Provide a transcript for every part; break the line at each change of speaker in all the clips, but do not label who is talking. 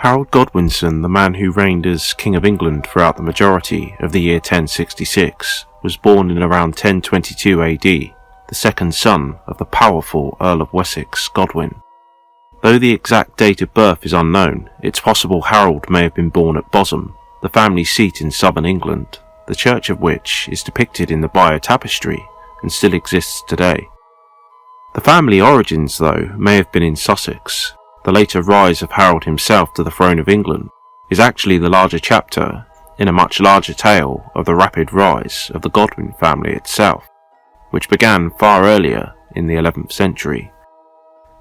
Harold Godwinson, the man who reigned as King of England throughout the majority of the year 1066, was born in around 1022 AD, the second son of the powerful Earl of Wessex, Godwin. Though the exact date of birth is unknown, it's possible Harold may have been born at Bosham, the family seat in southern England, the church of which is depicted in the Bio tapestry and still exists today. The family origins, though, may have been in Sussex. The later rise of Harold himself to the throne of England is actually the larger chapter in a much larger tale of the rapid rise of the Godwin family itself, which began far earlier in the 11th century.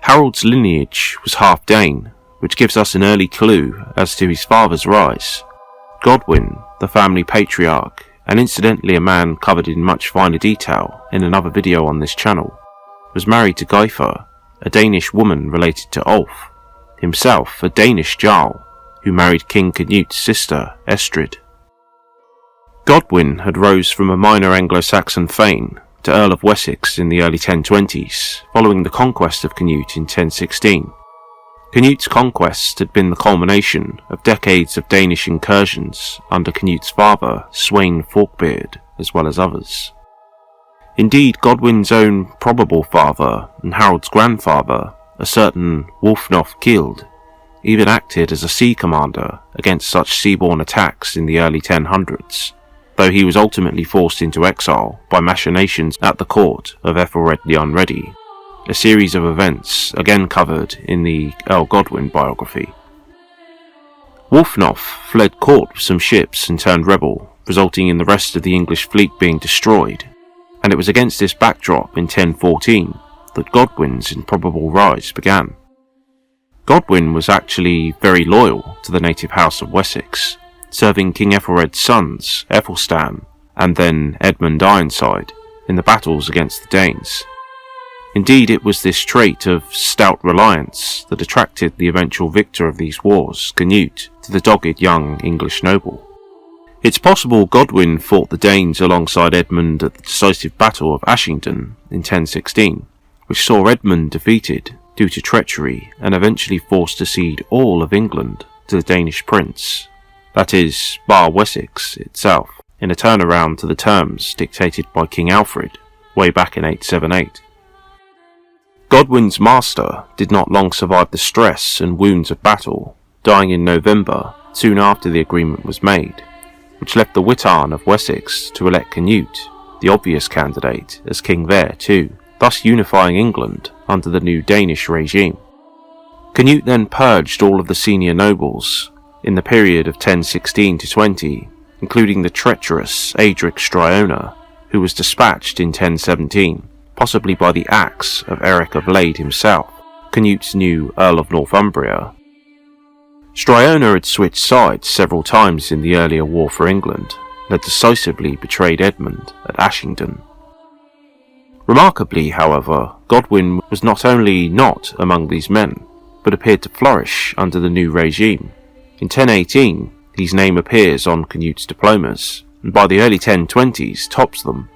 Harold's lineage was half Dane, which gives us an early clue as to his father's rise. Godwin, the family patriarch, and incidentally a man covered in much finer detail in another video on this channel, was married to Gytha, a Danish woman related to Ulf, himself a Danish Jarl, who married King Cnut's sister, Estrid. Godwin had rose from a minor Anglo-Saxon thane to Earl of Wessex in the early 1020s, following the conquest of Cnut in 1016. Cnut's conquest had been the culmination of decades of Danish incursions under Cnut's father, Sweyn Forkbeard, as well as others. Indeed, Godwin's own probable father and Harold's grandfather, a certain Wulfnoth Cild, even acted as a sea commander against such seaborne attacks in the early 1000s, though he was ultimately forced into exile by machinations at the court of Ethelred the Unready, a series of events again covered in the Earl Godwin biography. Wulfnoth fled court with some ships and turned rebel, resulting in the rest of the English fleet being destroyed, and it was against this backdrop in 1014 that Godwin's improbable rise began. Godwin was actually very loyal to the native house of Wessex, serving King Ethelred's sons, Aethelstan and then Edmund Ironside, in the battles against the Danes. Indeed, it was this trait of stout reliance that attracted the eventual victor of these wars, Cnut, to the dogged young English noble. It's possible Godwin fought the Danes alongside Edmund at the decisive Battle of Ashington in 1016, which saw Edmund defeated due to treachery and eventually forced to cede all of England to the Danish prince, that is, bar Wessex itself, in a turnaround to the terms dictated by King Alfred way back in 878. Godwin's master did not long survive the stress and wounds of battle, dying in November soon after the agreement was made, which left the Witan of Wessex to elect Cnut, the obvious candidate, as king there too, thus unifying England under the new Danish regime. Cnut then purged all of the senior nobles in the period of 1016 to 20, including the treacherous Adric Striona, who was dispatched in 1017, possibly by the axe of Eric of Lade himself, Cnut's new Earl of Northumbria. Striona had switched sides several times in the earlier war for England, and had decisively betrayed Edmund at Ashington. Remarkably, however, Godwin was not only not among these men, but appeared to flourish under the new regime. In 1018, his name appears on Cnut's diplomas, and by the early 1020s tops them,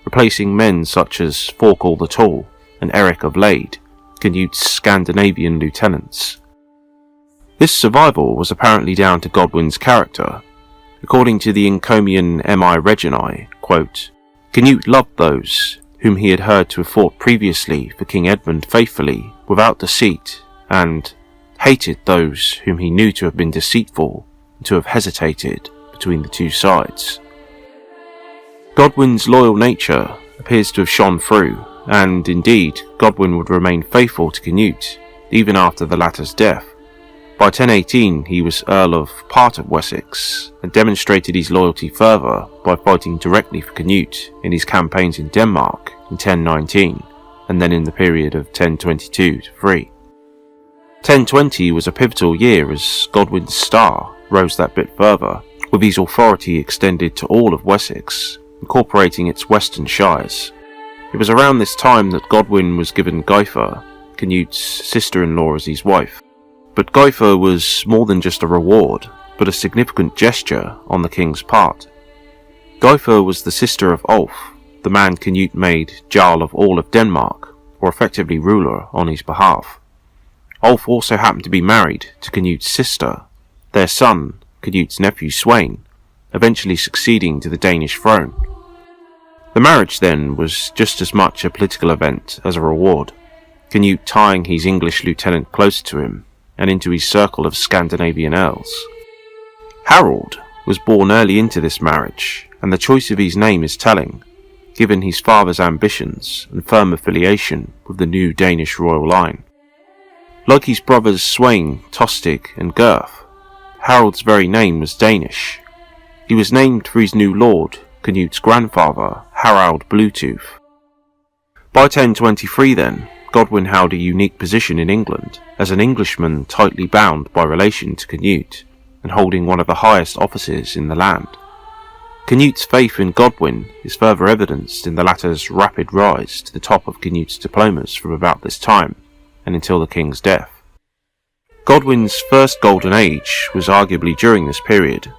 replacing men such as Thorkel the Tall and Eric of Lade, Cnut's Scandinavian lieutenants. This survival was apparently down to Godwin's character. According to the Encomian Mi Reginae, quote, Cnut loved those whom he had heard to have fought previously for King Edmund faithfully, without deceit, and hated those whom he knew to have been deceitful and to have hesitated between the two sides. Godwin's loyal nature appears to have shone through, and indeed Godwin would remain faithful to Cnut even after the latter's death. By 1018 he was Earl of part of Wessex, and demonstrated his loyalty further by fighting directly for Cnut in his campaigns in Denmark in 1019, and then in the period of 1022 to 3. 1020 was a pivotal year as Godwin's star rose that bit further, with his authority extended to all of Wessex, incorporating its western shires. It was around this time that Godwin was given Gytha, Cnut's sister-in-law, as his wife. But Gytha was more than just a reward, but a significant gesture on the king's part. Gytha was the sister of Ulf, the man Cnut made Jarl of all of Denmark, or effectively ruler on his behalf. Ulf also happened to be married to Cnut's sister, their son, Cnut's nephew Sweyn, eventually succeeding to the Danish throne. The marriage then was just as much a political event as a reward, Cnut tying his English lieutenant closer to him and into his circle of Scandinavian earls. Harold was born early into this marriage, and the choice of his name is telling, given his father's ambitions and firm affiliation with the new Danish royal line. Like his brothers Sweyn, Tostig and Gurth, Harold's very name was Danish. He was named for his new lord, Cnut's grandfather, Harald Bluetooth. By 1023 then, Godwin held a unique position in England as an Englishman tightly bound by relation to Cnut and holding one of the highest offices in the land. Cnut's faith in Godwin is further evidenced in the latter's rapid rise to the top of Cnut's diplomas from about this time and until the king's death. Godwin's first golden age was arguably during this period,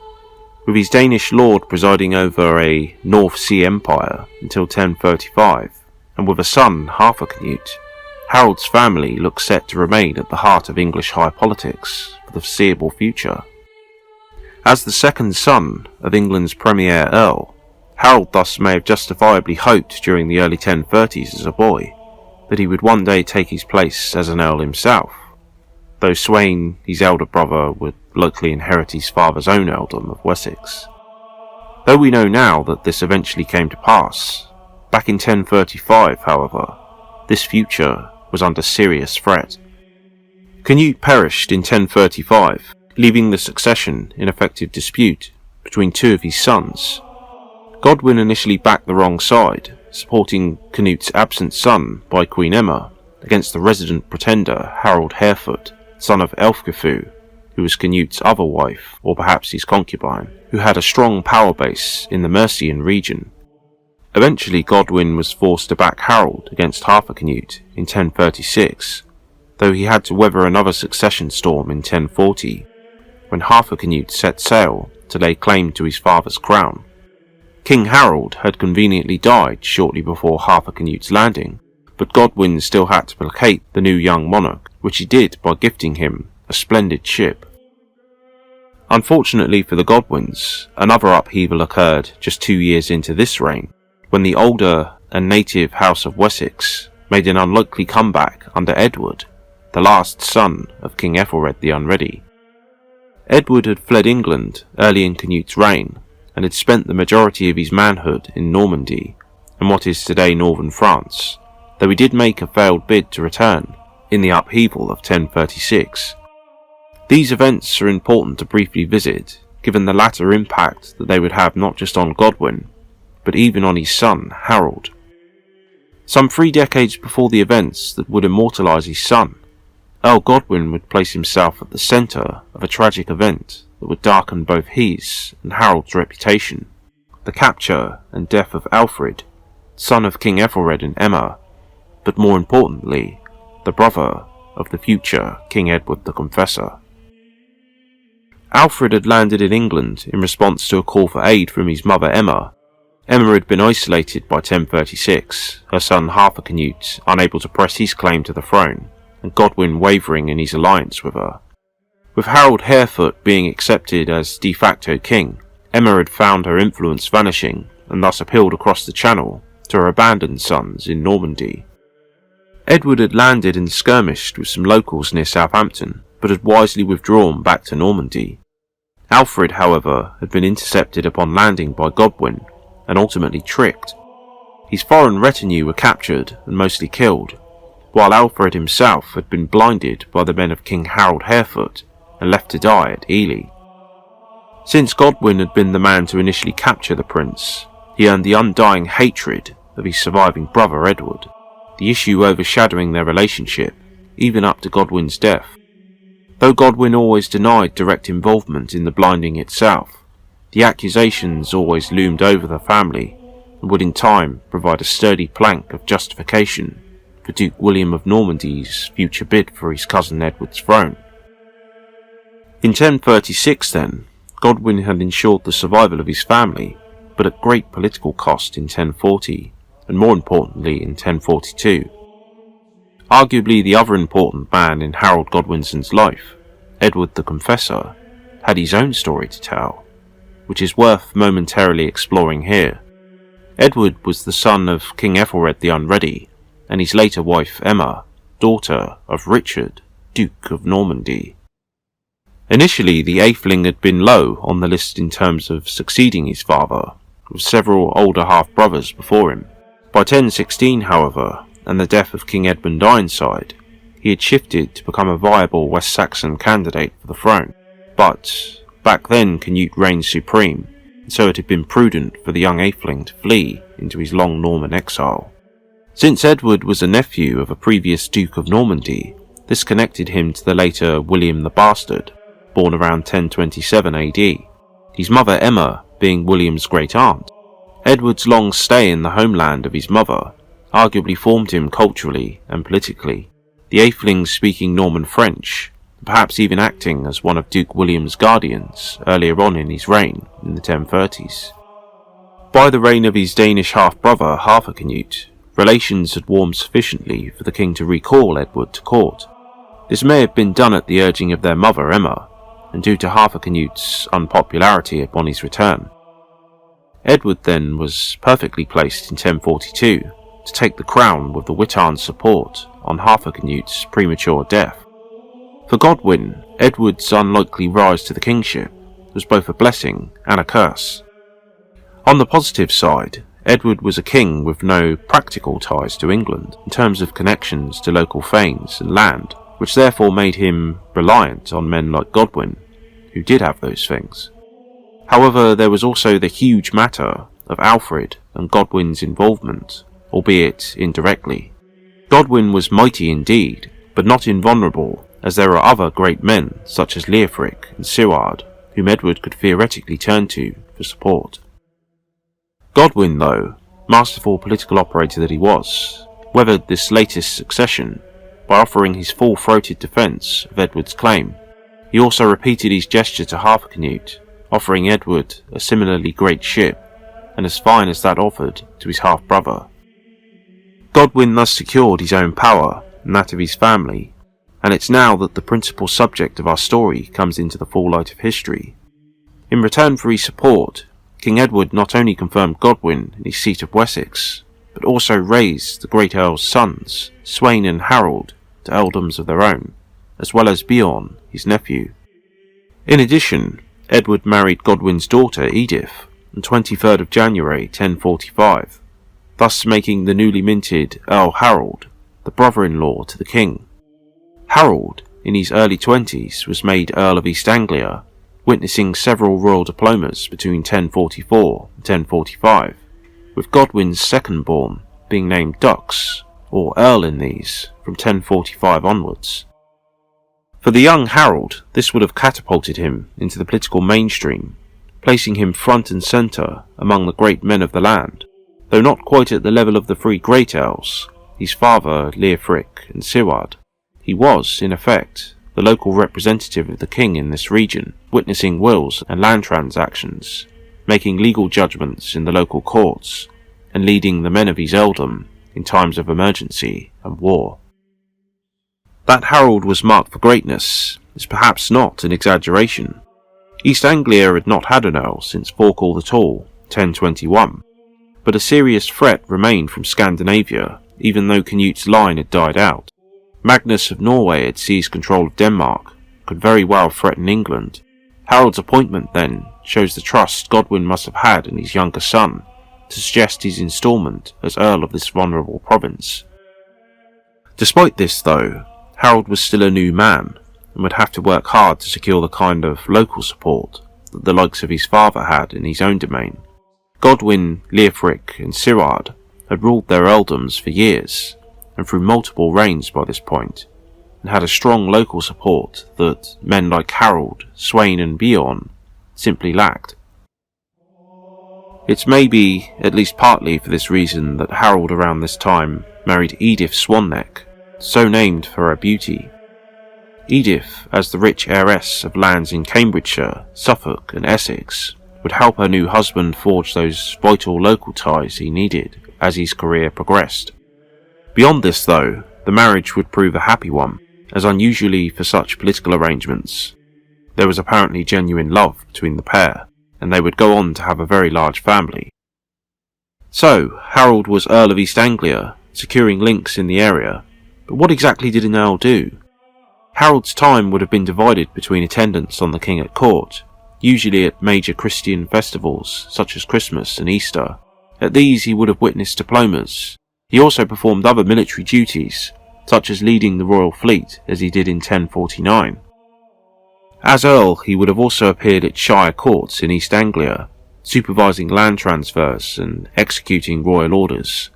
with his Danish lord presiding over a North Sea empire until 1035, and with a son, Harthur Cnut, Harold's family looks set to remain at the heart of English high politics for the foreseeable future. As the second son of England's premier Earl, Harold thus may have justifiably hoped during the early 1030s as a boy that he would one day take his place as an Earl himself, though Sweyn, his elder brother, would likely inherit his father's own earldom of Wessex. Though we know now that this eventually came to pass, back in 1035, however, this future was under serious threat. Cnut perished in 1035, leaving the succession in effective dispute between two of his sons. Godwin initially backed the wrong side, supporting Cnut's absent son by Queen Emma against the resident pretender Harold Harefoot, son of Elfgifu, who was Cnut's other wife, or perhaps his concubine, who had a strong power base in the Mercian region. Eventually Godwin was forced to back Harold against Harthur Cnut in 1036, though he had to weather another succession storm in 1040, when Harthur Cnut set sail to lay claim to his father's crown. King Harold had conveniently died shortly before Harthur Cnut's landing, but Godwin still had to placate the new young monarch, which he did by gifting him a splendid ship. Unfortunately for the Godwins, another upheaval occurred just 2 years into this reign, when the older and native House of Wessex made an unlikely comeback under Edward, the last son of King Ethelred the Unready. Edward had fled England early in Cnut's reign and had spent the majority of his manhood in Normandy and what is today northern France, though he did make a failed bid to return in the upheaval of 1036. These events are important to briefly visit, given the latter impact that they would have not just on Godwin, but even on his son, Harold. Some 3 decades before the events that would immortalise his son, Earl Godwin would place himself at the centre of a tragic event that would darken both his and Harold's reputation: the capture and death of Alfred, son of King Ethelred and Emma, but more importantly, the brother of the future King Edward the Confessor. Alfred had landed in England in response to a call for aid from his mother Emma. Emma had been isolated by 1036, her son Harthur Cnut unable to press his claim to the throne, and Godwin wavering in his alliance with her. With Harold Harefoot being accepted as de facto king, Emma had found her influence vanishing and thus appealed across the Channel to her abandoned sons in Normandy. Edward had landed and skirmished with some locals near Southampton, but had wisely withdrawn back to Normandy. Alfred, however, had been intercepted upon landing by Godwin and ultimately tricked. His foreign retinue were captured and mostly killed, while Alfred himself had been blinded by the men of King Harold Harefoot and left to die at Ely. Since Godwin had been the man to initially capture the prince, he earned the undying hatred of his surviving brother Edward, the issue overshadowing their relationship, even up to Godwin's death. Though Godwin always denied direct involvement in the blinding itself, the accusations always loomed over the family and would in time provide a sturdy plank of justification for Duke William of Normandy's future bid for his cousin Edward's throne. In 1036 then, Godwin had ensured the survival of his family, but at great political cost in 1040, and more importantly in 1042. Arguably the other important man in Harold Godwinson's life, Edward the Confessor, had his own story to tell, which is worth momentarily exploring here. Edward was the son of King Ethelred the Unready, and his later wife Emma, daughter of Richard, Duke of Normandy. Initially, the Atheling had been low on the list in terms of succeeding his father, with several older half-brothers before him. By 1016, however, and the death of King Edmund Ironside, he had shifted to become a viable West Saxon candidate for the throne. But back then Cnut reigned supreme, and so it had been prudent for the young Atheling to flee into his long Norman exile. Since Edward was a nephew of a previous Duke of Normandy, this connected him to the later William the Bastard, born around 1027 AD, his mother Emma being William's great-aunt. Edward's long stay in the homeland of his mother arguably formed him culturally and politically, the Atheling speaking Norman French, perhaps even acting as one of Duke William's guardians earlier on in his reign in the 1030s. By the reign of his Danish half-brother Harthacnut, relations had warmed sufficiently for the king to recall Edward to court. This may have been done at the urging of their mother Emma, and due to Harthacnut's unpopularity upon his return. Edward then was perfectly placed in 1042 to take the crown with the Witan's support on Harthacnut's premature death. For Godwin, Edward's unlikely rise to the kingship was both a blessing and a curse. On the positive side, Edward was a king with no practical ties to England in terms of connections to local thanes and land, which therefore made him reliant on men like Godwin, who did have those things. However, there was also the huge matter of Alfred and Godwin's involvement, albeit indirectly. Godwin was mighty indeed, but not invulnerable, as there are other great men such as Leofric and Cild, whom Edward could theoretically turn to for support. Godwin, though, masterful political operator that he was, weathered this latest succession by offering his full-throated defence of Edward's claim. He also repeated his gesture to Harthacnut, offering Edward a similarly great ship, and as fine as that offered to his half-brother. Godwin thus secured his own power and that of his family, and it's now that the principal subject of our story comes into the full light of history. In return for his support, King Edward not only confirmed Godwin in his seat of Wessex, but also raised the great Earl's sons, Sweyn and Harald, to Earldoms of their own, as well as Beorn, his nephew. In addition, Edward married Godwin's daughter Edith on 23rd of January 1045, thus making the newly minted Earl Harald the brother-in-law to the king. Harald, in his early 20s, was made Earl of East Anglia, witnessing several royal diplomas between 1044 and 1045, with Godwin's second-born being named Dux, or Earl in these, from 1045 onwards. For the young Harald, this would have catapulted him into the political mainstream, placing him front and centre among the great men of the land, though not quite at the level of the three great Earls, his father Leofric and Cild. He was, in effect, the local representative of the king in this region, witnessing wills and land transactions, making legal judgments in the local courts, and leading the men of his earldom in times of emergency and war. That Harald was marked for greatness is perhaps not an exaggeration. East Anglia had not had an earl since Thorkel the Tall, 1021, but a serious threat remained from Scandinavia, even though Cnut's line had died out. Magnus of Norway had seized control of Denmark, could very well threaten England. Harold's appointment, then, shows the trust Godwin must have had in his younger son to suggest his instalment as Earl of this vulnerable province. Despite this, though, Harold was still a new man, and would have to work hard to secure the kind of local support that the likes of his father had in his own domain. Godwin, Leofric and Cild had ruled their earldoms for years, and through multiple reigns by this point, and had a strong local support that men like Harald, Sweyn and Beorn simply lacked. It's maybe, at least partly for this reason, that Harald around this time married Edith Swan-Neck, so named for her beauty. Edith, as the rich heiress of lands in Cambridgeshire, Suffolk and Essex, would help her new husband forge those vital local ties he needed as his career progressed. Beyond this, though, the marriage would prove a happy one, as unusually for such political arrangements, there was apparently genuine love between the pair, and they would go on to have a very large family. So, Harold was Earl of East Anglia, securing links in the area, but what exactly did an Earl do? Harold's time would have been divided between attendance on the king at court, usually at major Christian festivals such as Christmas and Easter. At these he would have witnessed diplomas. He also performed other military duties, such as leading the royal fleet as he did in 1049. As Earl, he would have also appeared at shire courts in East Anglia, supervising land transfers and executing royal orders.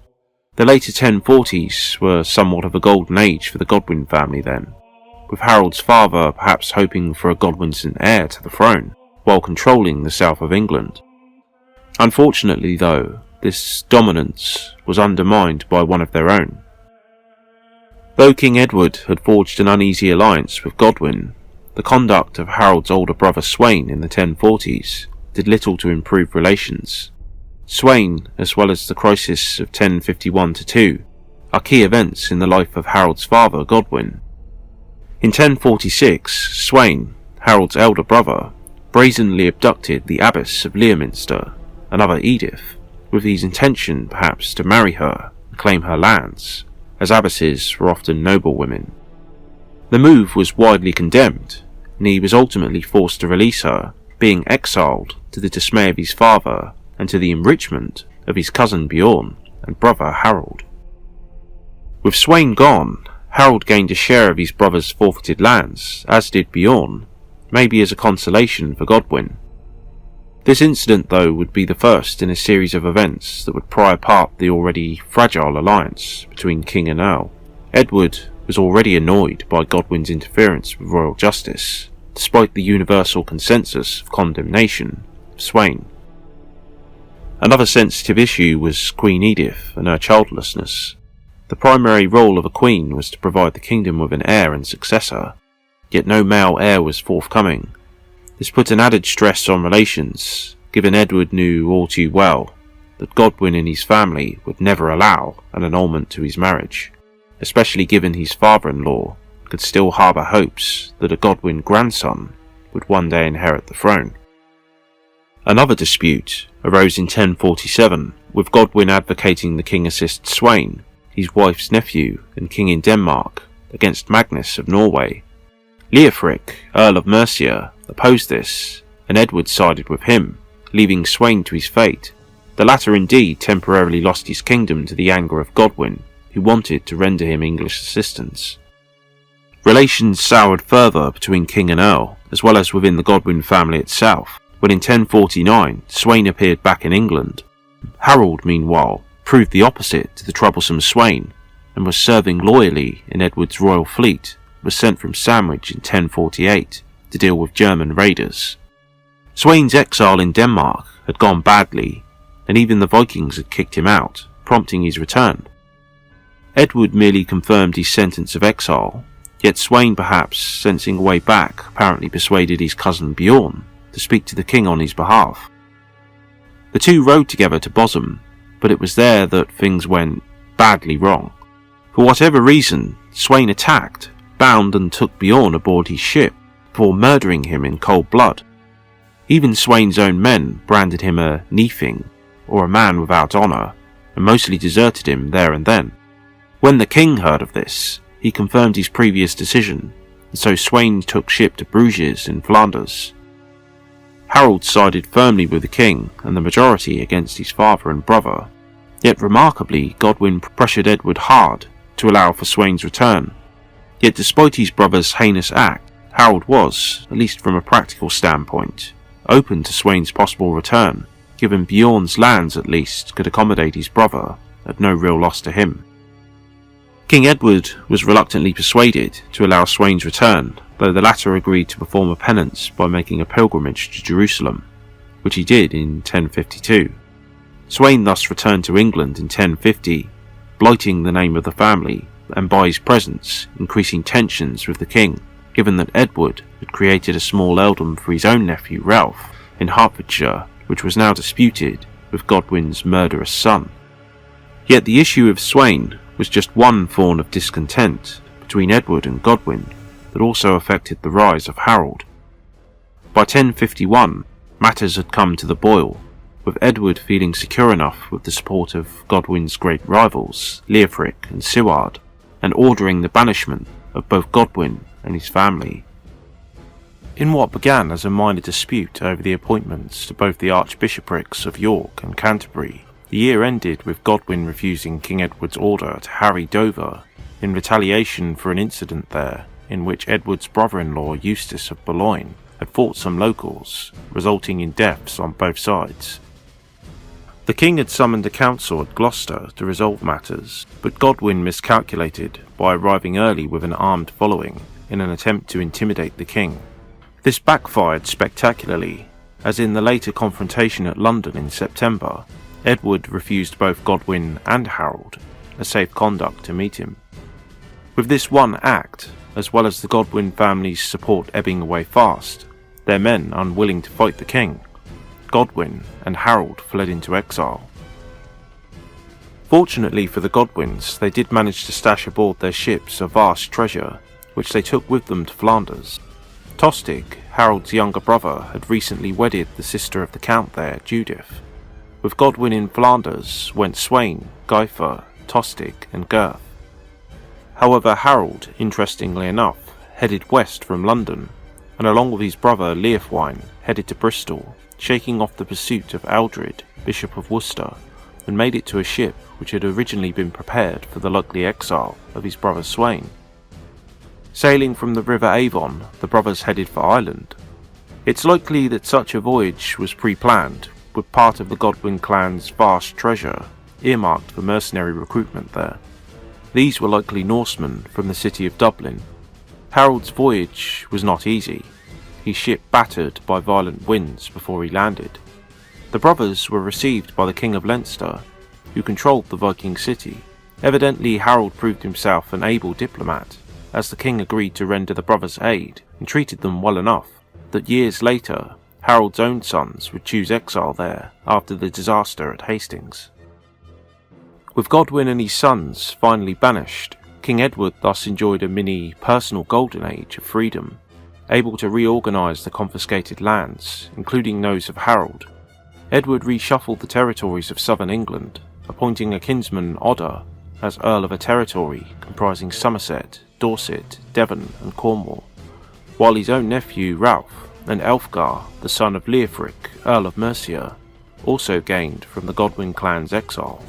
The later 1040s were somewhat of a golden age for the Godwin family then, with Harold's father perhaps hoping for a Godwinson heir to the throne, while controlling the south of England. Unfortunately though, this dominance was undermined by one of their own. Though King Edward had forged an uneasy alliance with Godwin, the conduct of Harold's older brother Sweyn in the 1040s did little to improve relations. Sweyn, as well as the crisis of 1051-2, are key events in the life of Harold's father Godwin. In 1046, Sweyn, Harold's elder brother, brazenly abducted the abbess of Leominster, another Edith, with his intention perhaps to marry her and claim her lands, as abbesses were often noble women. The move was widely condemned, and he was ultimately forced to release her, being exiled to the dismay of his father and to the enrichment of his cousin Bjorn and brother Harald. With Sweyn gone, Harald gained a share of his brother's forfeited lands, as did Bjorn, maybe as a consolation for Godwin. This incident, though, would be the first in a series of events that would pry apart the already fragile alliance between king and earl. Edward was already annoyed by Godwin's interference with royal justice, despite the universal consensus of condemnation of Sweyn. Another sensitive issue was Queen Edith and her childlessness. The primary role of a queen was to provide the kingdom with an heir and successor, yet no male heir was forthcoming. This put an added stress on relations, given Edward knew all too well that Godwin and his family would never allow an annulment to his marriage, especially given his father-in-law could still harbour hopes that a Godwin grandson would one day inherit the throne. Another dispute arose in 1047, with Godwin advocating the king assist Sweyn, his wife's nephew and king in Denmark, against Magnus of Norway. Leofric, Earl of Mercia, opposed this, and Edward sided with him, leaving Sweyn to his fate. The latter indeed temporarily lost his kingdom to the anger of Godwin, who wanted to render him English assistance. Relations soured further between king and earl, as well as within the Godwin family itself, when in 1049 Sweyn appeared back in England. Harald, meanwhile, proved the opposite to the troublesome Sweyn, and was serving loyally in Edward's royal fleet, was sent from Sandwich in 1048 to deal with German raiders. Sweyn's exile in Denmark had gone badly, and even the Vikings had kicked him out, prompting his return. Edward merely confirmed his sentence of exile, yet Sweyn, perhaps sensing a way back, apparently persuaded his cousin Bjorn to speak to the king on his behalf. The two rode together to Bosom, but it was there that things went badly wrong. For whatever reason, Sweyn attacked, bound and took Bjorn aboard his ship, before murdering him in cold blood. Even Sweyn's own men branded him a Neefing, or a man without honour, and mostly deserted him there and then. When the king heard of this, he confirmed his previous decision, and so Sweyn took ship to Bruges in Flanders. Harold sided firmly with the king and the majority against his father and brother, yet remarkably Godwin pressured Edward hard to allow for Sweyn's return. Yet despite his brother's heinous act, Harold was, at least from a practical standpoint, open to Sweyn's possible return, given Bjorn's lands at least could accommodate his brother at no real loss to him. King Edward was reluctantly persuaded to allow Sweyn's return, though the latter agreed to perform a penance by making a pilgrimage to Jerusalem, which he did in 1052. Sweyn thus returned to England in 1050, blighting the name of the family, and by his presence increasing tensions with the king, given that Edward had created a small earldom for his own nephew Ralph in Hertfordshire, which was now disputed with Godwin's murderous son. Yet the issue of Sweyn was just one thorn of discontent between Edward and Godwin that also affected the rise of Harold. By 1051, matters had come to the boil, with Edward feeling secure enough with the support of Godwin's great rivals, Leofric and Cild, and ordering the banishment of both Godwin and his family. In what began as a minor dispute over the appointments to both the archbishoprics of York and Canterbury, the year ended with Godwin refusing King Edward's order to harry Dover in retaliation for an incident there in which Edward's brother-in-law Eustace of Boulogne had fought some locals, resulting in deaths on both sides. The king had summoned a council at Gloucester to resolve matters, but Godwin miscalculated by arriving early with an armed following in an attempt to intimidate the king. This backfired spectacularly, as in the later confrontation at London in September, Edward refused both Godwin and Harold a safe conduct to meet him. With this one act, as well as the Godwin family's support ebbing away fast, their men unwilling to fight the king, Godwin and Harold fled into exile. Fortunately for the Godwins, they did manage to stash aboard their ships a vast treasure, which they took with them to Flanders. Tostig, Harold's younger brother, had recently wedded the sister of the count there, Judith. With Godwin in Flanders went Sweyn, Gytha, Tostig and Gurth. However, Harold, interestingly enough, headed west from London, and along with his brother Leofwine, headed to Bristol, shaking off the pursuit of Aldred, Bishop of Worcester, and made it to a ship which had originally been prepared for the likely exile of his brother Sweyn. Sailing from the River Avon, the brothers headed for Ireland. It's likely that such a voyage was pre-planned, with part of the Godwin clan's vast treasure earmarked for mercenary recruitment there. These were likely Norsemen from the city of Dublin. Harold's voyage was not easy, his ship battered by violent winds before he landed. The brothers were received by the King of Leinster, who controlled the Viking city. Evidently Harold proved himself an able diplomat, as the king agreed to render the brothers aid and treated them well enough that years later Harold's own sons would choose exile there after the disaster at Hastings. With Godwin and his sons finally banished, King Edward thus enjoyed a mini-personal golden age of freedom, able to reorganise the confiscated lands, including those of Harold. Edward reshuffled the territories of southern England, appointing a kinsman Odda as Earl of a territory comprising Somerset, Dorset, Devon and Cornwall, while his own nephew Ralph and Elfgar, the son of Leofric, Earl of Mercia, also gained from the Godwin clan's exile.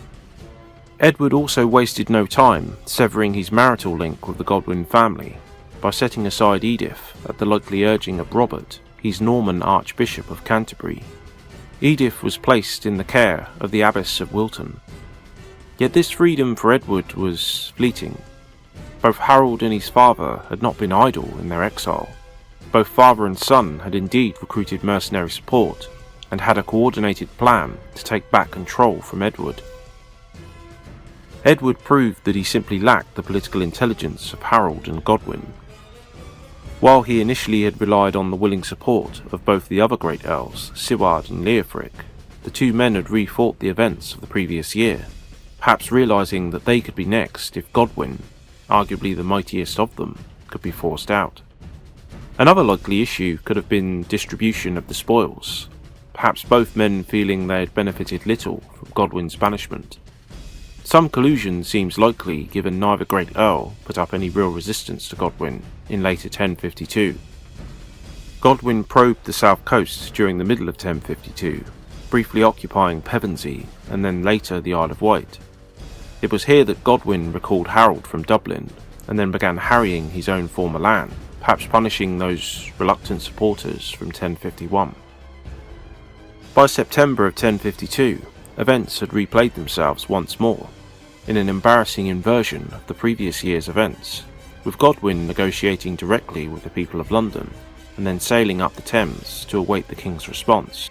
Edward also wasted no time severing his marital link with the Godwin family by setting aside Edith at the likely urging of Robert, his Norman Archbishop of Canterbury. Edith was placed in the care of the Abbess of Wilton. Yet this freedom for Edward was fleeting. Both Harold and his father had not been idle in their exile. Both father and son had indeed recruited mercenary support and had a coordinated plan to take back control from Edward. Edward proved that he simply lacked the political intelligence of Harold and Godwin. While he initially had relied on the willing support of both the other great earls, Cild and Leofric, the two men had refought the events of the previous year, perhaps realising that they could be next if Godwin, arguably the mightiest of them, could be forced out. Another likely issue could have been distribution of the spoils, perhaps both men feeling they had benefited little from Godwin's banishment. Some collusion seems likely given neither great earl put up any real resistance to Godwin in later 1052. Godwin probed the south coast during the middle of 1052, briefly occupying Pevensey and then later the Isle of Wight. It was here that Godwin recalled Harold from Dublin and then began harrying his own former land, perhaps punishing those reluctant supporters from 1051. By September of 1052, events had replayed themselves once more, in an embarrassing inversion of the previous year's events, with Godwin negotiating directly with the people of London and then sailing up the Thames to await the king's response.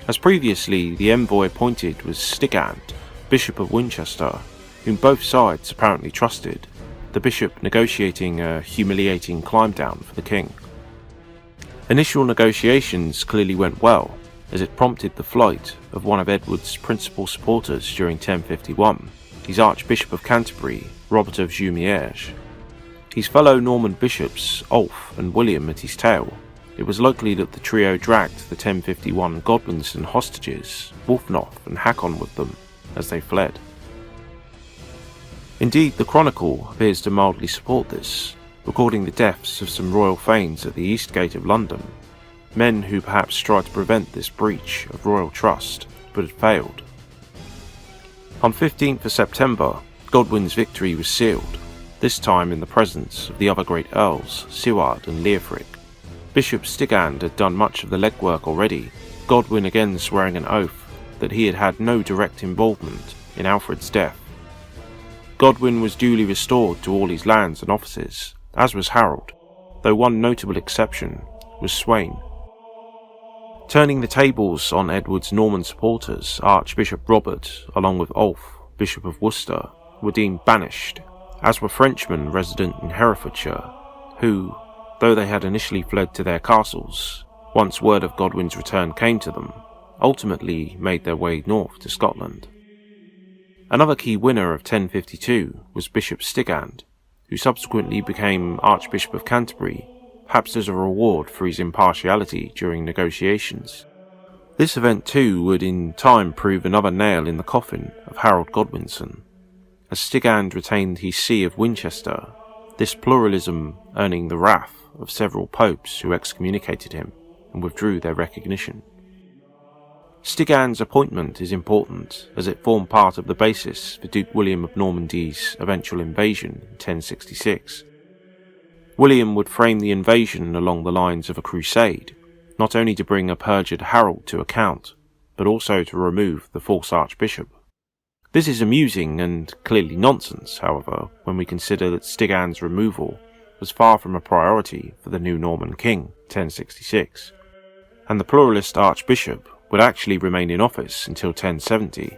As previously, the envoy appointed was Stigand, Bishop of Winchester, whom both sides apparently trusted, the bishop negotiating a humiliating climb down for the king. Initial negotiations clearly went well, as it prompted the flight of one of Edward's principal supporters during 1051, his Archbishop of Canterbury, Robert of Jumièges. His fellow Norman bishops, Ulf and William, at his tail, it was likely that the trio dragged the 1051 Godwinson hostages, Wulfnoth and Hakon, with them as they fled. Indeed, the Chronicle appears to mildly support this, recording the deaths of some royal thanes at the East Gate of London, men who perhaps tried to prevent this breach of royal trust, but had failed. On 15th of September, Godwin's victory was sealed, this time in the presence of the other great earls, Cild and Leofric. Bishop Stigand had done much of the legwork already, Godwin again swearing an oath that he had had no direct involvement in Alfred's death. Godwin was duly restored to all his lands and offices, as was Harald, though one notable exception was Sweyn. Turning the tables on Edward's Norman supporters, Archbishop Robert, along with Ulf, Bishop of Worcester, were deemed banished, as were Frenchmen resident in Herefordshire, who, though they had initially fled to their castles, once word of Godwin's return came to them, ultimately made their way north to Scotland. Another key winner of 1052 was Bishop Stigand, who subsequently became Archbishop of Canterbury, perhaps as a reward for his impartiality during negotiations. This event too would in time prove another nail in the coffin of Harold Godwinson, as Stigand retained his See of Winchester, this pluralism earning the wrath of several popes who excommunicated him and withdrew their recognition. Stigand's appointment is important as it formed part of the basis for Duke William of Normandy's eventual invasion in 1066. William would frame the invasion along the lines of a crusade, not only to bring a perjured Harold to account, but also to remove the false archbishop. This is amusing and clearly nonsense, however, when we consider that Stigand's removal was far from a priority for the new Norman king, 1066, and the pluralist archbishop would actually remain in office until 1070.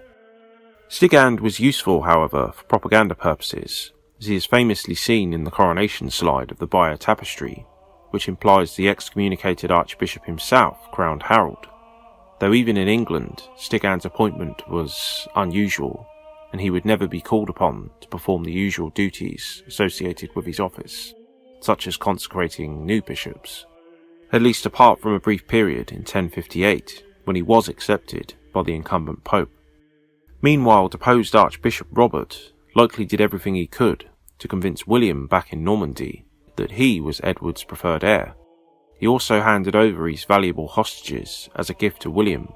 Stigand was useful, however, for propaganda purposes, as he is famously seen in the coronation slide of the Bayeux tapestry, which implies the excommunicated archbishop himself crowned Harold, though even in England, Stigand's appointment was unusual, and he would never be called upon to perform the usual duties associated with his office, such as consecrating new bishops, at least apart from a brief period in 1058, when he was accepted by the incumbent pope. Meanwhile, deposed Archbishop Robert likely did everything he could to convince William back in Normandy that he was Edward's preferred heir. He also handed over his valuable hostages as a gift to William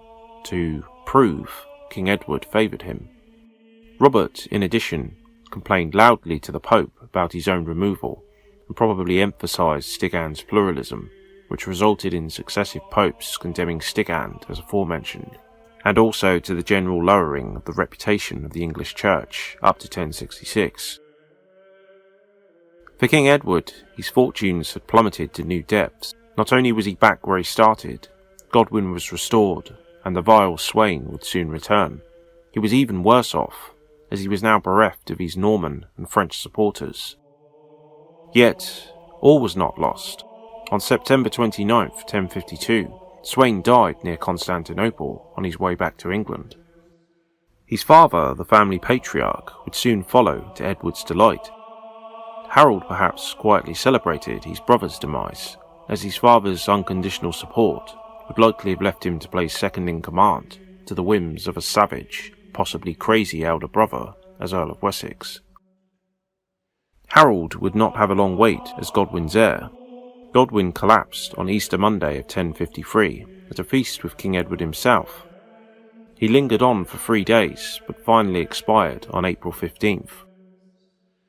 to prove King Edward favoured him. Robert, in addition, complained loudly to the Pope about his own removal and probably emphasised Stigand's pluralism, which resulted in successive popes condemning Stigand as aforementioned, and also to the general lowering of the reputation of the English Church up to 1066. For King Edward, his fortunes had plummeted to new depths. Not only was he back where he started, Godwin was restored, and the vile Sweyn would soon return. He was even worse off, as he was now bereft of his Norman and French supporters. Yet, all was not lost. On September 29, 1052, Sweyn died near Constantinople on his way back to England. His father, the family patriarch, would soon follow to Edward's delight. Harold perhaps quietly celebrated his brother's demise, as his father's unconditional support would likely have left him to play second in command to the whims of a savage, possibly crazy elder brother as Earl of Wessex. Harold would not have a long wait as Godwin's heir. Godwin collapsed on Easter Monday of 1053 at a feast with King Edward himself. He lingered on for 3 days, but finally expired on April 15th.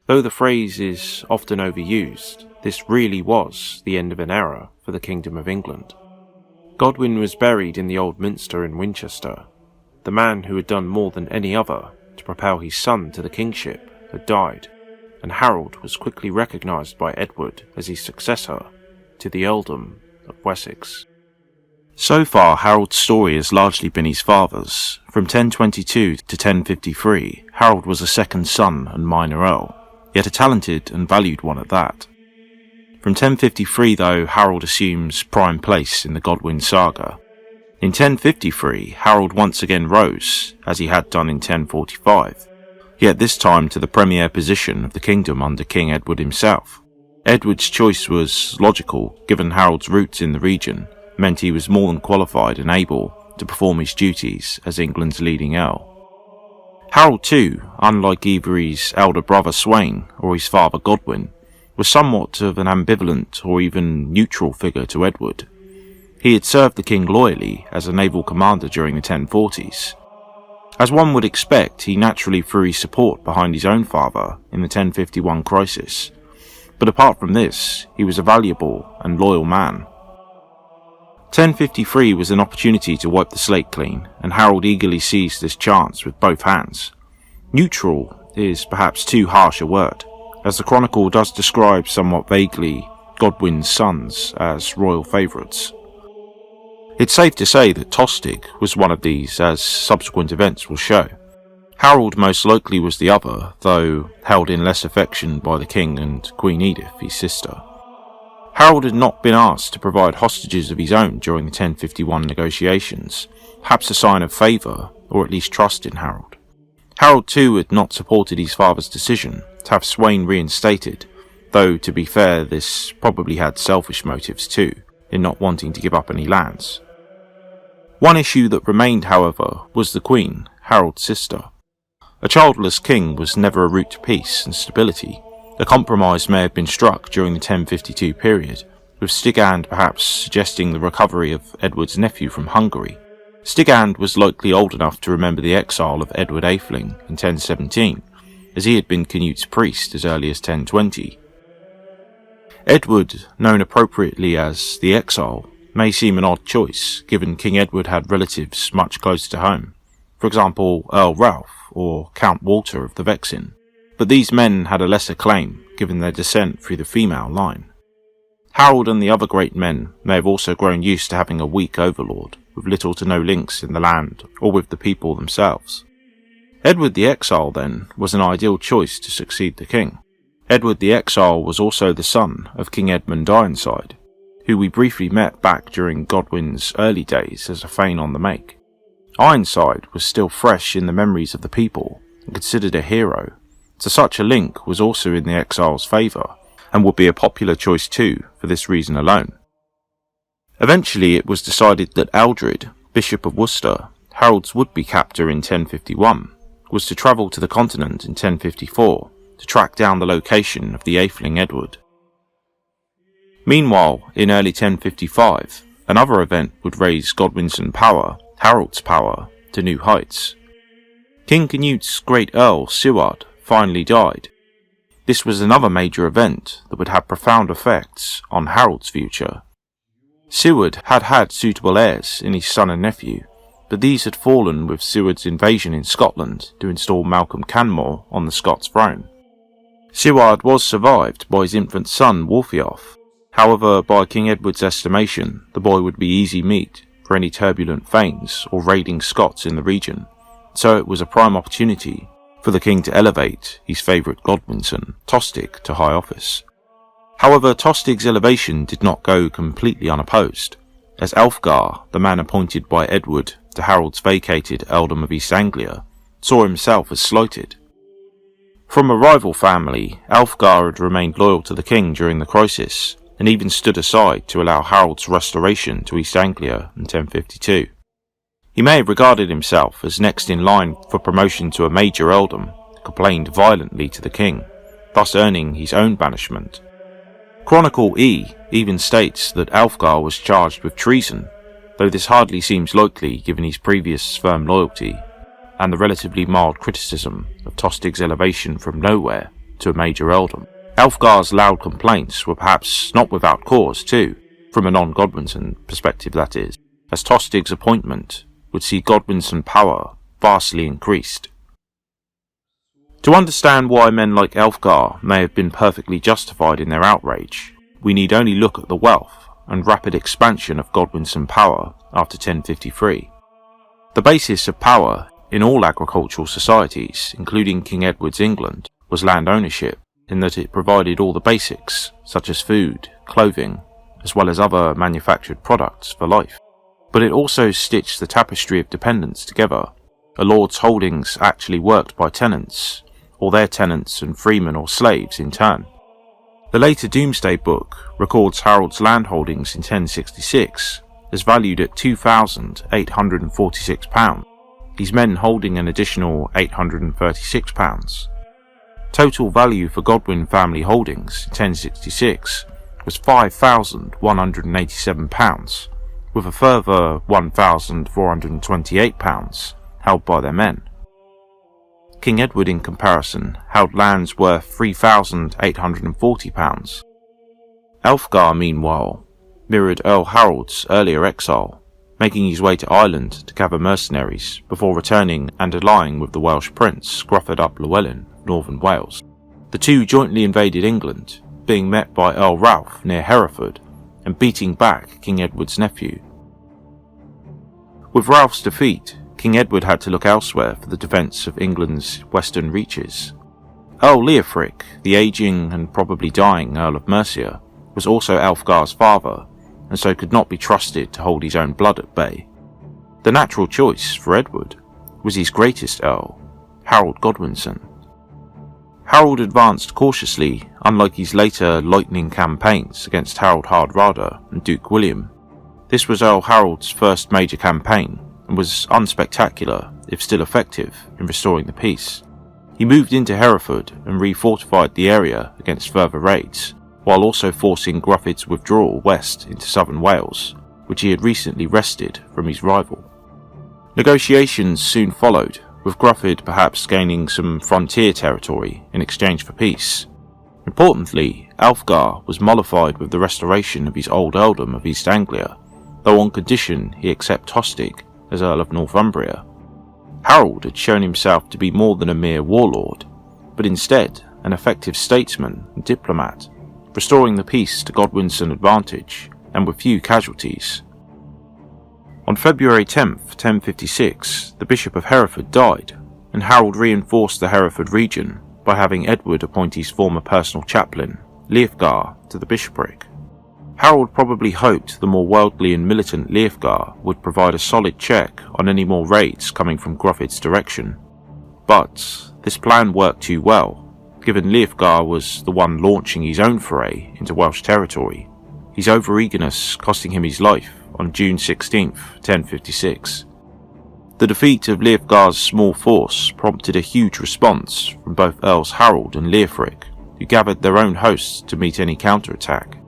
Though the phrase is often overused, this really was the end of an era for the Kingdom of England. Godwin was buried in the Old Minster in Winchester. The man who had done more than any other to propel his son to the kingship had died, and Harold was quickly recognised by Edward as his successor to the Earldom of Wessex. So far, Harold's story has largely been his father's. From 1022 to 1053, Harold was a second son and minor earl, yet a talented and valued one at that. From 1053, though, Harold assumes prime place in the Godwin saga. In 1053, Harold once again rose, as he had done in 1045. yet this time to the premier position of the kingdom under King Edward himself. Edward's choice was logical, given Harold's roots in the region meant he was more than qualified and able to perform his duties as England's leading Earl. Harold too, unlike either his elder brother Sweyn or his father Godwin, was somewhat of an ambivalent or even neutral figure to Edward. He had served the king loyally as a naval commander during the 1040s. As one would expect, he naturally threw his support behind his own father in the 1051 crisis, but apart from this, he was a valuable and loyal man. 1053 was an opportunity to wipe the slate clean, and Harold eagerly seized this chance with both hands. Neutral is perhaps too harsh a word, as the chronicle does describe somewhat vaguely Godwin's sons as royal favourites. It's safe to say that Tostig was one of these, as subsequent events will show. Harold most likely was the other, though held in less affection by the king and Queen Edith, his sister. Harold had not been asked to provide hostages of his own during the 1051 negotiations, perhaps a sign of favour, or at least trust in Harold. Harold too had not supported his father's decision to have Sweyn reinstated, though to be fair this probably had selfish motives too, in not wanting to give up any lands. One issue that remained, however, was the Queen, Harold's sister. A childless king was never a route to peace and stability. A compromise may have been struck during the 1052 period, with Stigand perhaps suggesting the recovery of Edward's nephew from Hungary. Stigand was likely old enough to remember the exile of Edward Atheling in 1017, as he had been Cnut's priest as early as 1020. Edward, known appropriately as the Exile, may seem an odd choice, given King Edward had relatives much closer to home, for example Earl Ralph or Count Walter of the Vexin, but these men had a lesser claim, given their descent through the female line. Harold and the other great men may have also grown used to having a weak overlord, with little to no links in the land or with the people themselves. Edward the Exile, then, was an ideal choice to succeed the king. Edward the Exile was also the son of King Edmund Ironside, who we briefly met back during Godwin's early days as a Thane on the Make. Ironside was still fresh in the memories of the people and considered a hero, so such a link was also in the Exile's favour, and would be a popular choice too for this reason alone. Eventually it was decided that Aldred, Bishop of Worcester, Harold's would-be captor in 1051, was to travel to the continent in 1054 to track down the location of the Atheling Edward. Meanwhile, in early 1055, another event would raise Godwinson power, Harold's power, to new heights. King Cnut's great Earl, Cild, finally died. This was another major event that would have profound effects on Harold's future. Cild had had suitable heirs in his son and nephew, but these had fallen with Ciud's invasion in Scotland to install Malcolm Canmore on the Scots throne. Ciud was survived by his infant son Wulfnoth. However, by King Edward's estimation, the boy would be easy meat for any turbulent Thanes or raiding Scots in the region, so it was a prime opportunity for the king to elevate his favourite Godwinson, Tostig, to high office. However, Tostig's elevation did not go completely unopposed, as Ælfgar, the man appointed by Edward to Harold's vacated Earldom of East Anglia, saw himself as slighted. From a rival family, Ælfgar had remained loyal to the king during the crisis, and even stood aside to allow Harold's restoration to East Anglia in 1052. He may have regarded himself as next in line for promotion to a major earldom, complained violently to the king, thus earning his own banishment. Chronicle E even states that Ælfgar was charged with treason, though this hardly seems likely given his previous firm loyalty, and the relatively mild criticism of Tostig's elevation from nowhere to a major earldom. Ælfgar's loud complaints were perhaps not without cause too, from a non-Godwinson perspective that is, as Tostig's appointment would see Godwinson power vastly increased. To understand why men like Ælfgar may have been perfectly justified in their outrage, we need only look at the wealth and rapid expansion of Godwinson power after 1053. The basis of power in all agricultural societies, including King Edward's England, was land ownership, in that it provided all the basics, such as food, clothing, as well as other manufactured products for life. But it also stitched the tapestry of dependence together. A lord's holdings actually worked by tenants, or their tenants and freemen or slaves in turn. The later Domesday Book records Harold's landholdings in 1066 as valued at £2,846, his men holding an additional £836. Total value for Godwin family holdings in 1066 was £5,187, with a further £1,428 held by their men. King Edward, in comparison, held lands worth £3,840. Elfgar, meanwhile, mirrored Earl Harold's earlier exile, making his way to Ireland to gather mercenaries before returning and allying with the Welsh prince Gruffydd ap Llywelyn of northern Wales. The two jointly invaded England, being met by Earl Ralph near Hereford and beating back King Edward's nephew. With Ralph's defeat, King Edward had to look elsewhere for the defence of England's western reaches. Earl Leofric, the ageing and probably dying Earl of Mercia, was also Elfgar's father, and so could not be trusted to hold his own blood at bay. The natural choice for Edward was his greatest Earl, Harold Godwinson. Harold advanced cautiously, unlike his later lightning campaigns against Harold Hardrada and Duke William. This was Earl Harold's first major campaign, and was unspectacular, if still effective, in restoring the peace. He moved into Hereford and refortified the area against further raids, while also forcing Gruffydd's withdrawal west into southern Wales, which he had recently wrested from his rival. Negotiations soon followed, with Gruffydd perhaps gaining some frontier territory in exchange for peace. Importantly, Elfgar was mollified with the restoration of his old earldom of East Anglia, though on condition he accept Tostig as Earl of Northumbria. Harold had shown himself to be more than a mere warlord, but instead an effective statesman and diplomat, restoring the peace to Godwin's advantage and with few casualties. On February 10th, 1056, the Bishop of Hereford died, and Harold reinforced the Hereford region by having Edward appoint his former personal chaplain, Leofgar, to the bishopric. Harold probably hoped the more worldly and militant Leofgar would provide a solid check on any more raids coming from Gruffydd's direction. But this plan worked too well, given Leofgar was the one launching his own foray into Welsh territory, his over-eagerness costing him his life on June 16th, 1056. The defeat of Leofgar's small force prompted a huge response from both Earls Harold and Leofric, who gathered their own hosts to meet any counterattack.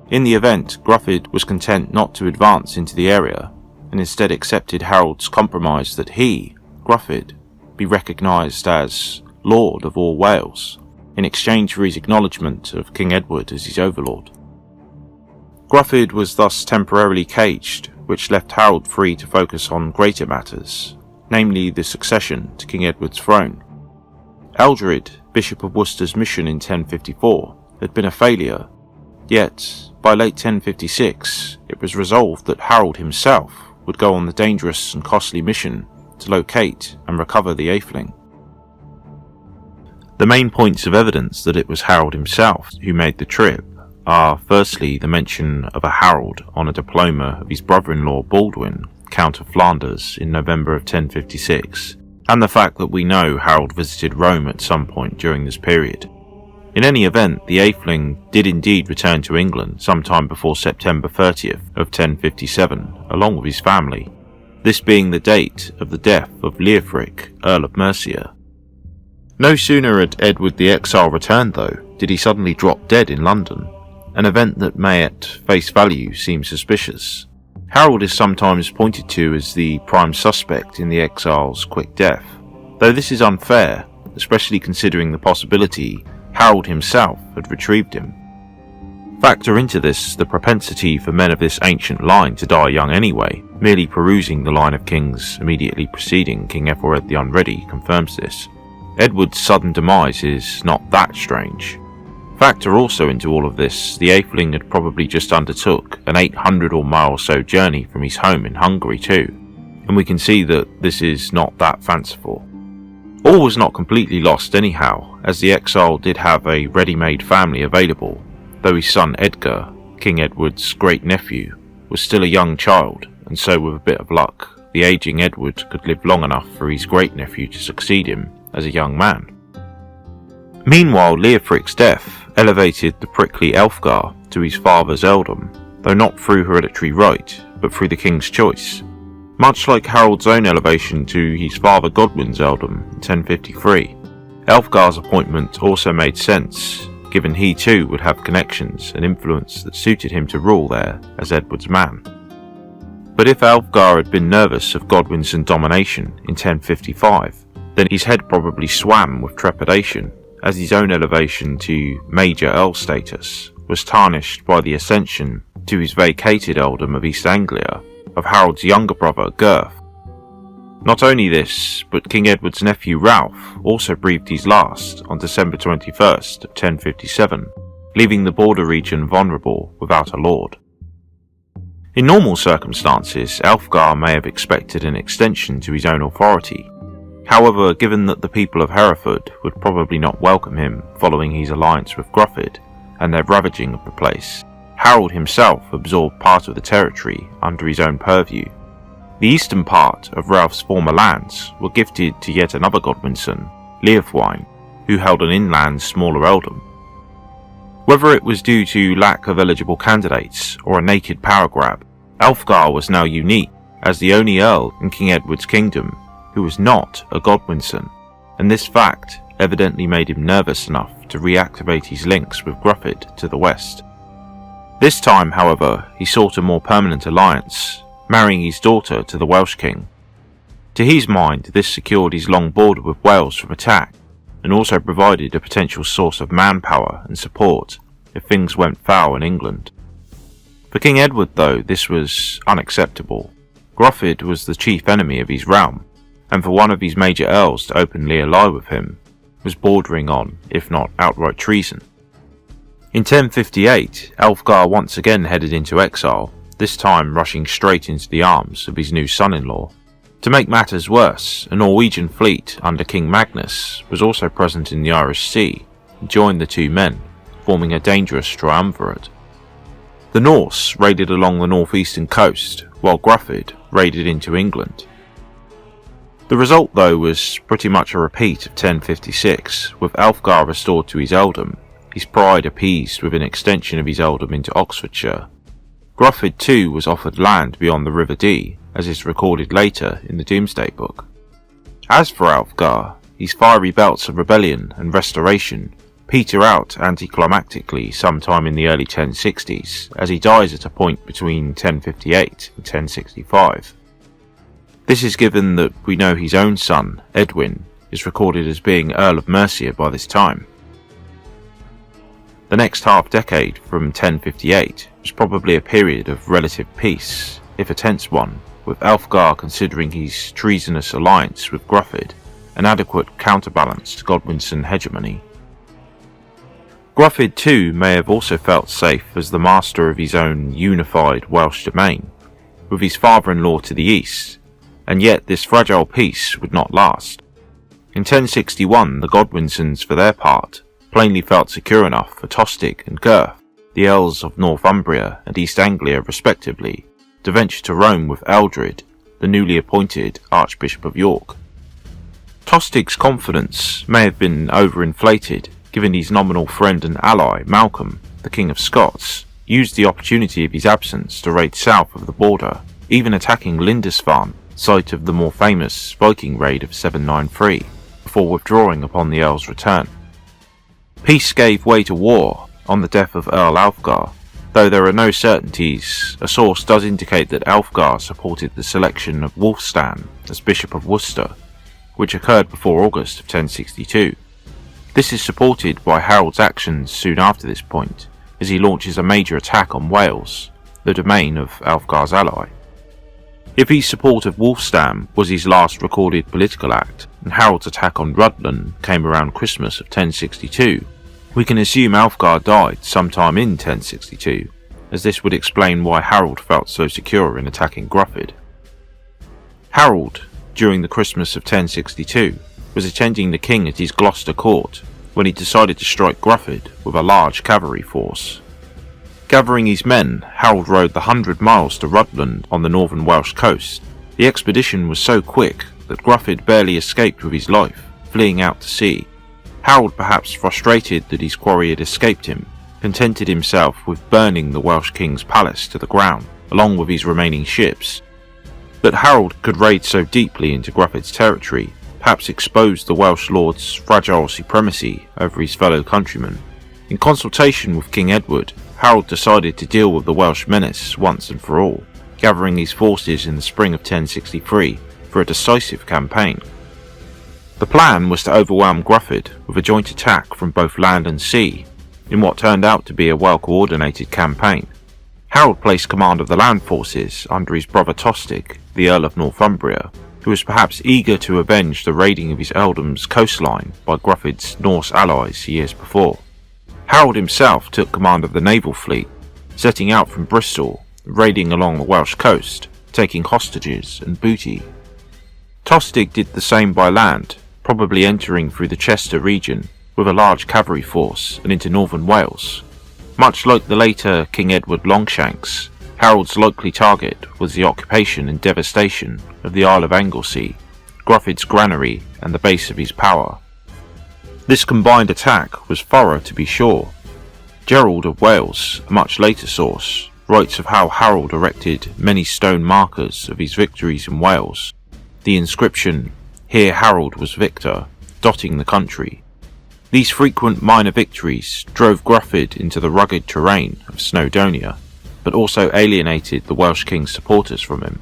In the event, Gruffydd was content not to advance into the area, and instead accepted Harold's compromise that he, Gruffydd, be recognised as Lord of all Wales, in exchange for his acknowledgement of King Edward as his overlord. Gruffydd was thus temporarily caged, which left Harold free to focus on greater matters, namely the succession to King Edward's throne. Ealdred, Bishop of Worcester's mission in 1054, had been a failure, yet by late 1056 it was resolved that Harold himself would go on the dangerous and costly mission to locate and recover the Atheling. The main points of evidence that it was Harold himself who made the trip are firstly the mention of a Harold on a diploma of his brother-in-law Baldwin, Count of Flanders, in November of 1056, and the fact that we know Harold visited Rome at some point during this period. In any event, the Atheling did indeed return to England sometime before September 30th of 1057, along with his family, this being the date of the death of Leofric, Earl of Mercia. No sooner had Edward the Exile returned, though, did he suddenly drop dead in London, an event that may at face value seem suspicious. Harold is sometimes pointed to as the prime suspect in the exile's quick death, though this is unfair, especially considering the possibility Harold himself had retrieved him. Factor into this the propensity for men of this ancient line to die young anyway. Merely perusing the line of kings immediately preceding King Ethelred the Unready confirms this. Edward's sudden demise is not that strange. Factor also into all of this, the Atheling had probably just undertook an 800 or mile so journey from his home in Hungary too, and we can see that this is not that fanciful. All was not completely lost anyhow, as the exile did have a ready-made family available, though his son Edgar, King Edward's great-nephew, was still a young child, and so with a bit of luck, the ageing Edward could live long enough for his great-nephew to succeed him as a young man. Meanwhile, Leofric's death elevated the prickly Elfgar to his father's earldom, though not through hereditary right, but through the king's choice. Much like Harold's own elevation to his father Godwin's earldom in 1053, Elfgar's appointment also made sense, given he too would have connections and influence that suited him to rule there as Edward's man. But if Elfgar had been nervous of Godwinson domination in 1055, then his head probably swam with trepidation, as his own elevation to Major Earl status was tarnished by the ascension to his vacated earldom of East Anglia of Harold's younger brother Gytha. Not only this, but King Edward's nephew Ralph also breathed his last on December 21st of 1057, leaving the border region vulnerable without a lord. In normal circumstances, Elfgar may have expected an extension to his own authority. However, given that the people of Hereford would probably not welcome him following his alliance with Gruffydd and their ravaging of the place, Harold himself absorbed part of the territory under his own purview. The eastern part of Ralph's former lands were gifted to yet another Godwinson, Leofwine, who held an inland smaller earldom. Whether it was due to lack of eligible candidates or a naked power grab, Elfgar was now unique as the only earl in King Edward's kingdom who was not a Godwinson, and this fact evidently made him nervous enough to reactivate his links with Gruffydd to the west. This time, however, he sought a more permanent alliance, marrying his daughter to the Welsh king. To his mind, this secured his long border with Wales from attack, and also provided a potential source of manpower and support if things went foul in England. For King Edward, though, this was unacceptable. Gruffydd was the chief enemy of his realm, and for one of his major earls to openly ally with him was bordering on, if not outright treason. In 1058, Elfgar once again headed into exile, this time rushing straight into the arms of his new son-in-law. To make matters worse, a Norwegian fleet under King Magnus was also present in the Irish Sea and joined the two men, forming a dangerous triumvirate. The Norse raided along the northeastern coast, while Gruffydd raided into England. The result, though, was pretty much a repeat of 1056, with Elfgar restored to his earldom, his pride appeased with an extension of his earldom into Oxfordshire. Gruffydd too was offered land beyond the River Dee, as is recorded later in the Domesday Book. As for Elfgar, his fiery belts of rebellion and restoration peter out anticlimactically sometime in the early 1060s, as he dies at a point between 1058 and 1065. This is given that we know his own son, Edwin, is recorded as being Earl of Mercia by this time. The next half-decade from 1058 was probably a period of relative peace, if a tense one, with Elfgar considering his treasonous alliance with Gruffydd an adequate counterbalance to Godwinson hegemony. Gruffydd too may have also felt safe as the master of his own unified Welsh domain, with his father-in-law to the east, and yet this fragile peace would not last. In 1061 the Godwinsons, for their part, plainly felt secure enough for Tostig and Gytha, the Earls of Northumbria and East Anglia respectively, to venture to Rome with Ealdred, the newly appointed Archbishop of York. Tostig's confidence may have been overinflated, given his nominal friend and ally, Malcolm, the King of Scots, used the opportunity of his absence to raid south of the border, even attacking Lindisfarne, site of the more famous Viking raid of 793, before withdrawing upon the Earl's return. Peace gave way to war on the death of Earl Alfgar, though there are no certainties. A source does indicate that Alfgar supported the selection of Wulfstan as Bishop of Worcester, which occurred before August of 1062. This is supported by Harold's actions soon after this point, as he launches a major attack on Wales, the domain of Alfgar's ally. If his support of Wulfstan was his last recorded political act, and Harold's attack on Rhuddlan came around Christmas of 1062, we can assume Alfgar died sometime in 1062, as this would explain why Harold felt so secure in attacking Gruffydd. Harold, during the Christmas of 1062, was attending the king at his Gloucester court when he decided to strike Gruffydd with a large cavalry force. Gathering his men, Harold rode the 100 miles to Rhuddlan on the northern Welsh coast. The expedition was so quick that Gruffydd barely escaped with his life, fleeing out to sea. Harold, perhaps frustrated that his quarry had escaped him, contented himself with burning the Welsh king's palace to the ground, along with his remaining ships. That Harold could raid so deeply into Gruffydd's territory perhaps exposed the Welsh lord's fragile supremacy over his fellow countrymen. In consultation with King Edward, Harold decided to deal with the Welsh menace once and for all, gathering his forces in the spring of 1063 for a decisive campaign. The plan was to overwhelm Gruffydd with a joint attack from both land and sea, in what turned out to be a well-coordinated campaign. Harold placed command of the land forces under his brother Tostig, the Earl of Northumbria, who was perhaps eager to avenge the raiding of his Earldoms coastline by Gruffydd's Norse allies years before. Harold himself took command of the naval fleet, setting out from Bristol, raiding along the Welsh coast, taking hostages and booty. Tostig did the same by land, probably entering through the Chester region with a large cavalry force and into northern Wales. Much like the later King Edward Longshanks, Harold's likely target was the occupation and devastation of the Isle of Anglesey, Gruffydd's granary and the base of his power. This combined attack was thorough, to be sure. Gerald of Wales, a much later source, writes of how Harold erected many stone markers of his victories in Wales, the inscription, "Here Harold was victor," dotting the country. These frequent minor victories drove Gruffydd into the rugged terrain of Snowdonia, but also alienated the Welsh king's supporters from him.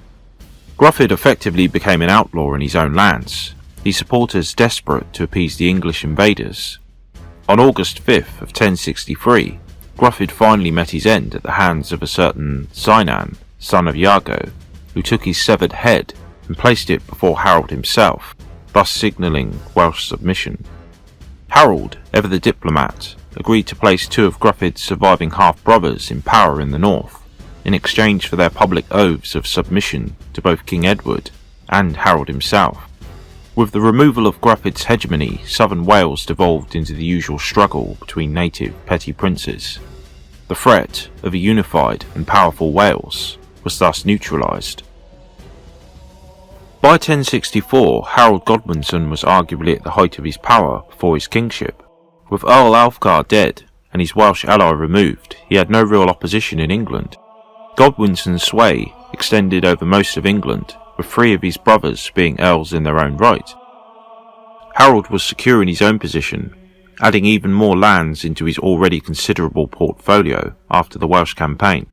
Gruffydd effectively became an outlaw in his own lands, his supporters desperate to appease the English invaders. On August 5th of 1063, Gruffydd finally met his end at the hands of a certain Cynan, son of Iago, who took his severed head and placed it before Harold himself, thus signalling Welsh submission. Harald, ever the diplomat, agreed to place two of Gruffydd's surviving half-brothers in power in the north, in exchange for their public oaths of submission to both King Edward and Harold himself. With the removal of Gruffydd's hegemony, southern Wales devolved into the usual struggle between native petty princes. The threat of a unified and powerful Wales was thus neutralised. By 1064, Harold Godwinson was arguably at the height of his power before his kingship. With Earl Alfgar dead and his Welsh ally removed, he had no real opposition in England. Godwinson's sway extended over most of England, with three of his brothers being earls in their own right. Harold was secure in his own position, adding even more lands into his already considerable portfolio after the Welsh campaign.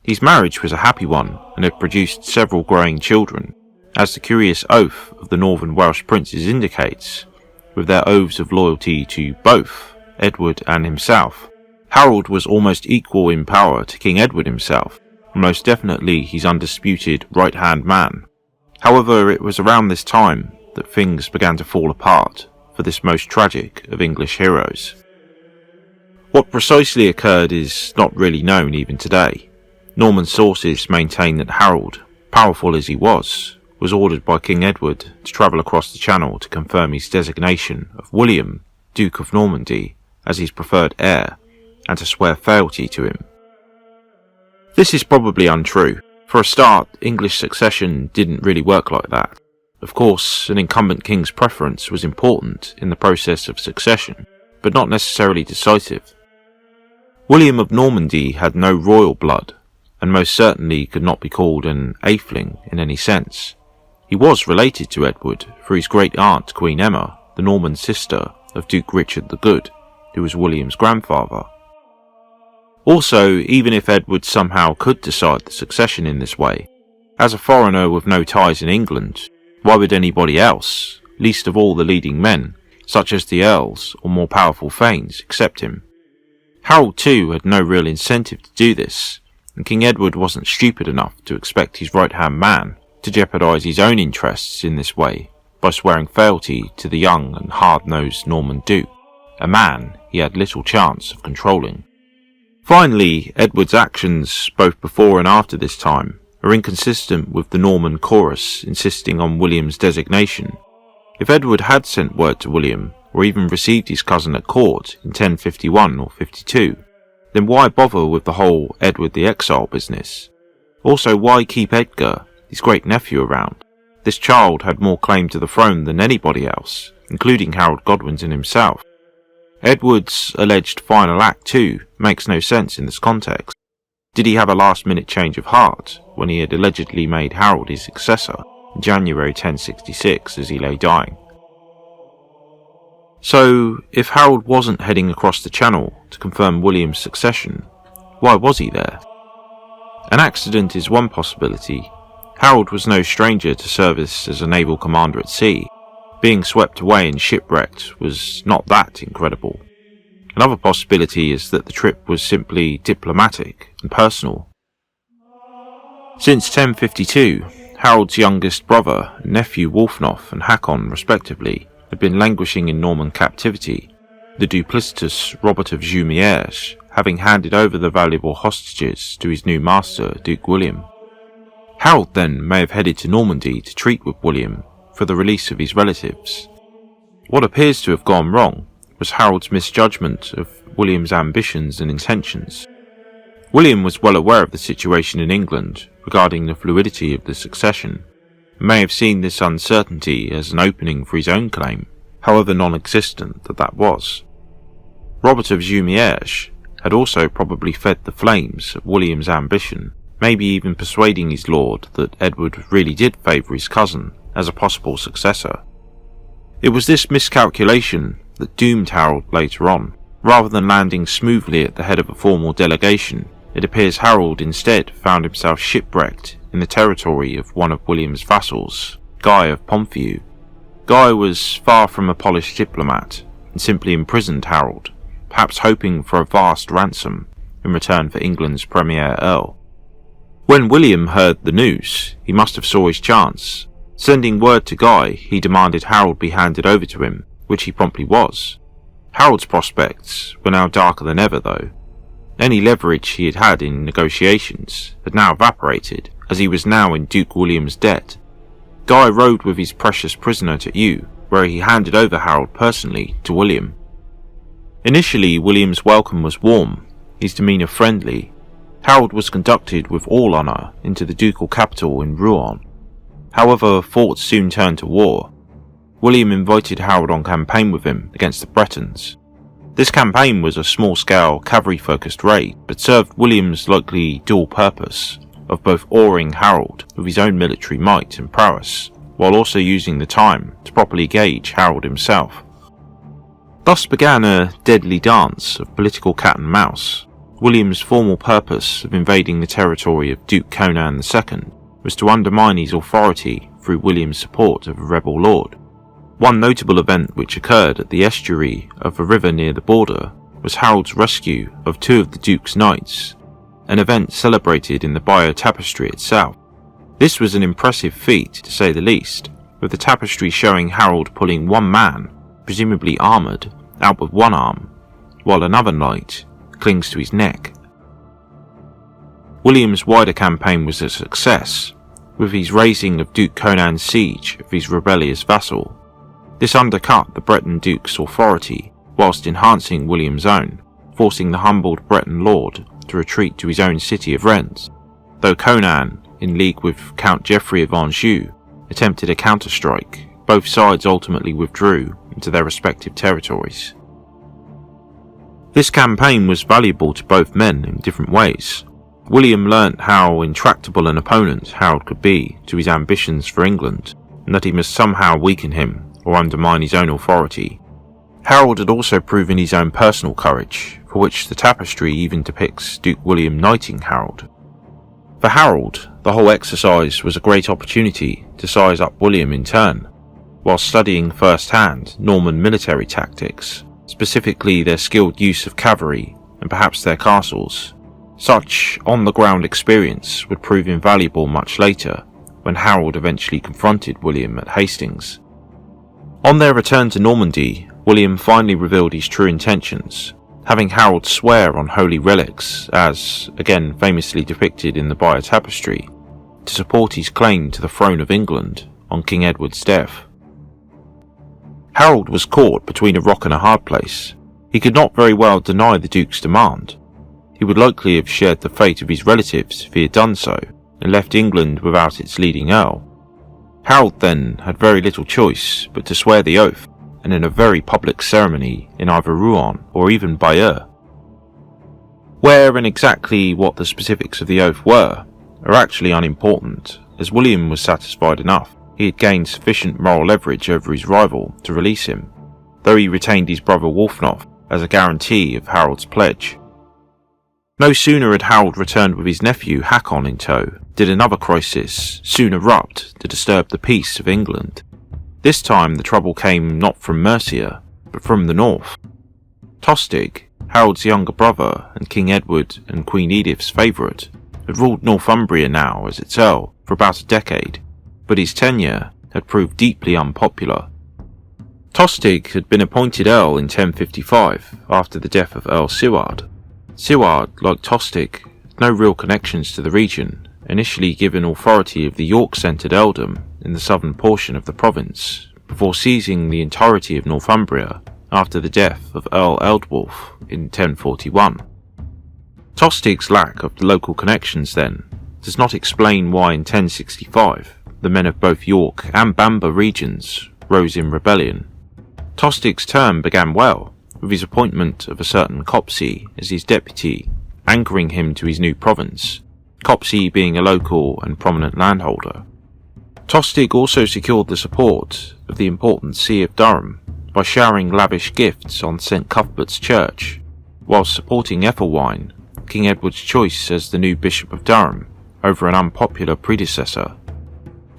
His marriage was a happy one and had produced several growing children, as the curious oath of the northern Welsh princes indicates, with their oaths of loyalty to both Edward and himself. Harold was almost equal in power to King Edward himself, and most definitely his undisputed right-hand man. However, it was around this time that things began to fall apart for this most tragic of English heroes. What precisely occurred is not really known even today. Norman sources maintain that Harold, powerful as he was ordered by King Edward to travel across the Channel to confirm his designation of William, Duke of Normandy, as his preferred heir, and to swear fealty to him. This is probably untrue. For a start, English succession didn't really work like that. Of course, an incumbent king's preference was important in the process of succession, but not necessarily decisive. William of Normandy had no royal blood, and most certainly could not be called an Atheling in any sense. He was related to Edward through his great-aunt Queen Emma, the Norman sister of Duke Richard the Good, who was William's grandfather. Also, even if Edward somehow could decide the succession in this way, as a foreigner with no ties in England, why would anybody else, least of all the leading men, such as the earls or more powerful thanes, accept him? Harold too had no real incentive to do this, and King Edward wasn't stupid enough to expect his right-hand man to jeopardise his own interests in this way by swearing fealty to the young and hard-nosed Norman Duke, a man he had little chance of controlling. Finally, Edward's actions, both before and after this time, are inconsistent with the Norman chorus insisting on William's designation. If Edward had sent word to William, or even received his cousin at court in 1051 or 52, then why bother with the whole Edward the Exile business? Also, why keep Edgar, his great-nephew, around? This child had more claim to the throne than anybody else, including Harold Godwinson himself, Edward's alleged final act too makes no sense in this context. Did he have a last-minute change of heart when he had allegedly made Harold his successor in January 1066 as he lay dying? So, if Harold wasn't heading across the Channel to confirm William's succession, why was he there? An accident is one possibility. Harold was no stranger to service as a naval commander at sea. Being swept away and shipwrecked was not that incredible. Another possibility is that the trip was simply diplomatic and personal. Since 1052, Harold's youngest brother and nephew Wulfnoth and Hakon, respectively, had been languishing in Norman captivity, the duplicitous Robert of Jumièges having handed over the valuable hostages to his new master, Duke William. Harold then may have headed to Normandy to treat with William for the release of his relatives. What appears to have gone wrong was Harold's misjudgment of William's ambitions and intentions. William was well aware of the situation in England regarding the fluidity of the succession, and may have seen this uncertainty as an opening for his own claim, however non-existent that was. Robert of Jumièges had also probably fed the flames of William's ambition, maybe even persuading his lord that Edward really did favour his cousin as a possible successor. It was this miscalculation that doomed Harold later on. Rather than landing smoothly at the head of a formal delegation, it appears Harold instead found himself shipwrecked in the territory of one of William's vassals, Guy of Ponthieu. Guy was far from a polished diplomat and simply imprisoned Harold, perhaps hoping for a vast ransom in return for England's premier Earl. When William heard the news, he must have saw his chance. Sending word to Guy, he demanded Harold be handed over to him, which he promptly was. Harold's prospects were now darker than ever, though. Any leverage he had had in negotiations had now evaporated, as he was now in Duke William's debt. Guy rode with his precious prisoner to Eu, where he handed over Harold personally to William. Initially, William's welcome was warm, his demeanour friendly. Harold was conducted with all honour into the ducal capital in Rouen. However, thoughts soon turned to war. William invited Harold on campaign with him against the Bretons. This campaign was a small-scale, cavalry-focused raid, but served William's likely dual purpose of both awing Harold with his own military might and prowess, while also using the time to properly gauge Harold himself. Thus began a deadly dance of political cat and mouse. William's formal purpose of invading the territory of Duke Conan II was to undermine his authority through William's support of a rebel lord. One notable event which occurred at the estuary of a river near the border was Harold's rescue of two of the Duke's knights, an event celebrated in the bio-tapestry itself. This was an impressive feat, to say the least, with the tapestry showing Harold pulling one man, presumably armoured, out with one arm, while another knight clings to his neck. William's wider campaign was a success, with his raising of Duke Conan's siege of his rebellious vassal. This undercut the Breton duke's authority, whilst enhancing William's own, forcing the humbled Breton lord to retreat to his own city of Rennes, though Conan, in league with Count Geoffrey of Anjou, attempted a counterstrike. Both sides ultimately withdrew into their respective territories. This campaign was valuable to both men in different ways. William learnt how intractable an opponent Harold could be to his ambitions for England, and that he must somehow weaken him or undermine his own authority. Harold had also proven his own personal courage, for which the tapestry even depicts Duke William knighting Harold. For Harold, the whole exercise was a great opportunity to size up William in turn, while studying firsthand Norman military tactics, specifically their skilled use of cavalry and perhaps their castles. Such on-the-ground experience would prove invaluable much later, when Harold eventually confronted William at Hastings. On their return to Normandy, William finally revealed his true intentions, having Harold swear on holy relics, as, again famously depicted in the bio tapestry, to support his claim to the throne of England on King Edward's death. Harold was caught between a rock and a hard place. He could not very well deny the Duke's demand. He would likely have shared the fate of his relatives if he had done so, and left England without its leading Earl. Harold then had very little choice but to swear the oath, and in a very public ceremony in either Rouen or even Bayeux. Where and exactly what the specifics of the oath were are actually unimportant, as William was satisfied enough he had gained sufficient moral leverage over his rival to release him, though he retained his brother Wulfnoth as a guarantee of Harold's pledge. No sooner had Harold returned with his nephew Hakon in tow did another crisis soon erupt to disturb the peace of England. This time the trouble came not from Mercia, but from the north. Tostig, Harold's younger brother and King Edward and Queen Edith's favourite, had ruled Northumbria now as its Earl for about a decade, but his tenure had proved deeply unpopular. Tostig had been appointed Earl in 1055 after the death of Earl Cild. Cild, like Tostig, had no real connections to the region, initially given authority of the York-centred earldom in the southern portion of the province, before seizing the entirety of Northumbria after the death of Earl Ealdwulf in 1041. Tostig's lack of local connections, then, does not explain why in 1065 the men of both York and Bamber regions rose in rebellion. Tostig's term began well, with his appointment of a certain Copsey as his deputy, anchoring him to his new province, Copsey being a local and prominent landholder. Tostig also secured the support of the important See of Durham by showering lavish gifts on St Cuthbert's Church, whilst supporting Ethelwine, King Edward's choice as the new Bishop of Durham, over an unpopular predecessor.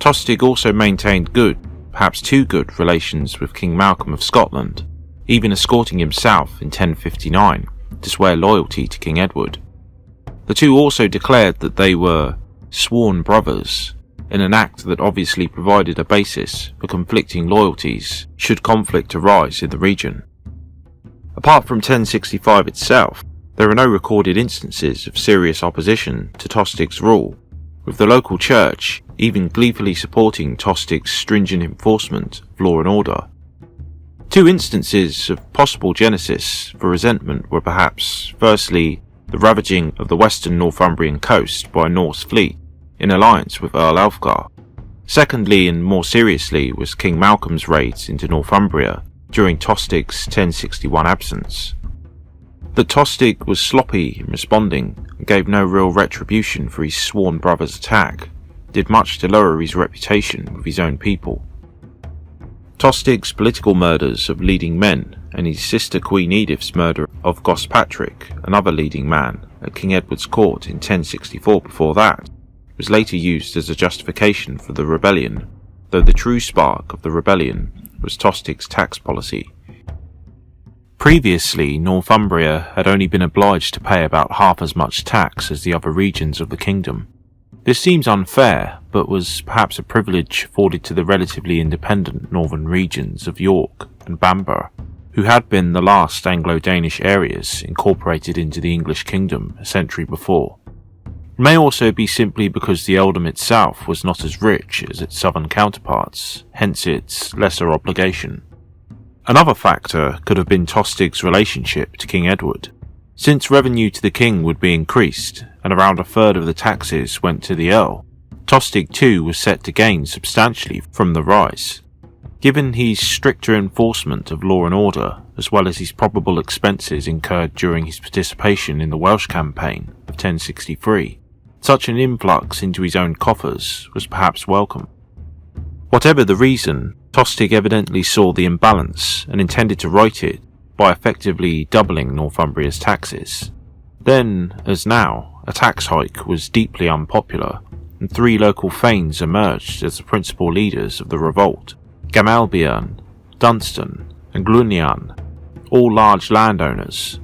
Tostig also maintained good, perhaps too good, relations with King Malcolm of Scotland, even escorting him south in 1059 to swear loyalty to King Edward. The two also declared that they were sworn brothers, in an act that obviously provided a basis for conflicting loyalties should conflict arise in the region. Apart from 1065 itself, there are no recorded instances of serious opposition to Tostig's rule, with the local church even gleefully supporting Tostig's stringent enforcement of law and order. Two instances of possible genesis for resentment were perhaps, firstly, the ravaging of the western Northumbrian coast by a Norse fleet in alliance with Earl Alfgar. Secondly, and more seriously, was King Malcolm's raids into Northumbria during Tostig's 1061 absence. That Tostig was sloppy in responding and gave no real retribution for his sworn brother's attack did much to lower his reputation with his own people. Tostig's political murders of leading men and his sister Queen Edith's murder of Gospatrick, another leading man, at King Edward's court in 1064 before that, was later used as a justification for the rebellion, though the true spark of the rebellion was Tostig's tax policy. Previously, Northumbria had only been obliged to pay about half as much tax as the other regions of the kingdom. This seems unfair, but was perhaps a privilege afforded to the relatively independent northern regions of York and Bamber, who had been the last Anglo-Danish areas incorporated into the English kingdom a century before. It may also be simply because the earldom itself was not as rich as its southern counterparts, hence its lesser obligation. Another factor could have been Tostig's relationship to King Edward. Since revenue to the king would be increased, and around a third of the taxes went to the Earl, Tostig too was set to gain substantially from the rise. Given his stricter enforcement of law and order, as well as his probable expenses incurred during his participation in the Welsh campaign of 1063, such an influx into his own coffers was perhaps welcome. Whatever the reason, Tostig evidently saw the imbalance and intended to right it by effectively doubling Northumbria's taxes. Then, as now, a tax hike was deeply unpopular, and three local thanes emerged as the principal leaders of the revolt: Gamalbjorn, Dunstan, and Glunian, all large landowners.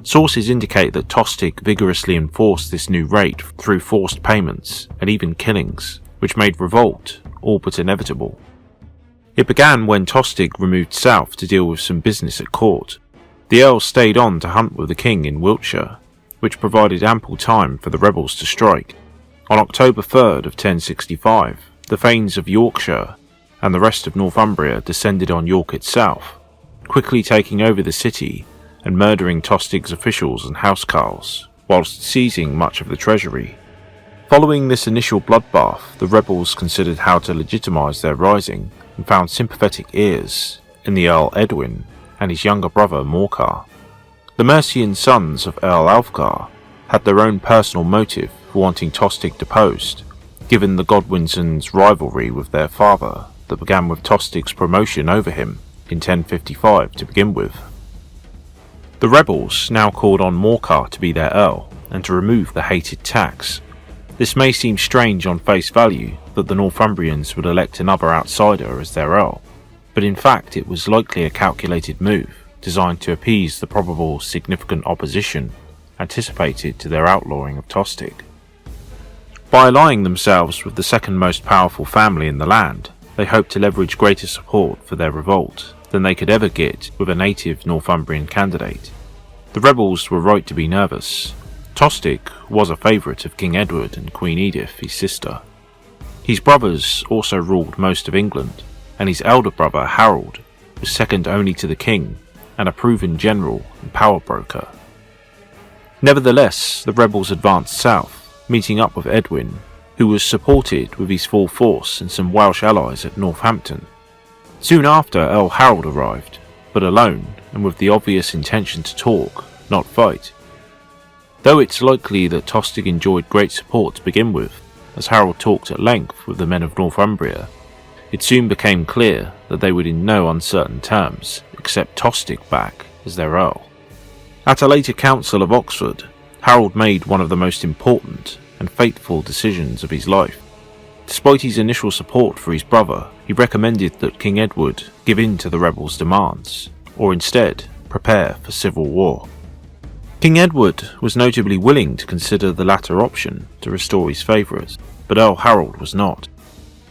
Sources indicate that Tostig vigorously enforced this new rate through forced payments and even killings, which made revolt all but inevitable. It began when Tostig removed south to deal with some business at court. The Earl stayed on to hunt with the king in Wiltshire, which provided ample time for the rebels to strike. On October 3rd of 1065, the thanes of Yorkshire and the rest of Northumbria descended on York itself, quickly taking over the city and murdering Tostig's officials and housecarls, whilst seizing much of the treasury. Following this initial bloodbath, the rebels considered how to legitimise their rising and found sympathetic ears in the Earl Edwin and his younger brother Morcar. The Mercian sons of Earl Alfgar had their own personal motive for wanting Tostig deposed, given the Godwinsons' rivalry with their father that began with Tostig's promotion over him in 1055 to begin with. The rebels now called on Morcar to be their Earl and to remove the hated tax. This may seem strange on face value that the Northumbrians would elect another outsider as their Earl, but in fact it was likely a calculated move designed to appease the probable significant opposition anticipated to their outlawing of Tostig. By allying themselves with the second most powerful family in the land, they hoped to leverage greater support for their revolt than they could ever get with a native Northumbrian candidate. The rebels were right to be nervous. Tostig was a favourite of King Edward and Queen Edith, his sister. His brothers also ruled most of England, and his elder brother Harald was second only to the king and a proven general and power broker. Nevertheless, the rebels advanced south, meeting up with Edwin, who was supported with his full force and some Welsh allies at Northampton. Soon after, Earl Harald arrived, but alone and with the obvious intention to talk, not fight. Though it's likely that Tostig enjoyed great support to begin with, as Harald talked at length with the men of Northumbria, it soon became clear that they would in no uncertain terms accept Tostig back as their Earl. At a later council of Oxford, Harald made one of the most important and fateful decisions of his life. Despite his initial support for his brother, he recommended that King Edward give in to the rebels' demands, or instead prepare for civil war. King Edward was notably willing to consider the latter option to restore his favourite, but Earl Harald was not.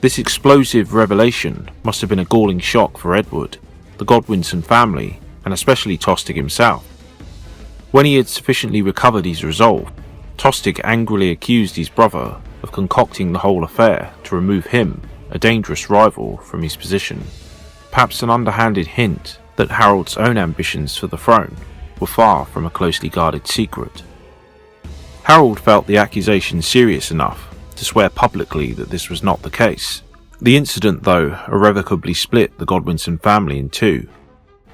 This explosive revelation must have been a galling shock for Edward, the Godwinson family, and especially Tostig himself. When he had sufficiently recovered his resolve, Tostig angrily accused his brother of concocting the whole affair to remove him, a dangerous rival, from his position, perhaps an underhanded hint that Harold's own ambitions for the throne were far from a closely guarded secret. Harald felt the accusation serious enough to swear publicly that this was not the case. The incident, though, irrevocably split the Godwinson family in two.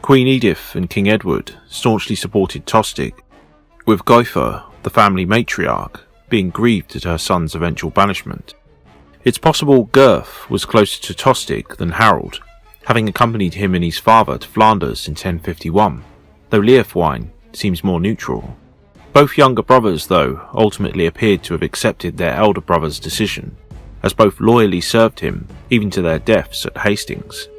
Queen Edith and King Edward staunchly supported Tostig, with Gytha, the family matriarch, being grieved at her son's eventual banishment. It's possible Gurth was closer to Tostig than Harald, having accompanied him and his father to Flanders in 1051, though Leofwine seems more neutral. Both younger brothers, though, ultimately appeared to have accepted their elder brother's decision, as both loyally served him, even to their deaths at Hastings.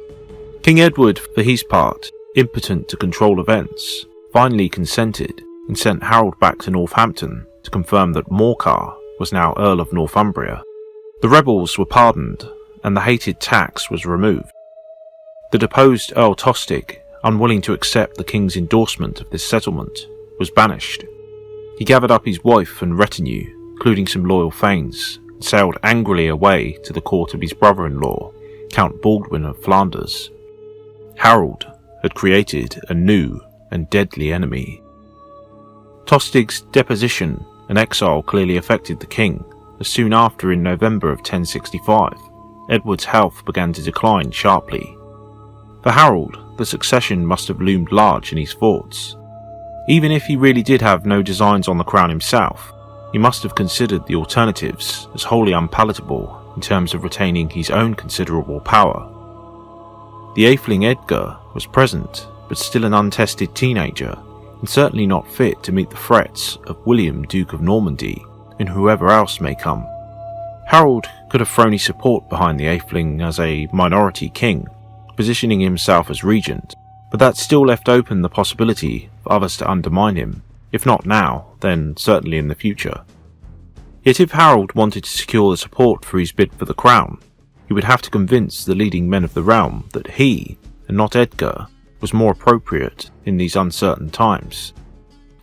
King Edward, for his part, impotent to control events, finally consented and sent Harald back to Northampton to confirm that Morcar was now Earl of Northumbria. The rebels were pardoned, and the hated tax was removed. The deposed Earl Tostig, unwilling to accept the king's endorsement of this settlement, was banished. He gathered up his wife and retinue, including some loyal thanes, and sailed angrily away to the court of his brother-in-law, Count Baldwin of Flanders. Harald had created a new and deadly enemy. Tostig's deposition and exile clearly affected the king, as soon after, in November of 1065, Edward's health began to decline sharply. For Harald, the succession must have loomed large in his thoughts. Even if he really did have no designs on the crown himself, he must have considered the alternatives as wholly unpalatable in terms of retaining his own considerable power. The Atheling Edgar was present, but still an untested teenager, and certainly not fit to meet the threats of William, Duke of Normandy, and whoever else may come. Harald could have thrown his support behind the Atheling as a minority king, positioning himself as regent, but that still left open the possibility for others to undermine him, if not now, then certainly in the future. Yet if Harald wanted to secure the support for his bid for the crown, he would have to convince the leading men of the realm that he, and not Edgar, was more appropriate in these uncertain times.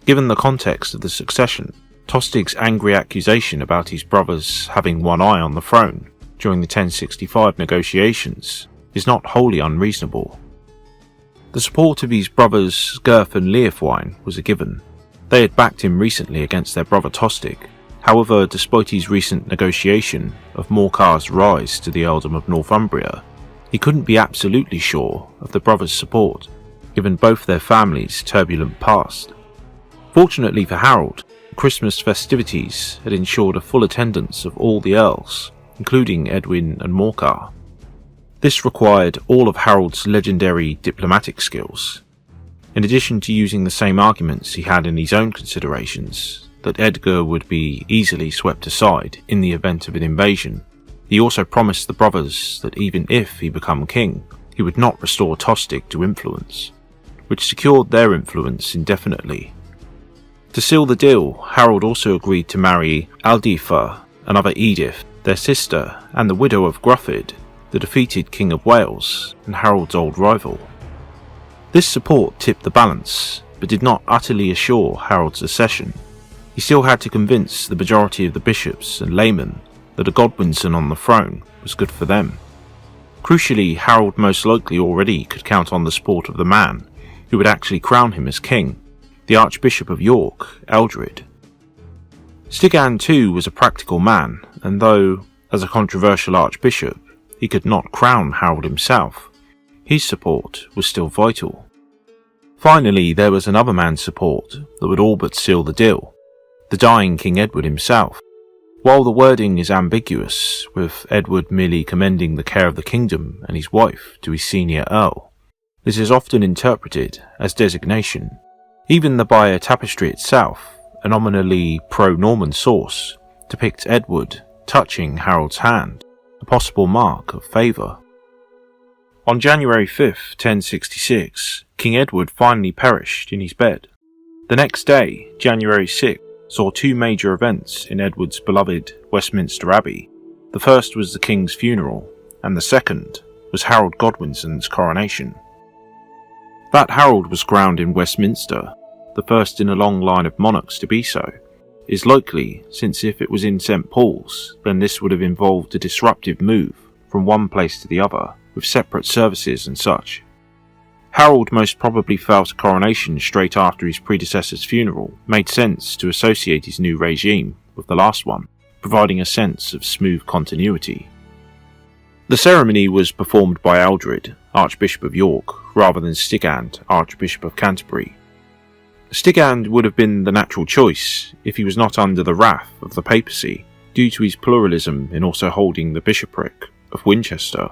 Given the context of the succession, Tostig's angry accusation about his brothers having one eye on the throne during the 1065 negotiations is not wholly unreasonable. The support of his brothers Gurth and Leofwine was a given. They had backed him recently against their brother Tostig. However, despite his recent negotiation of Morcar's rise to the Earldom of Northumbria, He couldn't be absolutely sure of the brothers' support, given both their families' turbulent past. Fortunately for Harold, the Christmas festivities had ensured a full attendance of all the earls, including Edwin and Morcar. This required all of Harold's legendary diplomatic skills. In addition to using the same arguments he had in his own considerations, that Edgar would be easily swept aside in the event of an invasion, he also promised the brothers that even if he became king, he would not restore Tostig to influence, which secured their influence indefinitely. To seal the deal, Harold also agreed to marry Alditha, another Edith, their sister, and the widow of Gruffydd, the defeated King of Wales and Harold's old rival. This support tipped the balance, but did not utterly assure Harold's accession. He still had to convince the majority of the bishops and laymen that a Godwinson on the throne was good for them. Crucially, Harold most likely already could count on the support of the man who would actually crown him as king, the Archbishop of York, Eldred. Stigand too was a practical man, and though, as a controversial archbishop, he could not crown Harold himself, his support was still vital. Finally, there was another man's support that would all but seal the deal, the dying King Edward himself. While the wording is ambiguous, with Edward merely commending the care of the kingdom and his wife to his senior earl, this is often interpreted as designation. Even the Bayeux Tapestry itself, a nominally pro-Norman source, depicts Edward touching Harold's hand, a possible mark of favour. On January 5th, 1066, King Edward finally perished in his bed. The next day, January 6th, saw two major events in Edward's beloved Westminster Abbey. The first was the king's funeral, and the second was Harold Godwinson's coronation. That Harold was crowned in Westminster, the first in a long line of monarchs to be so, is likely, since if it was in St. Paul's, then this would have involved a disruptive move from one place to the other, with separate services and such. Harold most probably felt a coronation straight after his predecessor's funeral made sense to associate his new regime with the last one, providing a sense of smooth continuity. The ceremony was performed by Eldred, Archbishop of York, rather than Stigand, Archbishop of Canterbury. Stigand would have been the natural choice if he was not under the wrath of the papacy, due to his pluralism in also holding the bishopric of Winchester.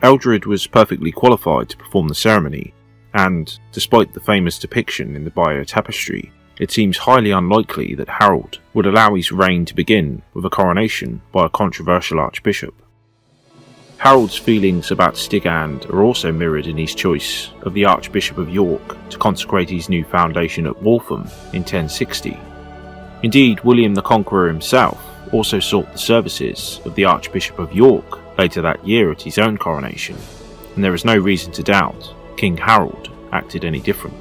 Eldred was perfectly qualified to perform the ceremony, and, despite the famous depiction in the Bayeux Tapestry, it seems highly unlikely that Harold would allow his reign to begin with a coronation by a controversial archbishop. Harold's feelings about Stigand are also mirrored in his choice of the Archbishop of York to consecrate his new foundation at Waltham in 1060. Indeed, William the Conqueror himself also sought the services of the Archbishop of York later that year at his own coronation, and there is no reason to doubt King Harold acted any different.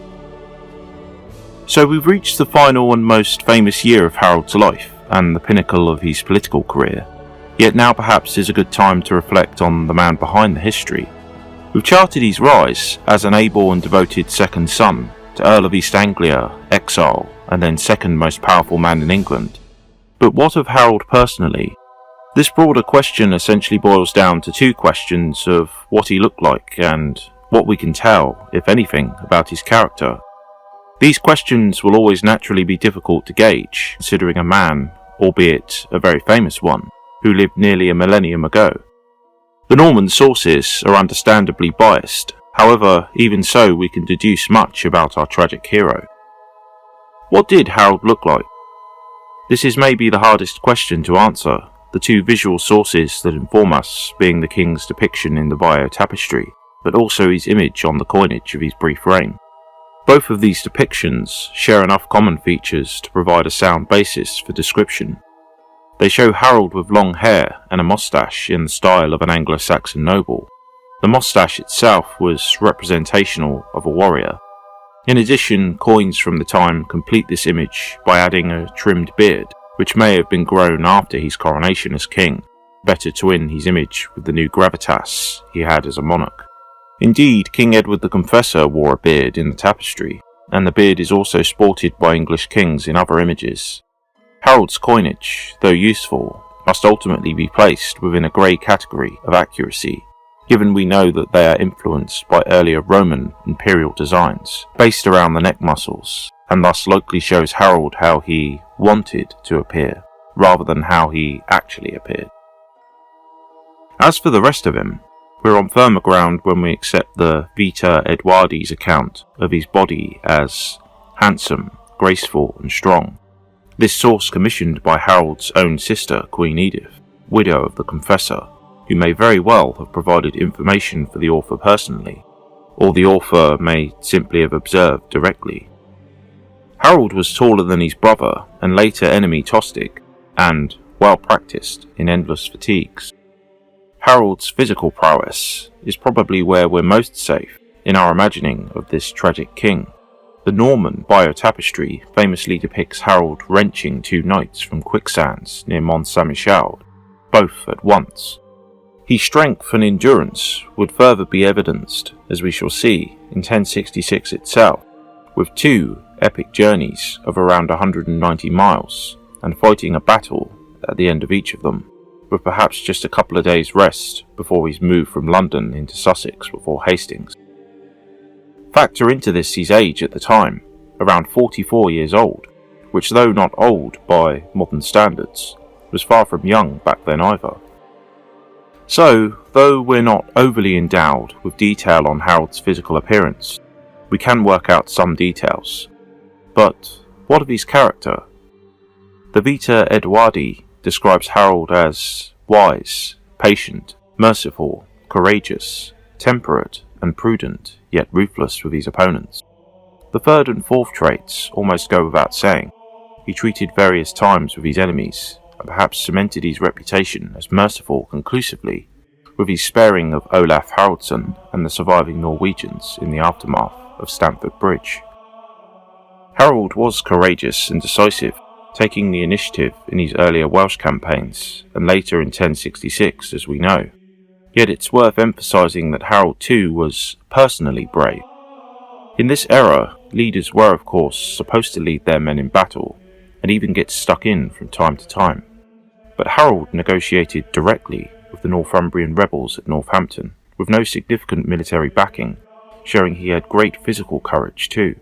So we've reached the final and most famous year of Harold's life, and the pinnacle of his political career, yet now perhaps is a good time to reflect on the man behind the history. We've charted his rise as an able and devoted second son to Earl of East Anglia, exile, and then second most powerful man in England. But what of Harold personally? This broader question essentially boils down to two questions of what he looked like and what we can tell, if anything, about his character. These questions will always naturally be difficult to gauge, considering a man, albeit a very famous one, who lived nearly a millennium ago. The Norman sources are understandably biased, however, even so we can deduce much about our tragic hero. What did Harold look like? This is maybe the hardest question to answer, the two visual sources that inform us being the king's depiction in the Bayeux Tapestry, but also his image on the coinage of his brief reign. Both of these depictions share enough common features to provide a sound basis for description. They show Harold with long hair and a moustache in the style of an Anglo-Saxon noble. The moustache itself was representational of a warrior. In addition, coins from the time complete this image by adding a trimmed beard, which may have been grown after his coronation as king, better to win his image with the new gravitas he had as a monarch. Indeed, King Edward the Confessor wore a beard in the tapestry, and the beard is also sported by English kings in other images. Harold's coinage, though useful, must ultimately be placed within a grey category of accuracy. given we know that they are influenced by earlier Roman imperial designs based around the neck muscles, and thus likely shows Harold how he wanted to appear, rather than how he actually appeared. As for the rest of him, we're on firmer ground when we accept the Vita Edwardi's account of his body as handsome, graceful and strong. This source commissioned by Harold's own sister, Queen Edith, widow of the Confessor, who may very well have provided information for the author personally, or the author may simply have observed directly. Harold was taller than his brother and later enemy Tostig, and well practiced in endless fatigues. Harold's physical prowess is probably where we're most safe in our imagining of this tragic king. The Norman biotapestry famously depicts Harold wrenching two knights from quicksands near Mont Saint-Michel, both at once. His strength and endurance would further be evidenced, as we shall see, in 1066 itself, with two epic journeys of around 190 miles, and fighting a battle at the end of each of them, with perhaps just a couple of days' rest before he's moved from London into Sussex before Hastings. Factor into this his age at the time, around 44 years old, which though not old by modern standards, was far from young back then either. So, though we're not overly endowed with detail on Harold's physical appearance, we can work out some details. But what of his character? The Vita Edwardi describes Harold as wise, patient, merciful, courageous, temperate and prudent, yet ruthless with his opponents. The third and fourth traits almost go without saying. He treated various times with his enemies, and perhaps cemented his reputation as merciful conclusively with his sparing of Olaf Haraldsson and the surviving Norwegians in the aftermath of Stamford Bridge. Harold was courageous and decisive, taking the initiative in his earlier Welsh campaigns and later in 1066, as we know. Yet it's worth emphasising that Harold too was personally brave. In this era, leaders were of course supposed to lead their men in battle, and even get stuck in from time to time. But Harold negotiated directly with the Northumbrian rebels at Northampton, with no significant military backing, showing he had great physical courage too.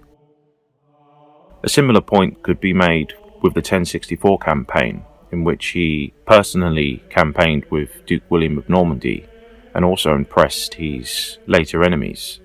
A similar point could be made with the 1064 campaign, in which he personally campaigned with Duke William of Normandy, and also impressed his later enemies.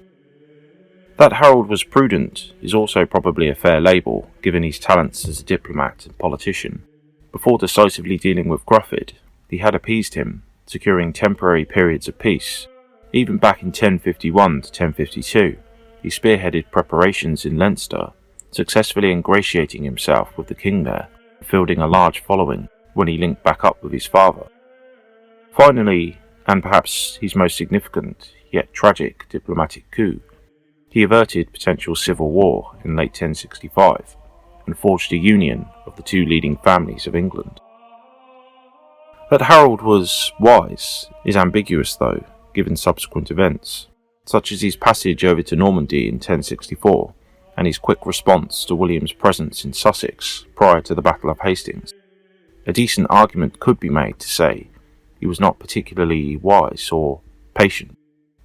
That Harold was prudent is also probably a fair label, given his talents as a diplomat and politician. Before decisively dealing with Gruffydd, he had appeased him, securing temporary periods of peace. Even back in 1051 to 1052, he spearheaded preparations in Leinster, successfully ingratiating himself with the king there, fielding a large following when he linked back up with his father. Finally, and perhaps his most significant, yet tragic, diplomatic coup, he averted potential civil war in late 1065 and forged a union of the two leading families of England. That Harold was wise is ambiguous though, given subsequent events, such as his passage over to Normandy in 1064 and his quick response to William's presence in Sussex prior to the Battle of Hastings. A decent argument could be made to say he was not particularly wise or patient,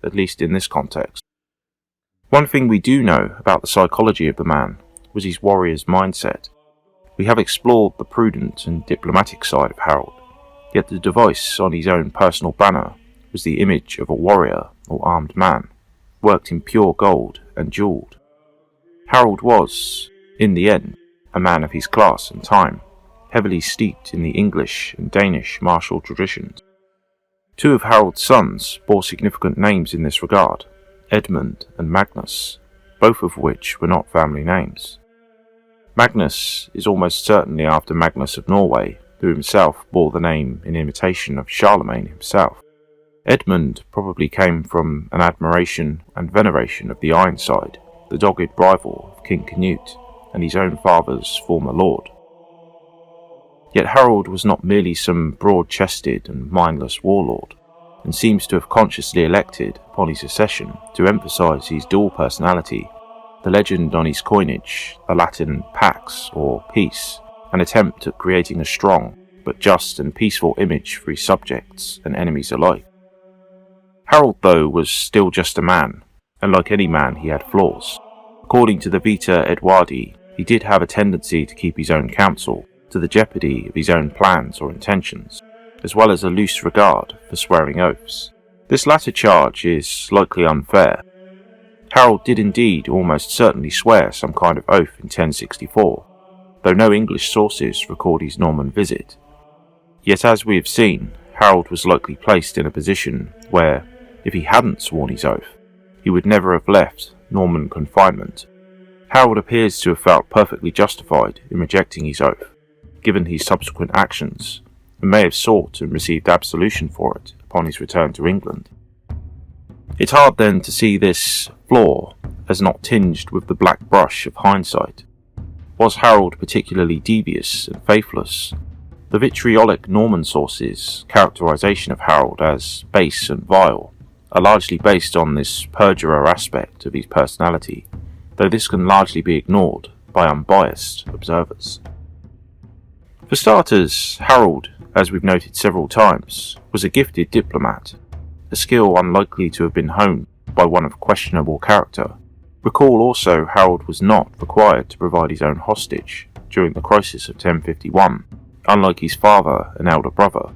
at least in this context. One thing we do know about the psychology of the man was his warrior's mindset. We have explored the prudent and diplomatic side of Harold, yet the device on his own personal banner was the image of a warrior or armed man, worked in pure gold and jewelled. Harold was, in the end, a man of his class and time, heavily steeped in the English and Danish martial traditions. Two of Harold's sons bore significant names in this regard, Edmund and Magnus, both of which were not family names. Magnus is almost certainly after Magnus of Norway, who himself bore the name in imitation of Charlemagne himself. Edmund probably came from an admiration and veneration of the Ironside, the dogged rival of King Cnut and his own father's former lord. Yet Harold was not merely some broad-chested and mindless warlord, and seems to have consciously elected, upon his accession, to emphasise his dual personality. The legend on his coinage, the Latin pax, or peace, an attempt at creating a strong, but just and peaceful image for his subjects and enemies alike. Harold, though, was still just a man, and like any man he had flaws. According to the Vita Edwardi, he did have a tendency to keep his own counsel, to the jeopardy of his own plans or intentions, as well as a loose regard for swearing oaths. This latter charge is likely unfair. Harold did indeed almost certainly swear some kind of oath in 1064, though no English sources record his Norman visit. Yet as we have seen, Harold was likely placed in a position where, if he hadn't sworn his oath, he would never have left Norman confinement. Harold appears to have felt perfectly justified in rejecting his oath, given his subsequent actions, and may have sought and received absolution for it upon his return to England. It's hard then to see this flaw as not tinged with the black brush of hindsight. Was Harold particularly devious and faithless? The vitriolic Norman sources' characterization of Harold as base and vile are largely based on this perjurer aspect of his personality, though this can largely be ignored by unbiased observers. For starters, Harold, as we've noted several times, was a gifted diplomat, a skill unlikely to have been honed by one of questionable character. Recall also Harold was not required to provide his own hostage during the crisis of 1051, unlike his father and elder brother.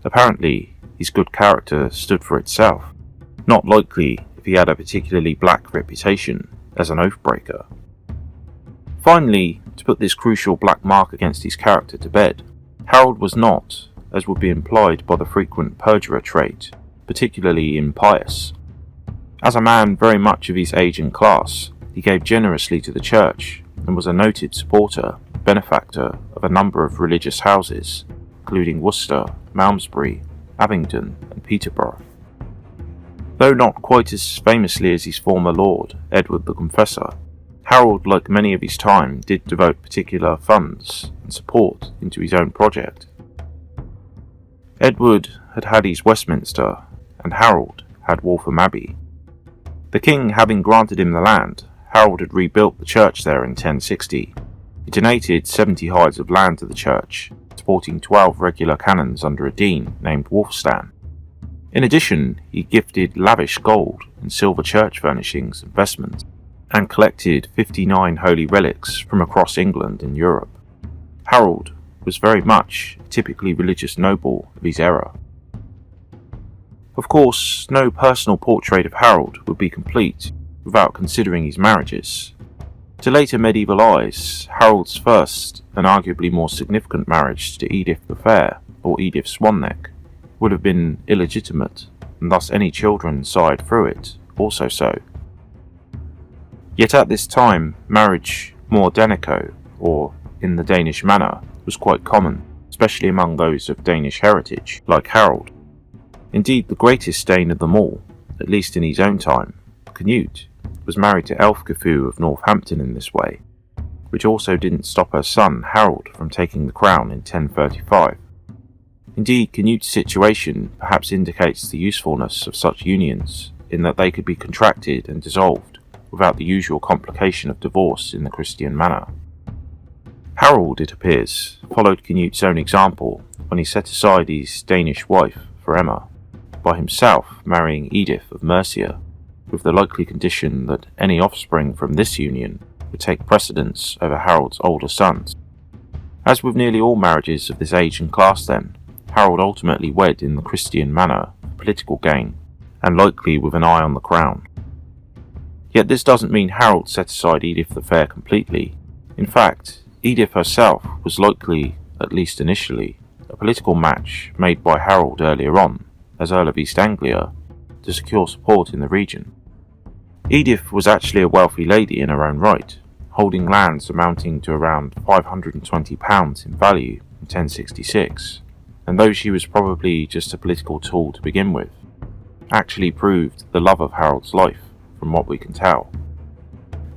Apparently, his good character stood for itself, not likely if he had a particularly black reputation as an oath-breaker. Finally, to put this crucial black mark against his character to bed, Harold was not, as would be implied by the frequent perjurer trait, particularly impious. As a man very much of his age and class, he gave generously to the church and was a noted supporter, benefactor of a number of religious houses, including Worcester, Malmesbury, Abingdon and Peterborough. Though not quite as famously as his former lord, Edward the Confessor, Harold, like many of his time, did devote particular funds and support into his own project. Edward had had his Westminster, and Harold had Waltham Abbey. The king having granted him the land, Harold had rebuilt the church there in 1060. He donated 70 hides of land to the church, supporting 12 regular canons under a dean named Wulfstan. In addition, he gifted lavish gold and silver church furnishings and vestments, and collected 59 holy relics from across England and Europe. Harold was very much a typically religious noble of his era. Of course, no personal portrait of Harold would be complete without considering his marriages. To later medieval eyes, Harold's first and arguably more significant marriage to Edith the Fair, or Edith Swan-Neck, would have been illegitimate, and thus any children sired through it also so. Yet at this time, marriage more Danico, or in the Danish manner, was quite common, especially among those of Danish heritage, like Harold. Indeed, the greatest Dane of them all, at least in his own time, Cnut, was married to Elfgifu of Northampton in this way, which also didn't stop her son Harald from taking the crown in 1035. Indeed, Cnut's situation perhaps indicates the usefulness of such unions, in that they could be contracted and dissolved without the usual complication of divorce in the Christian manner. Harald, it appears, followed Cnut's own example when he set aside his Danish wife for Emma, by himself marrying Edith of Mercia, with the likely condition that any offspring from this union would take precedence over Harold's older sons. As with nearly all marriages of this age and class then, Harold ultimately wed in the Christian manner for political gain, and likely with an eye on the crown. Yet this doesn't mean Harold set aside Edith the Fair completely. In fact, Edith herself was likely, at least initially, a political match made by Harold earlier on, as Earl of East Anglia, to secure support in the region. Edith was actually a wealthy lady in her own right, holding lands amounting to around £520 in value in 1066, and though she was probably just a political tool to begin with, actually proved the love of Harold's life, from what we can tell.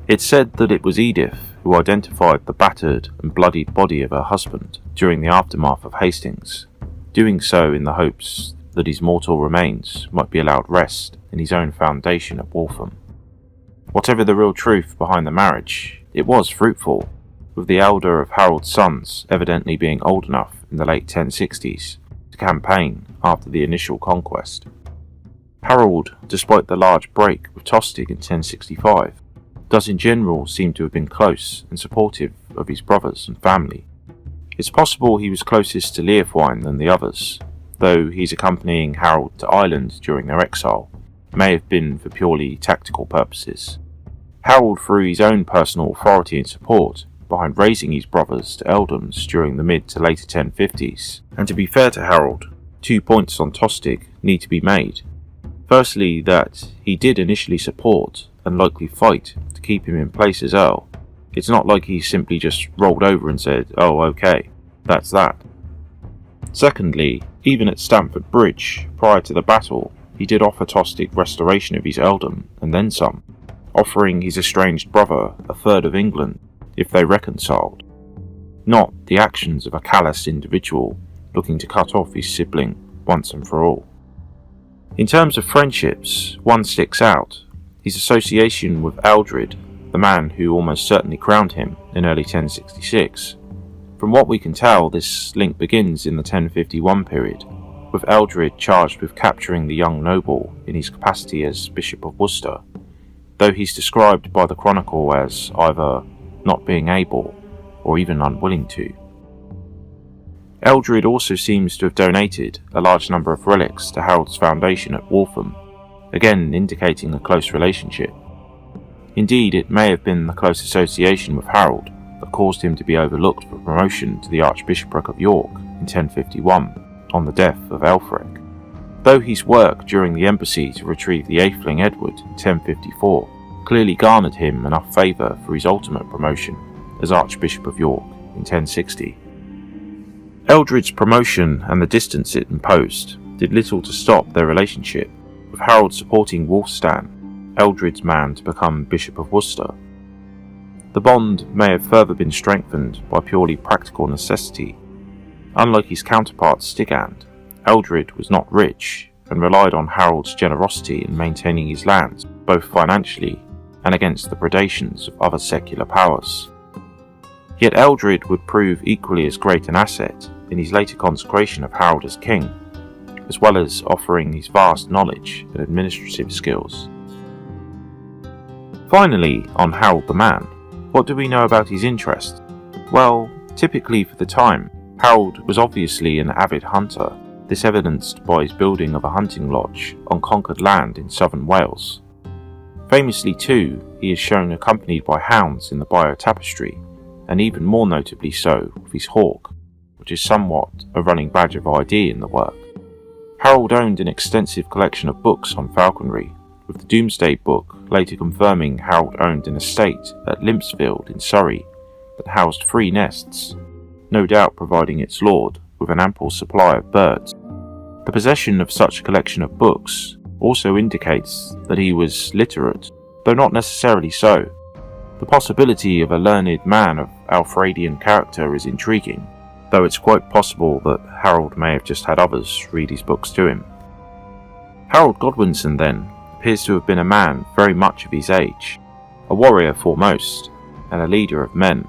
It's said that it was Edith who identified the battered and bloodied body of her husband during the aftermath of Hastings, doing so in the hopes that his mortal remains might be allowed rest in his own foundation at Waltham. Whatever the real truth behind the marriage, it was fruitful, with the elder of Harold's sons evidently being old enough in the late 1060s to campaign after the initial conquest. Harold, despite the large break with Tostig in 1065, does in general seem to have been close and supportive of his brothers and family. It's possible he was closest to Leofwine than the others, though his accompanying Harold to Ireland during their exile may have been for purely tactical purposes. Harold threw his own personal authority and support behind raising his brothers to Earldoms during the mid to later 1050s, and to be fair to Harold, 2 points on Tostig need to be made. Firstly, that he did initially support and likely fight to keep him in place as Earl. It's not like he simply just rolled over and said, "Oh, okay, that's that." Secondly, even at Stamford Bridge, prior to the battle, he did offer Tostig restoration of his earldom and then some, offering his estranged brother a third of England if they reconciled. Not the actions of a callous individual looking to cut off his sibling once and for all. In terms of friendships, one sticks out: his association with Ealdred, the man who almost certainly crowned him in early 1066. From what we can tell, this link begins in the 1051 period, with Ealdred charged with capturing the young noble in his capacity as Bishop of Worcester, though he's described by the chronicle as either not being able or even unwilling to. Ealdred also seems to have donated a large number of relics to Harold's foundation at Waltham, again indicating a close relationship. Indeed, it may have been the close association with Harold that caused him to be overlooked for promotion to the Archbishopric of York in 1051 on the death of Alfred, though his work during the embassy to retrieve the Atheling Edward in 1054 clearly garnered him enough favour for his ultimate promotion as Archbishop of York in 1060. Ealdred's promotion and the distance it imposed did little to stop their relationship, with Harold supporting Wulfstan, Ealdred's man, to become Bishop of Worcester. The bond may have further been strengthened by purely practical necessity. Unlike his counterpart Stigand, Ealdred was not rich and relied on Harold's generosity in maintaining his lands, both financially and against the predations of other secular powers. Yet Ealdred would prove equally as great an asset in his later consecration of Harold as king, as well as offering his vast knowledge and administrative skills. Finally, on Harold the Man, what do we know about his interests? Well, typically for the time, Harold was obviously an avid hunter, this evidenced by his building of a hunting lodge on conquered land in southern Wales. Famously too, he is shown accompanied by hounds in the Bio Tapestry, and even more notably so with his hawk, which is somewhat a running badge of ID in the work. Harold owned an extensive collection of books on falconry, with the Domesday Book later confirming Harold owned an estate at Limpsfield in Surrey that housed 3 nests, no doubt providing its lord with an ample supply of birds. The possession of such a collection of books also indicates that he was literate, though not necessarily so. The possibility of a learned man of Alfredian character is intriguing, though it's quite possible that Harold may have just had others read his books to him. Harold Godwinson, then, appears to have been a man very much of his age, a warrior foremost, and a leader of men,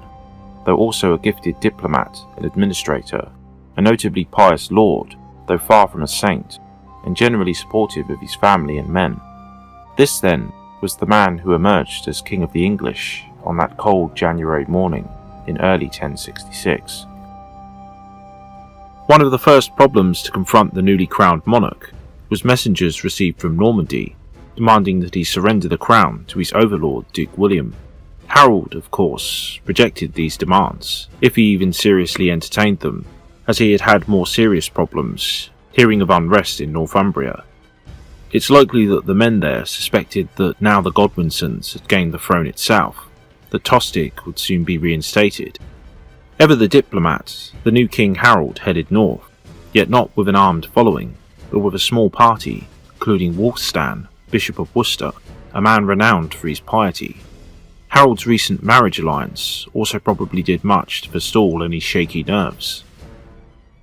though also a gifted diplomat and administrator, a notably pious lord, though far from a saint, and generally supportive of his family and men. This, then, was the man who emerged as King of the English on that cold January morning in early 1066. One of the first problems to confront the newly crowned monarch was messengers received from Normandy, demanding that he surrender the crown to his overlord Duke William. Harold, of course, rejected these demands, if he even seriously entertained them, as he had had more serious problems, hearing of unrest in Northumbria. It's likely that the men there suspected that now the Godwinsons had gained the throne itself, that Tostig would soon be reinstated. Ever the diplomat, the new King Harold headed north, yet not with an armed following, but with a small party, including Wulfstan, Bishop of Worcester, a man renowned for his piety. Harold's recent marriage alliance also probably did much to forestall any shaky nerves.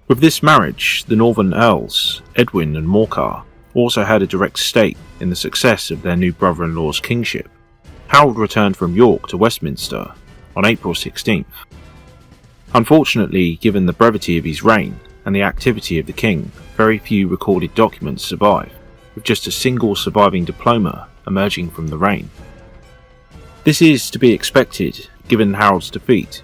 With this marriage, the northern earls, Edwin and Morcar, also had a direct stake in the success of their new brother-in-law's kingship. Harold returned from York to Westminster on April 16th. Unfortunately, given the brevity of his reign and the activity of the king, very few recorded documents survive. with just a single surviving diploma emerging from the reign. This is to be expected given Harold's defeat.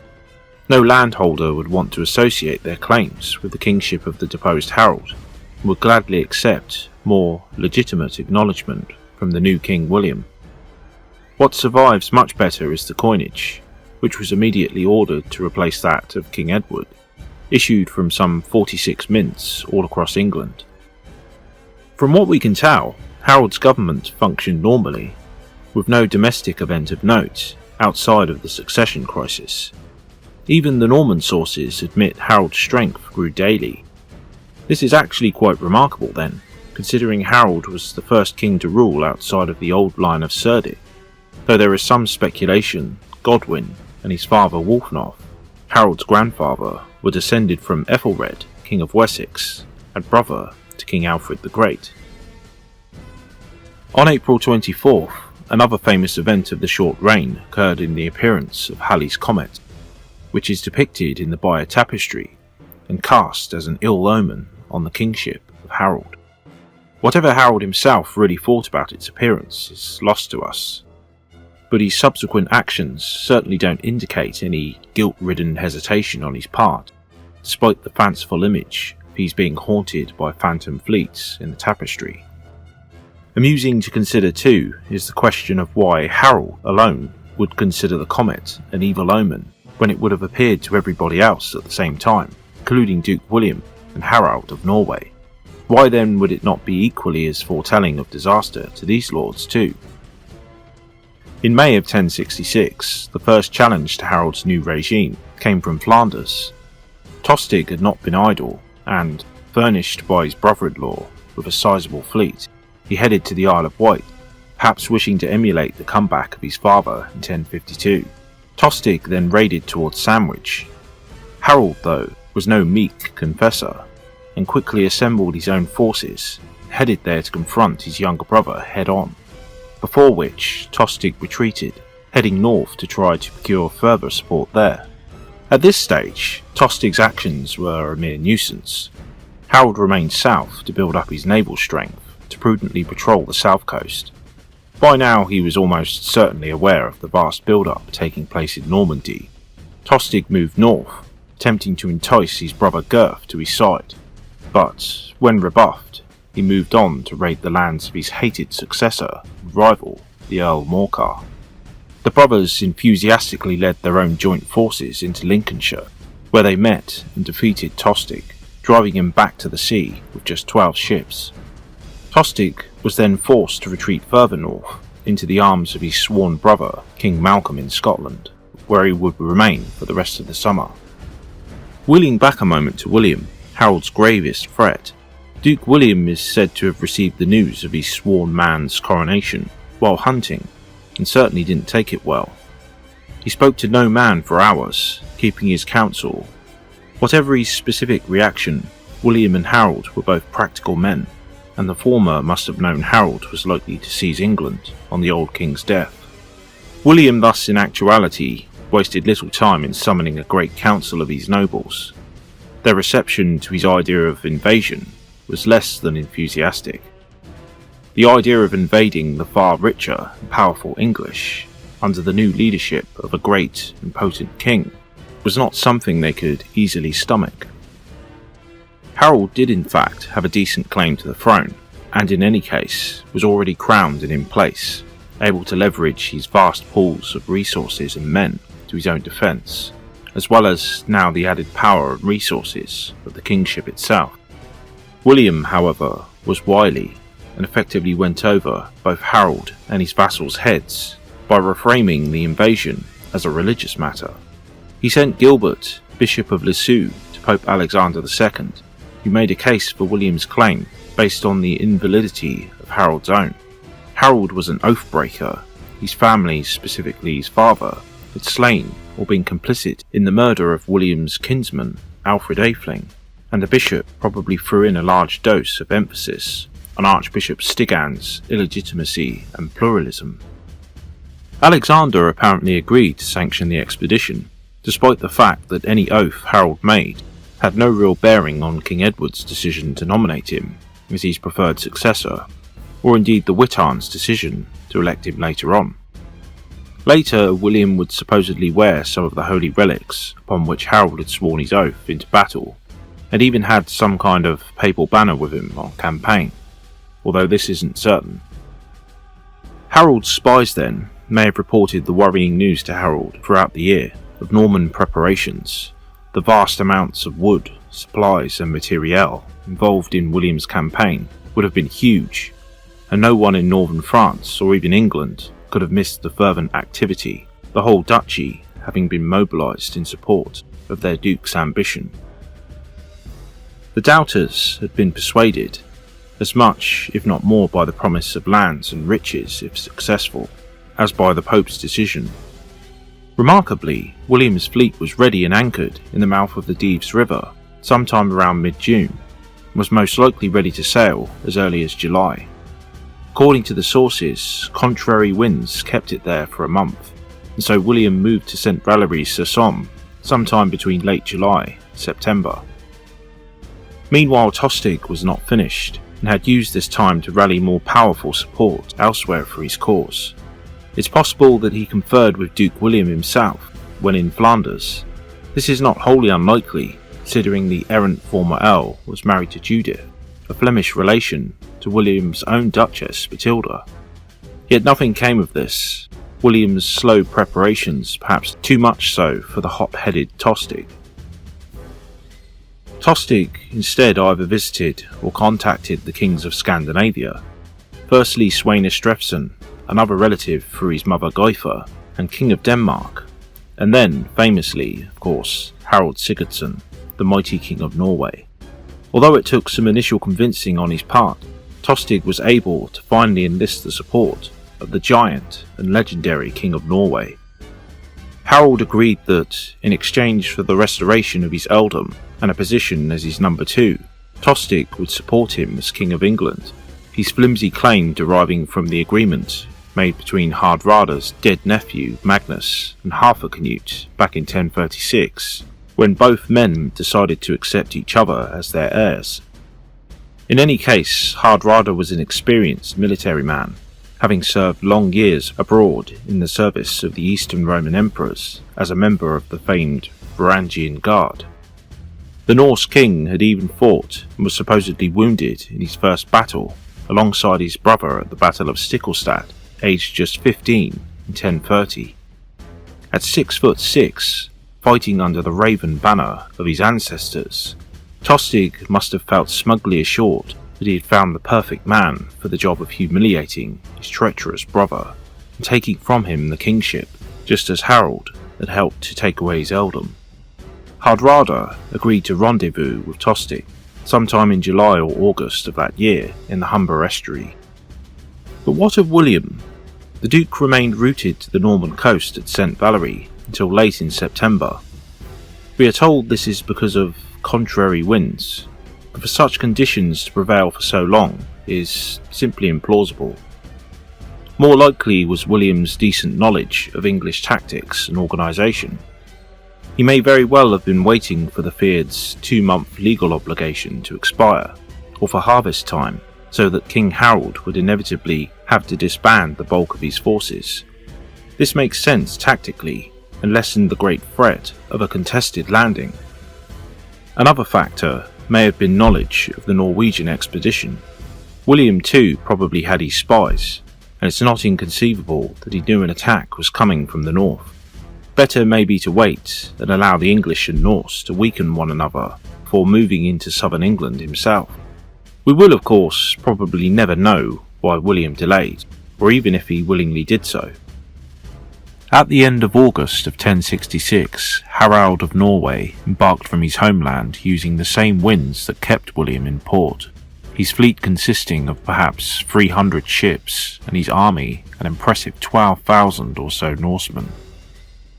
No landholder would want to associate their claims with the kingship of the deposed Harold, and would gladly accept more legitimate acknowledgement from the new King William. What survives much better is the coinage, which was immediately ordered to replace that of King Edward, issued from some 46 mints all across England. From what we can tell, Harold's government functioned normally, with no domestic event of note outside of the succession crisis. Even the Norman sources admit Harold's strength grew daily. This is actually quite remarkable then, considering Harold was the first king to rule outside of the old line of Cerdic, though there is some speculation Godwin and his father Wulfnoth, Harold's grandfather, were descended from Ethelred, King of Wessex, and brother to King Alfred the Great. On April 24th, another famous event of the short reign occurred in the appearance of Halley's Comet, which is depicted in the Bayeux tapestry and cast as an ill omen on the kingship of Harold. Whatever Harold himself really thought about its appearance is lost to us, but his subsequent actions certainly don't indicate any guilt-ridden hesitation on his part, despite the fanciful image of his being haunted by phantom fleets in the tapestry. Amusing to consider too is the question of why Harold alone would consider the comet an evil omen when it would have appeared to everybody else at the same time, including Duke William and Harald of Norway. Why then would it not be equally as foretelling of disaster to these lords too? In May of 1066, the first challenge to Harold's new regime came from Flanders. Tostig had not been idle, and, furnished by his brother-in-law with a sizable fleet, he headed to the Isle of Wight, perhaps wishing to emulate the comeback of his father in 1052. Tostig then raided towards Sandwich. Harold, though, was no meek confessor, and quickly assembled his own forces, headed there to confront his younger brother head-on, before which Tostig retreated, heading north to try to procure further support there. At this stage, Tostig's actions were a mere nuisance. Harold remained south to build up his naval strength to prudently patrol the south coast. By now he was almost certainly aware of the vast build-up taking place in Normandy. Tostig moved north, attempting to entice his brother Gurth to his side, but when rebuffed, he moved on to raid the lands of his hated successor and rival, the Earl Morcar. The brothers enthusiastically led their own joint forces into Lincolnshire, where they met and defeated Tostig, driving him back to the sea with just 12 ships. Tostig was then forced to retreat further north, into the arms of his sworn brother, King Malcolm in Scotland, where he would remain for the rest of the summer. Wheeling back a moment to William, Harold's gravest threat, Duke William is said to have received the news of his sworn man's coronation while hunting, and certainly didn't take it well. He spoke to no man for hours, keeping his counsel. Whatever his specific reaction, William and Harold were both practical men, and the former must have known Harold was likely to seize England on the old king's death. William thus in actuality wasted little time in summoning a great council of his nobles. Their reception to his idea of invasion was less than enthusiastic. The idea of invading the far richer and powerful English under the new leadership of a great and potent king was not something they could easily stomach. Harold did in fact have a decent claim to the throne, and in any case was already crowned and in place, able to leverage his vast pools of resources and men to his own defence, as well as now the added power and resources of the kingship itself. William, however, was wily and effectively went over both Harold and his vassals' heads by reframing the invasion as a religious matter. He sent Gilbert, Bishop of Lisieux, to Pope Alexander II, who made a case for William's claim based on the invalidity of Harold's own. Harold was an oath-breaker. His family, specifically his father, had slain or been complicit in the murder of William's kinsman, Alfred Atheling, and the bishop probably threw in a large dose of emphasis on Archbishop Stigand's illegitimacy and pluralism. Alexander apparently agreed to sanction the expedition, despite the fact that any oath Harold made had no real bearing on King Edward's decision to nominate him as his preferred successor, or indeed the Witan's decision to elect him later on. Later, William would supposedly wear some of the holy relics upon which Harold had sworn his oath into battle, and even had some kind of papal banner with him on campaign, although this isn't certain. Harold's spies then may have reported the worrying news to Harold throughout the year of Norman preparations, the vast amounts of wood, supplies and materiel involved in William's campaign would have been huge, and no one in northern France or even England could have missed the fervent activity, the whole duchy having been mobilised in support of their duke's ambition. The doubters had been persuaded, as much, if not more, by the promise of lands and riches if successful, as by the Pope's decision. Remarkably, William's fleet was ready and anchored in the mouth of the Dives River sometime around mid-June, and was most likely ready to sail as early as July. According to the sources, contrary winds kept it there for a month, and so William moved to St. Valery-sur-Somme sometime between late July and September. Meanwhile, Tostig was not finished, and had used this time to rally more powerful support elsewhere for his cause. It's possible that he conferred with Duke William himself when in Flanders. This is not wholly unlikely, considering the errant former Earl was married to Judith, a Flemish relation to William's own Duchess Matilda. Yet nothing came of this, William's slow preparations perhaps too much so for the hot-headed Tostig. Tostig instead either visited or contacted the kings of Scandinavia, firstly Sweyn Estrithson, another relative through his mother Gytha, and King of Denmark, and then, famously, of course, Harold Sigurdsson, the mighty King of Norway. Although it took some initial convincing on his part, Tostig was able to finally enlist the support of the giant and legendary King of Norway. Harold agreed that, in exchange for the restoration of his earldom and a position as his number 2, Tostig would support him as King of England, his flimsy claim deriving from the agreement made between Hardrada's dead nephew Magnus and Harthacnut back in 1036, when both men decided to accept each other as their heirs. In any case, Hardrada was an experienced military man, having served long years abroad in the service of the Eastern Roman emperors as a member of the famed Varangian Guard. The Norse king had even fought and was supposedly wounded in his first battle alongside his brother at the Battle of Stiklestad, aged just 15 in 1030. At 6'6", fighting under the raven banner of his ancestors, Tostig must have felt smugly assured that he had found the perfect man for the job of humiliating his treacherous brother and taking from him the kingship, just as Harald had helped to take away his earldom. Hardrada agreed to rendezvous with Tostig sometime in July or August of that year in the Humber estuary. But what of William? The Duke remained rooted to the Norman coast at St. Valery until late in September. We are told this is because of contrary winds, but for such conditions to prevail for so long is simply implausible. More likely was William's decent knowledge of English tactics and organisation. He may very well have been waiting for the Feird's 2-month legal obligation to expire, or for harvest time, so that King Harold would inevitably have to disband the bulk of his forces. This makes sense tactically, and lessened the great threat of a contested landing. Another factor may have been knowledge of the Norwegian expedition. William too probably had his spies, and it's not inconceivable that he knew an attack was coming from the north. Better maybe to wait and allow the English and Norse to weaken one another before moving into southern England himself. We will of course probably never know why William delayed, or even if he willingly did so. At the end of August of 1066, Harald of Norway embarked from his homeland using the same winds that kept William in port, his fleet consisting of perhaps 300 ships and his army an impressive 12,000 or so Norsemen.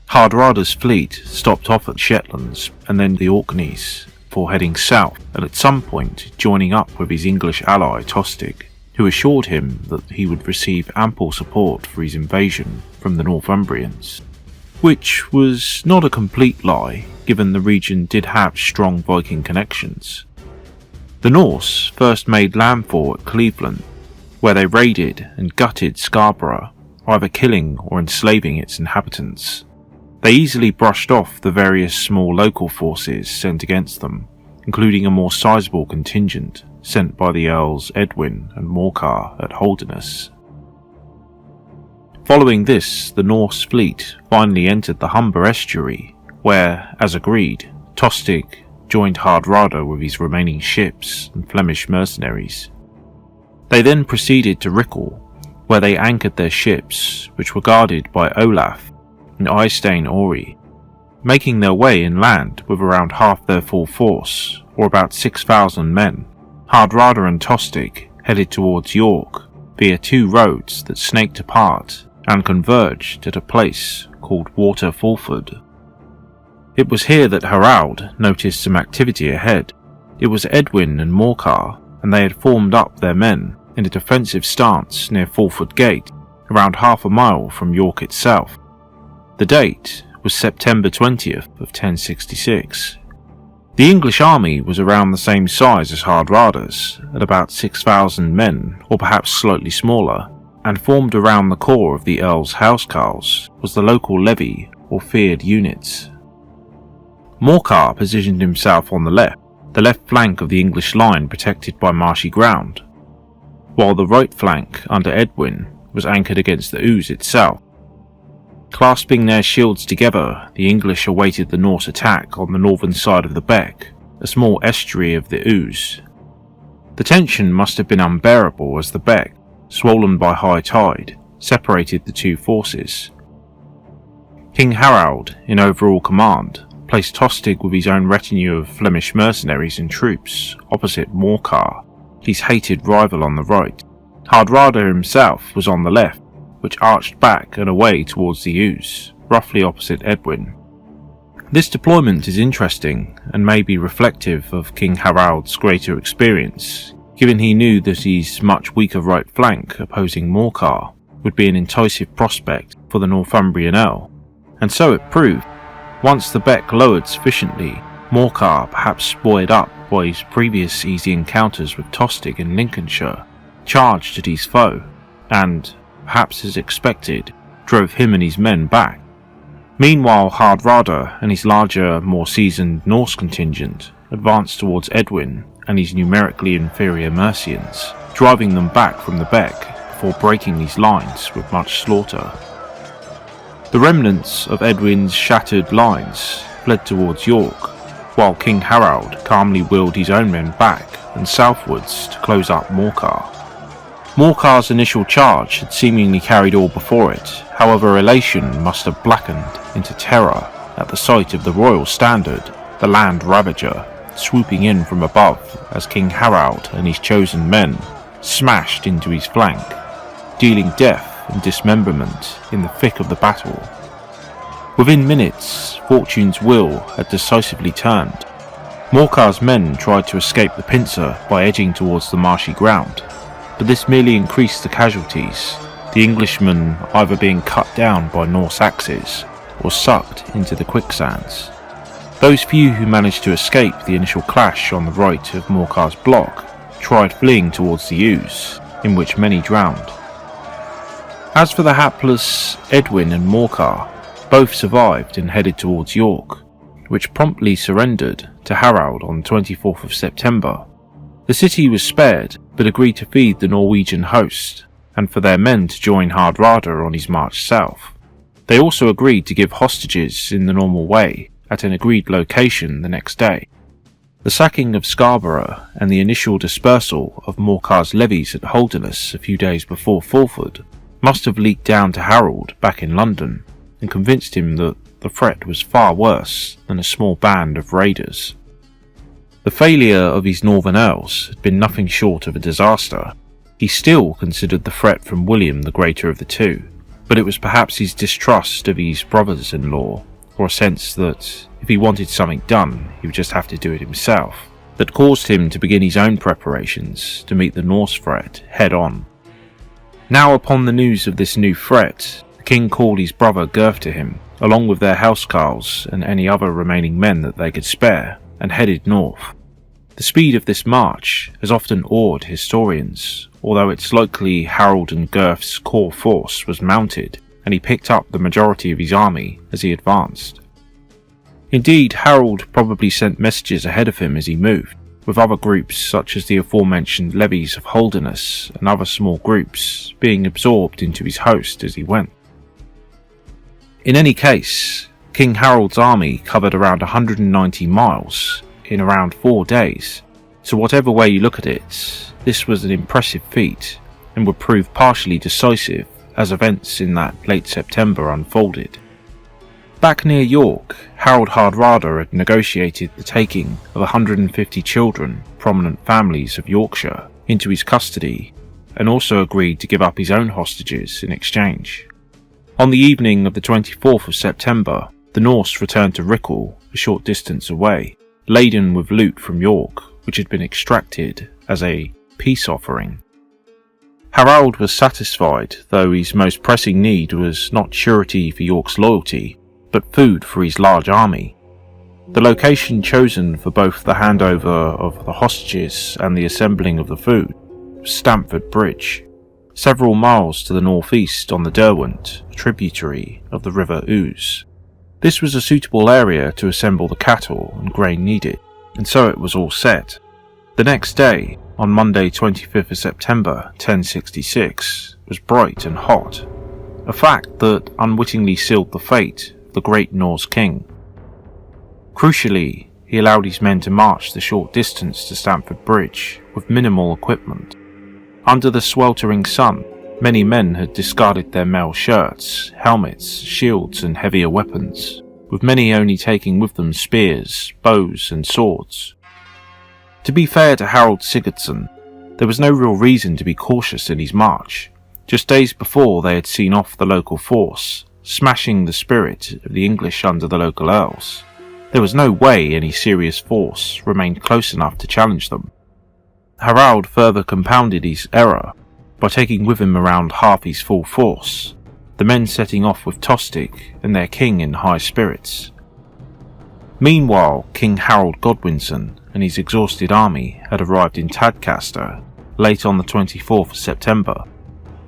Hardrada's fleet stopped off at Shetlands and then the Orkneys before heading south and at some point joining up with his English ally Tostig, who assured him that he would receive ample support for his invasion from the Northumbrians, which was not a complete lie given the region did have strong Viking connections. The Norse first made landfall at Cleveland, where they raided and gutted Scarborough, either killing or enslaving its inhabitants. They easily brushed off the various small local forces sent against them, including a more sizable contingent sent by the Earls Edwin and Morcar at Holderness. Following this, the Norse fleet finally entered the Humber estuary, where, as agreed, Tostig joined Hardrada with his remaining ships and Flemish mercenaries. They then proceeded to Rickle, where they anchored their ships, which were guarded by Olaf and Eystein Ori, making their way inland with around half their full force, or about 6,000 men. Hardrada and Tostig headed towards York via two roads that snaked apart and converged at a place called Water Fulford. It was here that Harald noticed some activity ahead. It was Edwin and Morcar, and they had formed up their men in a defensive stance near Fulford Gate, around half a mile from York itself. The date was September 20th of 1066. The English army was around the same size as Hardrada's, at about 6,000 men, or perhaps slightly smaller, and formed around the core of the Earl's housecarls was the local levy or feared units. Morcar positioned himself on the left flank of the English line protected by marshy ground, while the right flank under Edwin was anchored against the Ouse itself. Clasping their shields together, the English awaited the Norse attack on the northern side of the beck, a small estuary of the Ouse. The tension must have been unbearable as the beck, swollen by high tide, separated the two forces. King Harold, in overall command, placed Tostig with his own retinue of Flemish mercenaries and troops opposite Morcar, his hated rival, on the right. Hardrada himself was on the left, which arched back and away towards the Ouse, roughly opposite Edwin. This deployment is interesting and may be reflective of King Harold's greater experience, given he knew that his much weaker right flank opposing Morcar would be an enticing prospect for the Northumbrian Earl, and so it proved. Once the beck lowered sufficiently, Morcar, perhaps buoyed up by his previous easy encounters with Tostig in Lincolnshire, charged at his foe, and, perhaps as expected, drove him and his men back. Meanwhile, Hardrada and his larger, more seasoned Norse contingent advanced towards Edwin and his numerically inferior Mercians, driving them back from the beck before breaking these lines with much slaughter. The remnants of Edwin's shattered lines fled towards York, while King Harold calmly wheeled his own men back and southwards to close up Morcar. Morcar's initial charge had seemingly carried all before it, however elation must have blackened into terror at the sight of the royal standard, the Land Ravager, swooping in from above as King Harold and his chosen men smashed into his flank, dealing death and dismemberment in the thick of the battle. Within minutes, fortune's wheel had decisively turned. Morcar's men tried to escape the pincer by edging towards the marshy ground, but this merely increased the casualties, the Englishmen either being cut down by Norse axes or sucked into the quicksands. Those few who managed to escape the initial clash on the right of Morcar's block tried fleeing towards the Ouse, in which many drowned. As for the hapless Edwin and Morcar, both survived and headed towards York, which promptly surrendered to Harald on 24th of September. The city was spared, but agreed to feed the Norwegian host, and for their men to join Hardrada on his march south. They also agreed to give hostages in the normal way, at an agreed location the next day. The sacking of Scarborough and the initial dispersal of Morcar's levies at Holderness a few days before Fulford must have leaked down to Harold back in London, and convinced him that the threat was far worse than a small band of raiders. The failure of his northern earls had been nothing short of a disaster. He still considered the threat from William the greater of the two, but it was perhaps his distrust of his brothers-in-law, or a sense that if he wanted something done, he would just have to do it himself, that caused him to begin his own preparations to meet the Norse threat head-on. Now upon the news of this new threat, the king called his brother Gurth to him, along with their housecarls and any other remaining men that they could spare, and headed north. The speed of this march has often awed historians, although it's likely Harold and Gurth's core force was mounted, and he picked up the majority of his army as he advanced. Indeed, Harold probably sent messages ahead of him as he moved, with other groups such as the aforementioned levies of Holderness and other small groups being absorbed into his host as he went. In any case, King Harold's army covered around 190 miles in around 4 days, so whatever way you look at it, this was an impressive feat and would prove partially decisive as events in that late September unfolded. Back near York, Harold Hardrada had negotiated the taking of 150 children, prominent families of Yorkshire, into his custody, and also agreed to give up his own hostages in exchange. On the evening of the 24th of September, the Norse returned to Rickle, a short distance away, laden with loot from York, which had been extracted as a peace offering. Harald was satisfied, though his most pressing need was not surety for York's loyalty, but food for his large army. The location chosen for both the handover of the hostages and the assembling of the food was Stamford Bridge, several miles to the northeast on the Derwent, a tributary of the River Ouse. This was a suitable area to assemble the cattle and grain needed, and so it was all set. The next day, on Monday 25th of September 1066, was bright and hot, a fact that unwittingly sealed the fate of the great Norse king. Crucially, he allowed his men to march the short distance to Stamford Bridge with minimal equipment. Under the sweltering sun, many men had discarded their mail shirts, helmets, shields and heavier weapons, with many only taking with them spears, bows and swords. To be fair to Harold Sigurdsson, there was no real reason to be cautious in his march. Just days before they had seen off the local force, smashing the spirit of the English under the local earls. There was no way any serious force remained close enough to challenge them. Harald further compounded his error by taking with him around half his full force, the men setting off with Tostig and their king in high spirits. Meanwhile, King Harold Godwinson and his exhausted army had arrived in Tadcaster late on the 24th of September.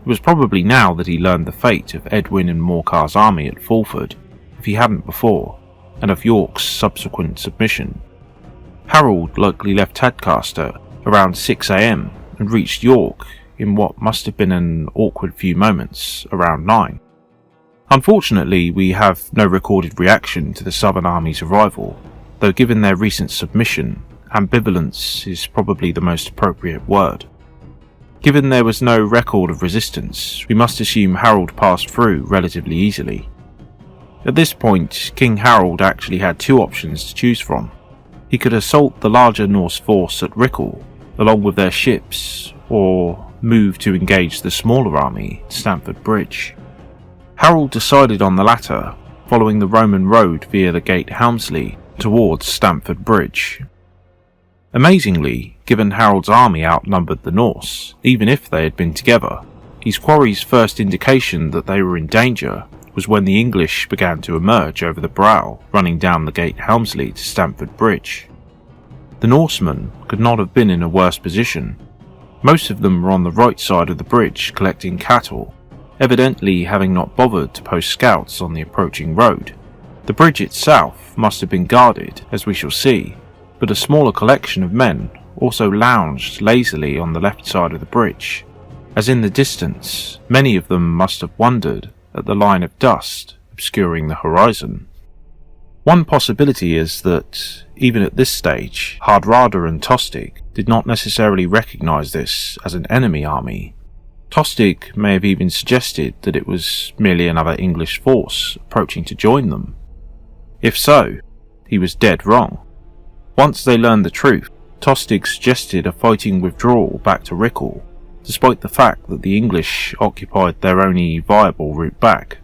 It was probably now that he learned the fate of Edwin and Morcar's army at Fulford, if he hadn't before, and of York's subsequent submission. Harold likely left Tadcaster around 6 AM and reached York in what must have been an awkward few moments around 9. Unfortunately, we have no recorded reaction to the Southern Army's arrival, though given their recent submission, ambivalence is probably the most appropriate word. Given there was no record of resistance, we must assume Harold passed through relatively easily. At this point, King Harold actually had two options to choose from. He could assault the larger Norse force at Rickle, along with their ships, or move to engage the smaller army at Stamford Bridge. Harold decided on the latter, following the Roman road via the Gate Helmsley towards Stamford Bridge. Amazingly, given Harold's army outnumbered the Norse, even if they had been together, his quarry's first indication that they were in danger was when the English began to emerge over the brow running down the Gate Helmsley to Stamford Bridge. The Norsemen could not have been in a worse position. Most of them were on the right side of the bridge collecting cattle, evidently having not bothered to post scouts on the approaching road. The bridge itself must have been guarded, as we shall see, but a smaller collection of men also lounged lazily on the left side of the bridge, as in the distance many of them must have wondered at the line of dust obscuring the horizon. One possibility is that, even at this stage, Hardrada and Tostig did not necessarily recognise this as an enemy army. Tostig may have even suggested that it was merely another English force approaching to join them. If so, he was dead wrong. Once they learned the truth, Tostig suggested a fighting withdrawal back to Rickle, despite the fact that the English occupied their only viable route back.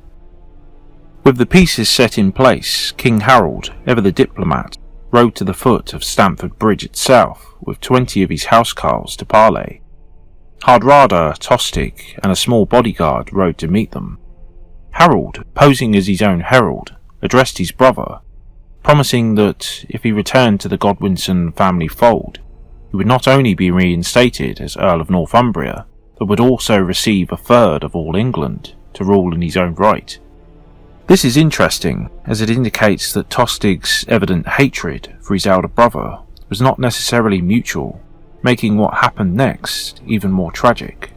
With the pieces set in place, King Harold, ever the diplomat, rode to the foot of Stamford Bridge itself with 20 of his housecarls to parley. Hardrada, Tostig, and a small bodyguard rode to meet them. Harold, posing as his own herald, addressed his brother, promising that if he returned to the Godwinson family fold, he would not only be reinstated as Earl of Northumbria, but would also receive a third of all England to rule in his own right. This is interesting, as it indicates that Tostig's evident hatred for his elder brother was not necessarily mutual, making what happened next even more tragic.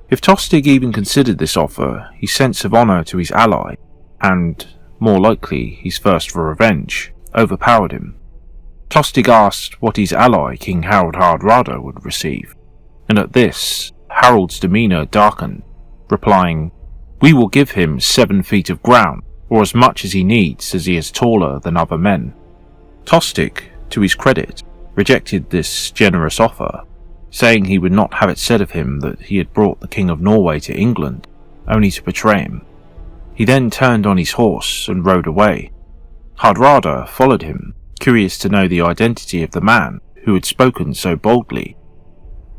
If Tostig even considered this offer, his sense of honour to his ally, and, more likely, his thirst for revenge, overpowered him. Tostig asked what his ally King Harold Hardrada would receive, and at this, Harold's demeanour darkened, replying, "We will give him 7 feet of ground, or as much as he needs, as he is taller than other men." Tostig, to his credit, rejected this generous offer, saying he would not have it said of him that he had brought the King of Norway to England, only to betray him. He then turned on his horse and rode away. Hardrada followed him, curious to know the identity of the man who had spoken so boldly.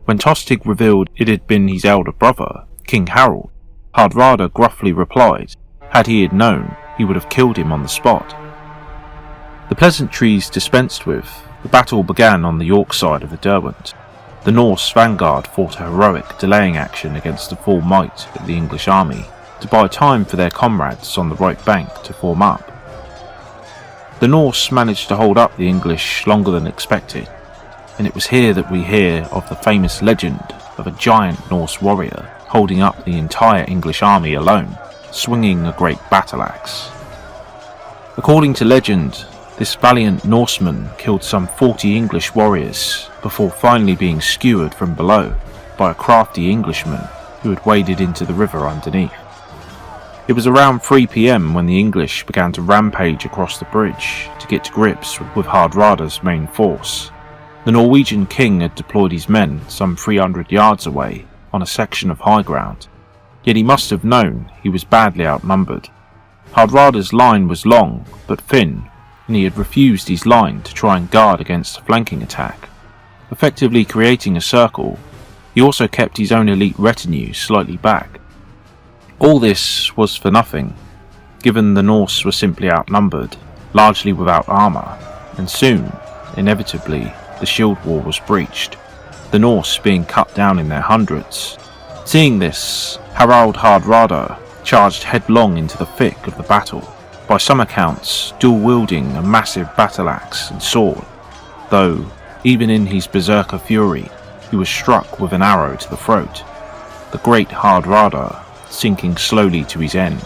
When Tostig revealed it had been his elder brother, King Harold, Hardrada gruffly replied, had he had known, he would have killed him on the spot. The pleasantries dispensed with, the battle began on the York side of the Derwent. The Norse vanguard fought a heroic delaying action against the full might of the English army, to buy time for their comrades on the right bank to form up. The Norse managed to hold up the English longer than expected, and it was here that we hear of the famous legend of a giant Norse warrior holding up the entire English army alone, swinging a great battle axe. According to legend, this valiant Norseman killed some 40 English warriors before finally being skewered from below by a crafty Englishman who had waded into the river underneath. It was around 3 p.m. when the English began to rampage across the bridge to get to grips with Hardrada's main force. The Norwegian king had deployed his men some 300 yards away on a section of high ground, yet he must have known he was badly outnumbered. Hardrada's line was long but thin, and he had refused his line to try and guard against a flanking attack. Effectively creating a circle, he also kept his own elite retinue slightly back. All this was for nothing, given the Norse were simply outnumbered, largely without armour, and soon, inevitably, the shield wall was breached, the Norse being cut down in their hundreds. Seeing this, Harald Hardrada charged headlong into the thick of the battle, by some accounts dual-wielding a massive battle axe and sword, though, even in his berserker fury, he was struck with an arrow to the throat, the great Hardrada sinking slowly to his end.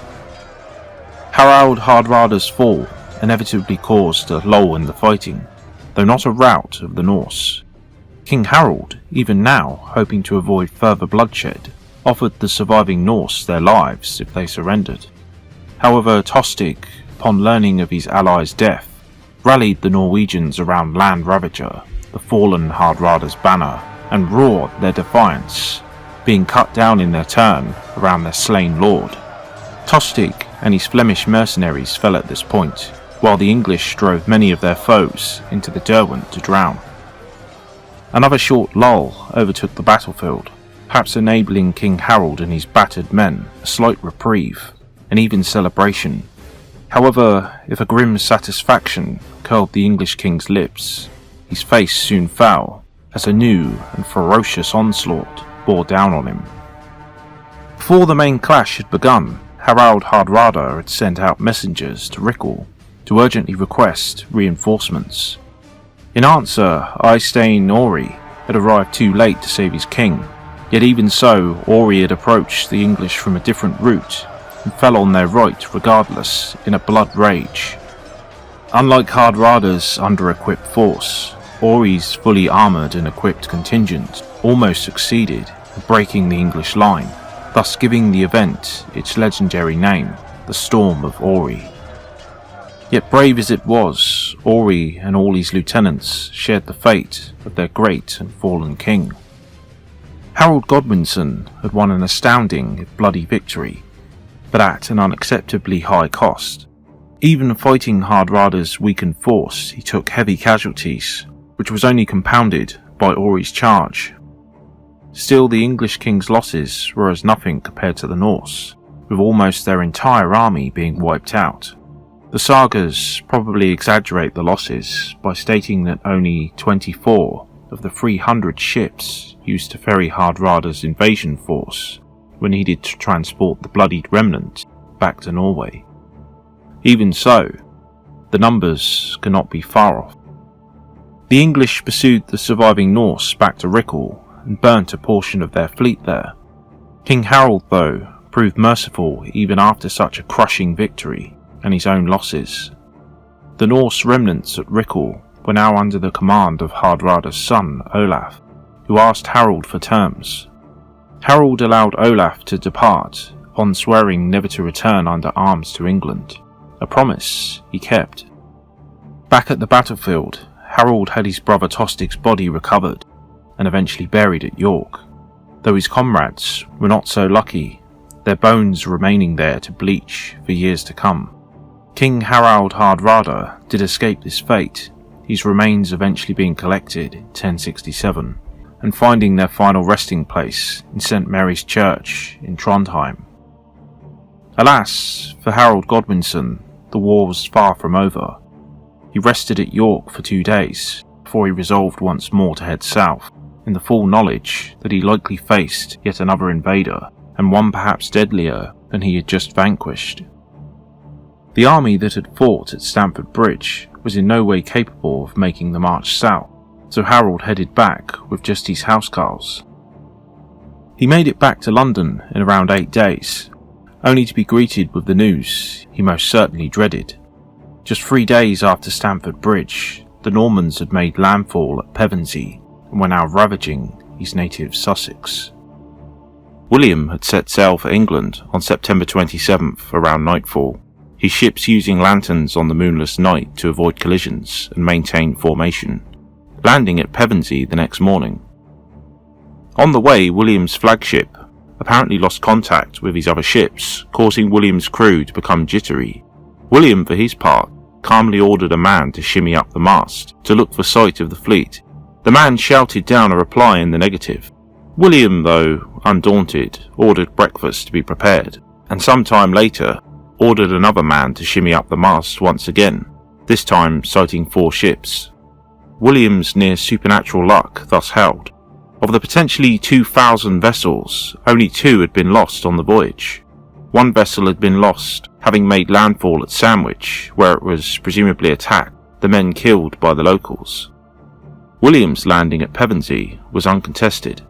Harald Hardrada's fall inevitably caused a lull in the fighting, though not a rout of the Norse. King Harold, even now hoping to avoid further bloodshed, offered the surviving Norse their lives if they surrendered. However, Tostig, upon learning of his ally's death, rallied the Norwegians around Land Ravager, the fallen Hardrada's banner, and roared their defiance, being cut down in their turn around their slain lord. Tostig and his Flemish mercenaries fell at this point, while the English drove many of their foes into the Derwent to drown. Another short lull overtook the battlefield, perhaps enabling King Harold and his battered men a slight reprieve, and even celebration. However, if a grim satisfaction curled the English king's lips, his face soon fell as a new and ferocious onslaught bore down on him. Before the main clash had begun, Harald Hardrada had sent out messengers to Rickle to urgently request reinforcements. In answer, Eystein Ori had arrived too late to save his king, yet even so, Ori had approached the English from a different route and fell on their right regardless in a blood rage. Unlike Hardrada's under-equipped force, Ori's fully armoured and equipped contingent almost succeeded in breaking the English line, thus giving the event its legendary name, the Storm of Ori. Yet brave as it was, Ori and all his lieutenants shared the fate of their great and fallen king. Harold Godwinson had won an astounding if bloody victory, but at an unacceptably high cost. Even fighting Hardrada's weakened force, he took heavy casualties, which was only compounded by Ori's charge. Still, the English king's losses were as nothing compared to the Norse, with almost their entire army being wiped out. The sagas probably exaggerate the losses by stating that only 24 of the 300 ships used to ferry Hardrada's invasion force were needed to transport the bloodied remnant back to Norway. Even so, the numbers cannot be far off. The English pursued the surviving Norse back to Rickle and burnt a portion of their fleet there. King Harold, though, proved merciful even after such a crushing victory and his own losses. The Norse remnants at Rickle were now under the command of Hardrada's son, Olaf, who asked Harold for terms. Harold allowed Olaf to depart upon swearing never to return under arms to England, a promise he kept. Back at the battlefield, Harold had his brother Tostig's body recovered and eventually buried at York, though his comrades were not so lucky, their bones remaining there to bleach for years to come. King Harold Hardrada did escape this fate, his remains eventually being collected in 1067 and finding their final resting place in St. Mary's Church in Trondheim. Alas, for Harold Godwinson, the war was far from over. He rested at York for 2 days before he resolved once more to head south, in the full knowledge that he likely faced yet another invader, and one perhaps deadlier than he had just vanquished. The army that had fought at Stamford Bridge was in no way capable of making the march south, so Harold headed back with just his housecarls. He made it back to London in around 8 days, only to be greeted with the news he most certainly dreaded. Just 3 days after Stamford Bridge, the Normans had made landfall at Pevensey and were now ravaging his native Sussex. William had set sail for England on September 27th around nightfall, his ships using lanterns on the moonless night to avoid collisions and maintain formation, landing at Pevensey the next morning. On the way, William's flagship apparently lost contact with his other ships, causing William's crew to become jittery. William, for his part, calmly ordered a man to shimmy up the mast to look for sight of the fleet. The man shouted down a reply in the negative. William, though, undaunted, ordered breakfast to be prepared, and some time later ordered another man to shimmy up the mast once again, this time citing 4 ships. William's near supernatural luck thus held. Of the potentially 2,000 vessels, only 2 had been lost on the voyage. One vessel had been lost, having made landfall at Sandwich, where it was presumably attacked, the men killed by the locals. William's landing at Pevensey was uncontested.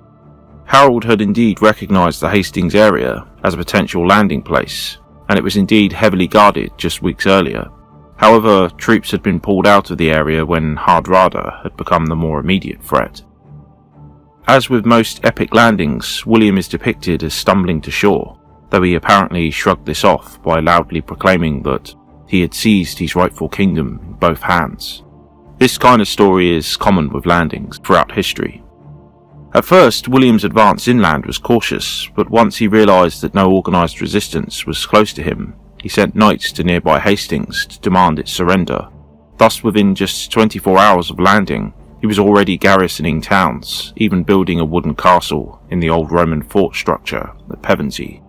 Harold had indeed recognised the Hastings area as a potential landing place, and it was indeed heavily guarded just weeks earlier. However, troops had been pulled out of the area when Hardrada had become the more immediate threat. As with most epic landings, William is depicted as stumbling to shore, though he apparently shrugged this off by loudly proclaiming that he had seized his rightful kingdom in both hands. This kind of story is common with landings throughout history. At first, William's advance inland was cautious, but once he realised that no organised resistance was close to him, he sent knights to nearby Hastings to demand its surrender. Thus, within just 24 hours of landing, he was already garrisoning towns, even building a wooden castle in the old Roman fort structure at Pevensey.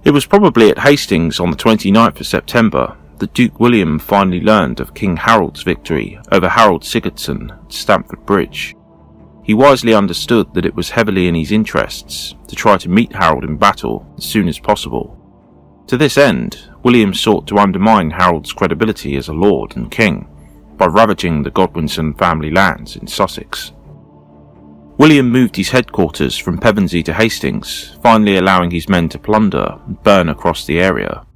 It was probably at Hastings on the 29th of September that Duke William finally learned of King Harold's victory over Harold Sigurdsson at Stamford Bridge. He wisely understood that it was heavily in his interests to try to meet Harold in battle as soon as possible. To this end, William sought to undermine Harold's credibility as a lord and king by ravaging the Godwinson family lands in Sussex. William moved his headquarters from Pevensey to Hastings, finally allowing his men to plunder and burn across the area,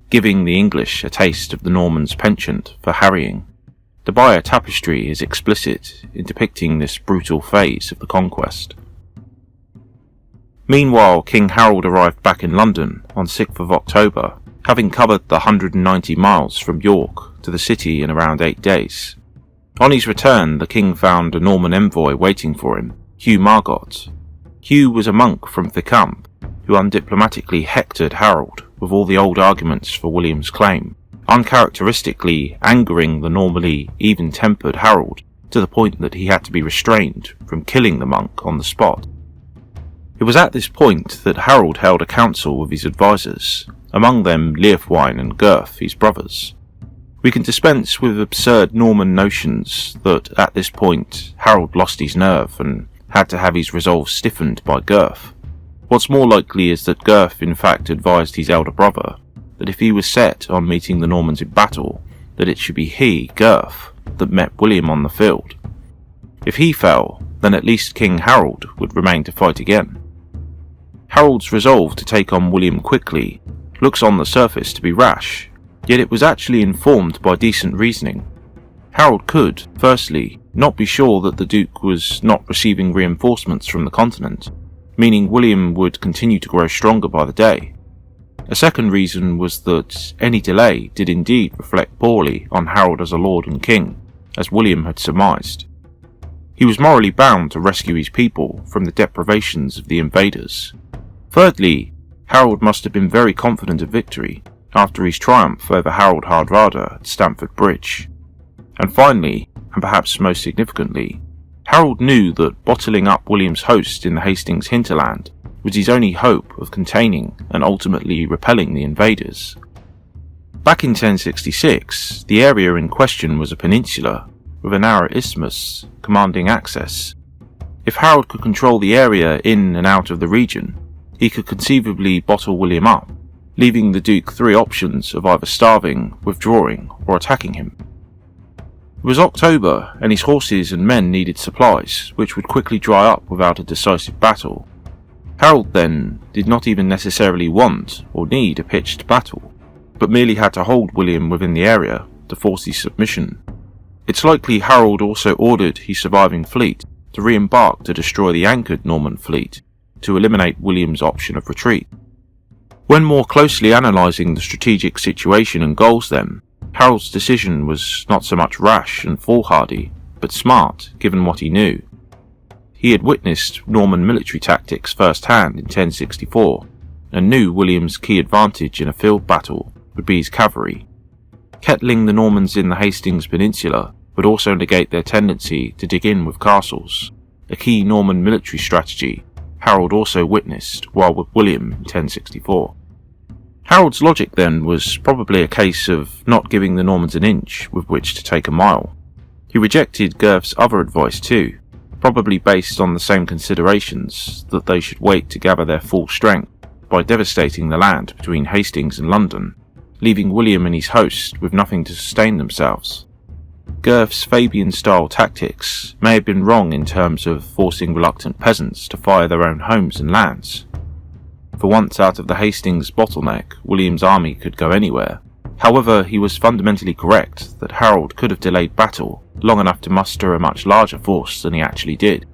giving the English a taste of the Normans' penchant for harrying. The Bayeux Tapestry is explicit in depicting this brutal phase of the conquest. Meanwhile, King Harold arrived back in London on 6th of October, having covered the 190 miles from York to the city in around 8 days. On his return, the king found a Norman envoy waiting for him, Hugh Margot. Hugh was a monk from Thicamp, who undiplomatically hectored Harold with all the old arguments for William's claim, uncharacteristically angering the normally even-tempered Harold to the point that he had to be restrained from killing the monk on the spot. It was at this point that Harold held a council with his advisors, among them Leofwine and Gurth, his brothers. We can dispense with absurd Norman notions that at this point Harold lost his nerve and had to have his resolve stiffened by Gurth. What's more likely is that Gurth in fact advised his elder brother that if he was set on meeting the Normans in battle, that it should be he, Gurth, that met William on the field. If he fell, then at least King Harold would remain to fight again. Harold's resolve to take on William quickly looks on the surface to be rash, yet it was actually informed by decent reasoning. Harold could, firstly, not be sure that the Duke was not receiving reinforcements from the continent, meaning William would continue to grow stronger by the day. A second reason was that any delay did indeed reflect poorly on Harold as a lord and king, as William had surmised. He was morally bound to rescue his people from the deprivations of the invaders. Thirdly, Harold must have been very confident of victory after his triumph over Harold Hardrada at Stamford Bridge. And finally, and perhaps most significantly, Harold knew that bottling up William's host in the Hastings hinterland was his only hope of containing and ultimately repelling the invaders. Back in 1066, the area in question was a peninsula with a narrow isthmus commanding access. If Harold could control the area in and out of the region, he could conceivably bottle William up, leaving the Duke three options of either starving, withdrawing, or attacking him. It was October, and his horses and men needed supplies, which would quickly dry up without a decisive battle. Harold, then, did not even necessarily want or need a pitched battle, but merely had to hold William within the area to force his submission. It's likely Harold also ordered his surviving fleet to re-embark to destroy the anchored Norman fleet, to eliminate William's option of retreat. When more closely analysing the strategic situation and goals then, Harold's decision was not so much rash and foolhardy, but smart given what he knew. He had witnessed Norman military tactics firsthand in 1064, and knew William's key advantage in a field battle would be his cavalry. Kettling the Normans in the Hastings Peninsula would also negate their tendency to dig in with castles, a key Norman military strategy Harold also witnessed while with William in 1064. Harold's logic then was probably a case of not giving the Normans an inch with which to take a mile. He rejected Gurth's other advice too, probably based on the same considerations that they should wait to gather their full strength by devastating the land between Hastings and London, leaving William and his host with nothing to sustain themselves. Gurth's Fabian-style tactics may have been wrong in terms of forcing reluctant peasants to fire their own homes and lands. For once out of the Hastings bottleneck, William's army could go anywhere. However, he was fundamentally correct that Harold could have delayed battle long enough to muster a much larger force than he actually did.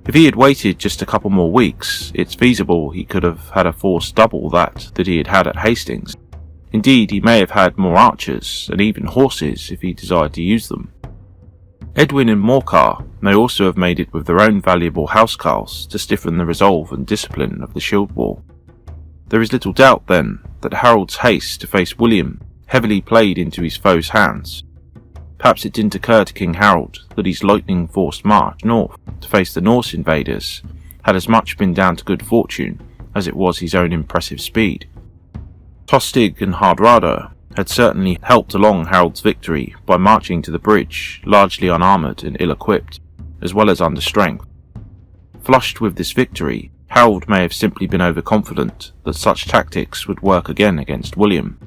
If he had waited just a couple more weeks, it's feasible he could have had a force double that he had had at Hastings. Indeed, he may have had more archers and even horses if he desired to use them. Edwin and Morcar may also have made it with their own valuable housecarls to stiffen the resolve and discipline of the shield wall. There is little doubt, then, that Harold's haste to face William heavily played into his foe's hands. Perhaps it didn't occur to King Harold that his lightning-forced march north to face the Norse invaders had as much been down to good fortune as it was his own impressive speed. Tostig and Hardrada had certainly helped along Harold's victory by marching to the bridge largely unarmoured and ill-equipped, as well as under strength. Flushed with this victory, Harold may have simply been overconfident that such tactics would work again against William.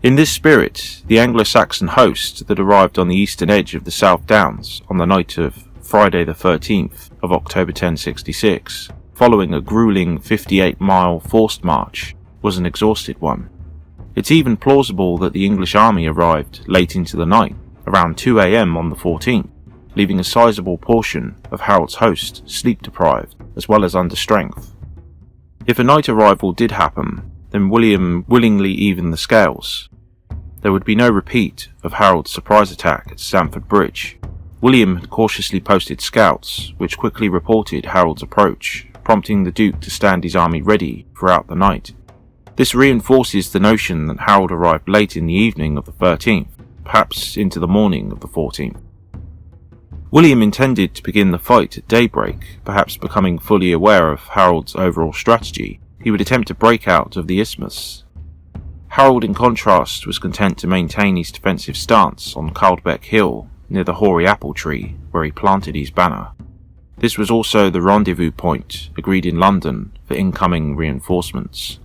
In this spirit, the Anglo-Saxon host that arrived on the eastern edge of the South Downs on the night of Friday the 13th of October 1066, following a gruelling 58-mile forced march, was an exhausted one. It's even plausible that the English army arrived late into the night, around 2 a.m. on the 14th, leaving a sizable portion of Harold's host sleep-deprived as well as under strength. If a night arrival did happen, then William willingly evened the scales. There would be no repeat of Harold's surprise attack at Stamford Bridge. William had cautiously posted scouts, which quickly reported Harold's approach, prompting the Duke to stand his army ready throughout the night. This reinforces the notion that Harold arrived late in the evening of the 13th, perhaps into the morning of the 14th. William intended to begin the fight at daybreak, perhaps becoming fully aware of Harold's overall strategy. He would attempt to break out of the isthmus. Harold, in contrast, was content to maintain his defensive stance on Caldbeck Hill near the hoary apple tree where he planted his banner. This was also the rendezvous point agreed in London for incoming reinforcements.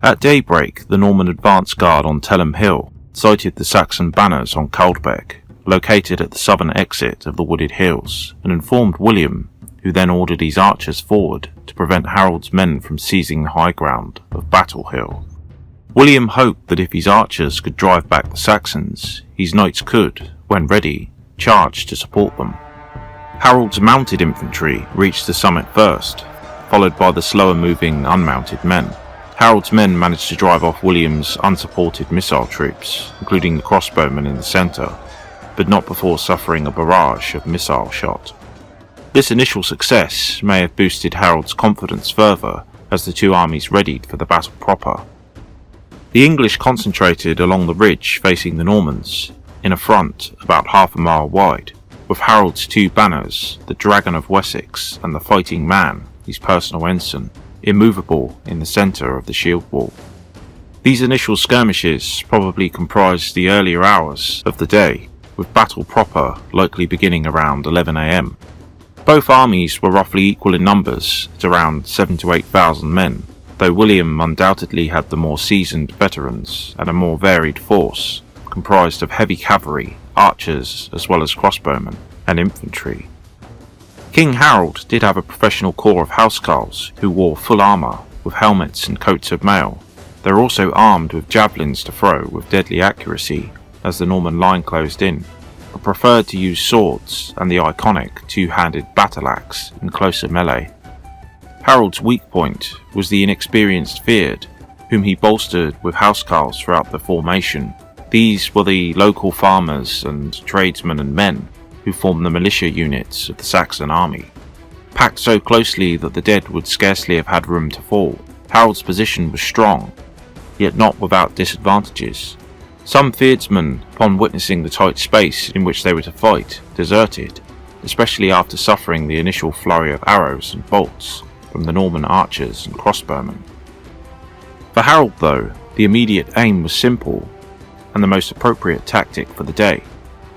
At daybreak, the Norman advance guard on Telham Hill sighted the Saxon banners on Caldbeck, located at the southern exit of the wooded hills, and informed William, who then ordered his archers forward to prevent Harold's men from seizing the high ground of Battle Hill. William hoped that if his archers could drive back the Saxons, his knights could, when ready, charge to support them. Harold's mounted infantry reached the summit first, followed by the slower-moving unmounted men. Harold's men managed to drive off William's unsupported missile troops, including the crossbowmen in the centre, but not before suffering a barrage of missile shot. This initial success may have boosted Harold's confidence further as the two armies readied for the battle proper. The English concentrated along the ridge facing the Normans, in a front about half a mile wide, with Harold's two banners, the Dragon of Wessex and the Fighting Man, his personal ensign, immovable in the centre of the shield wall. These initial skirmishes probably comprised the earlier hours of the day, with battle proper likely beginning around 11 AM. Both armies were roughly equal in numbers, at around 7,000 to 8,000 men, though William undoubtedly had the more seasoned veterans and a more varied force, comprised of heavy cavalry, archers as well as crossbowmen, and infantry. King Harold did have a professional corps of housecarls who wore full armour with helmets and coats of mail. They were also armed with javelins to throw with deadly accuracy as the Norman line closed in, but preferred to use swords and the iconic two-handed battle axe in closer melee. Harold's weak point was the inexperienced Feigned, whom he bolstered with housecarls throughout the formation. These were the local farmers and tradesmen and men who formed the militia units of the Saxon army. Packed so closely that the dead would scarcely have had room to fall, Harold's position was strong, yet not without disadvantages. Some Feignedmen, upon witnessing the tight space in which they were to fight, deserted, especially after suffering the initial flurry of arrows and bolts from the Norman archers and crossbowmen. For Harold, though, the immediate aim was simple and the most appropriate tactic for the day.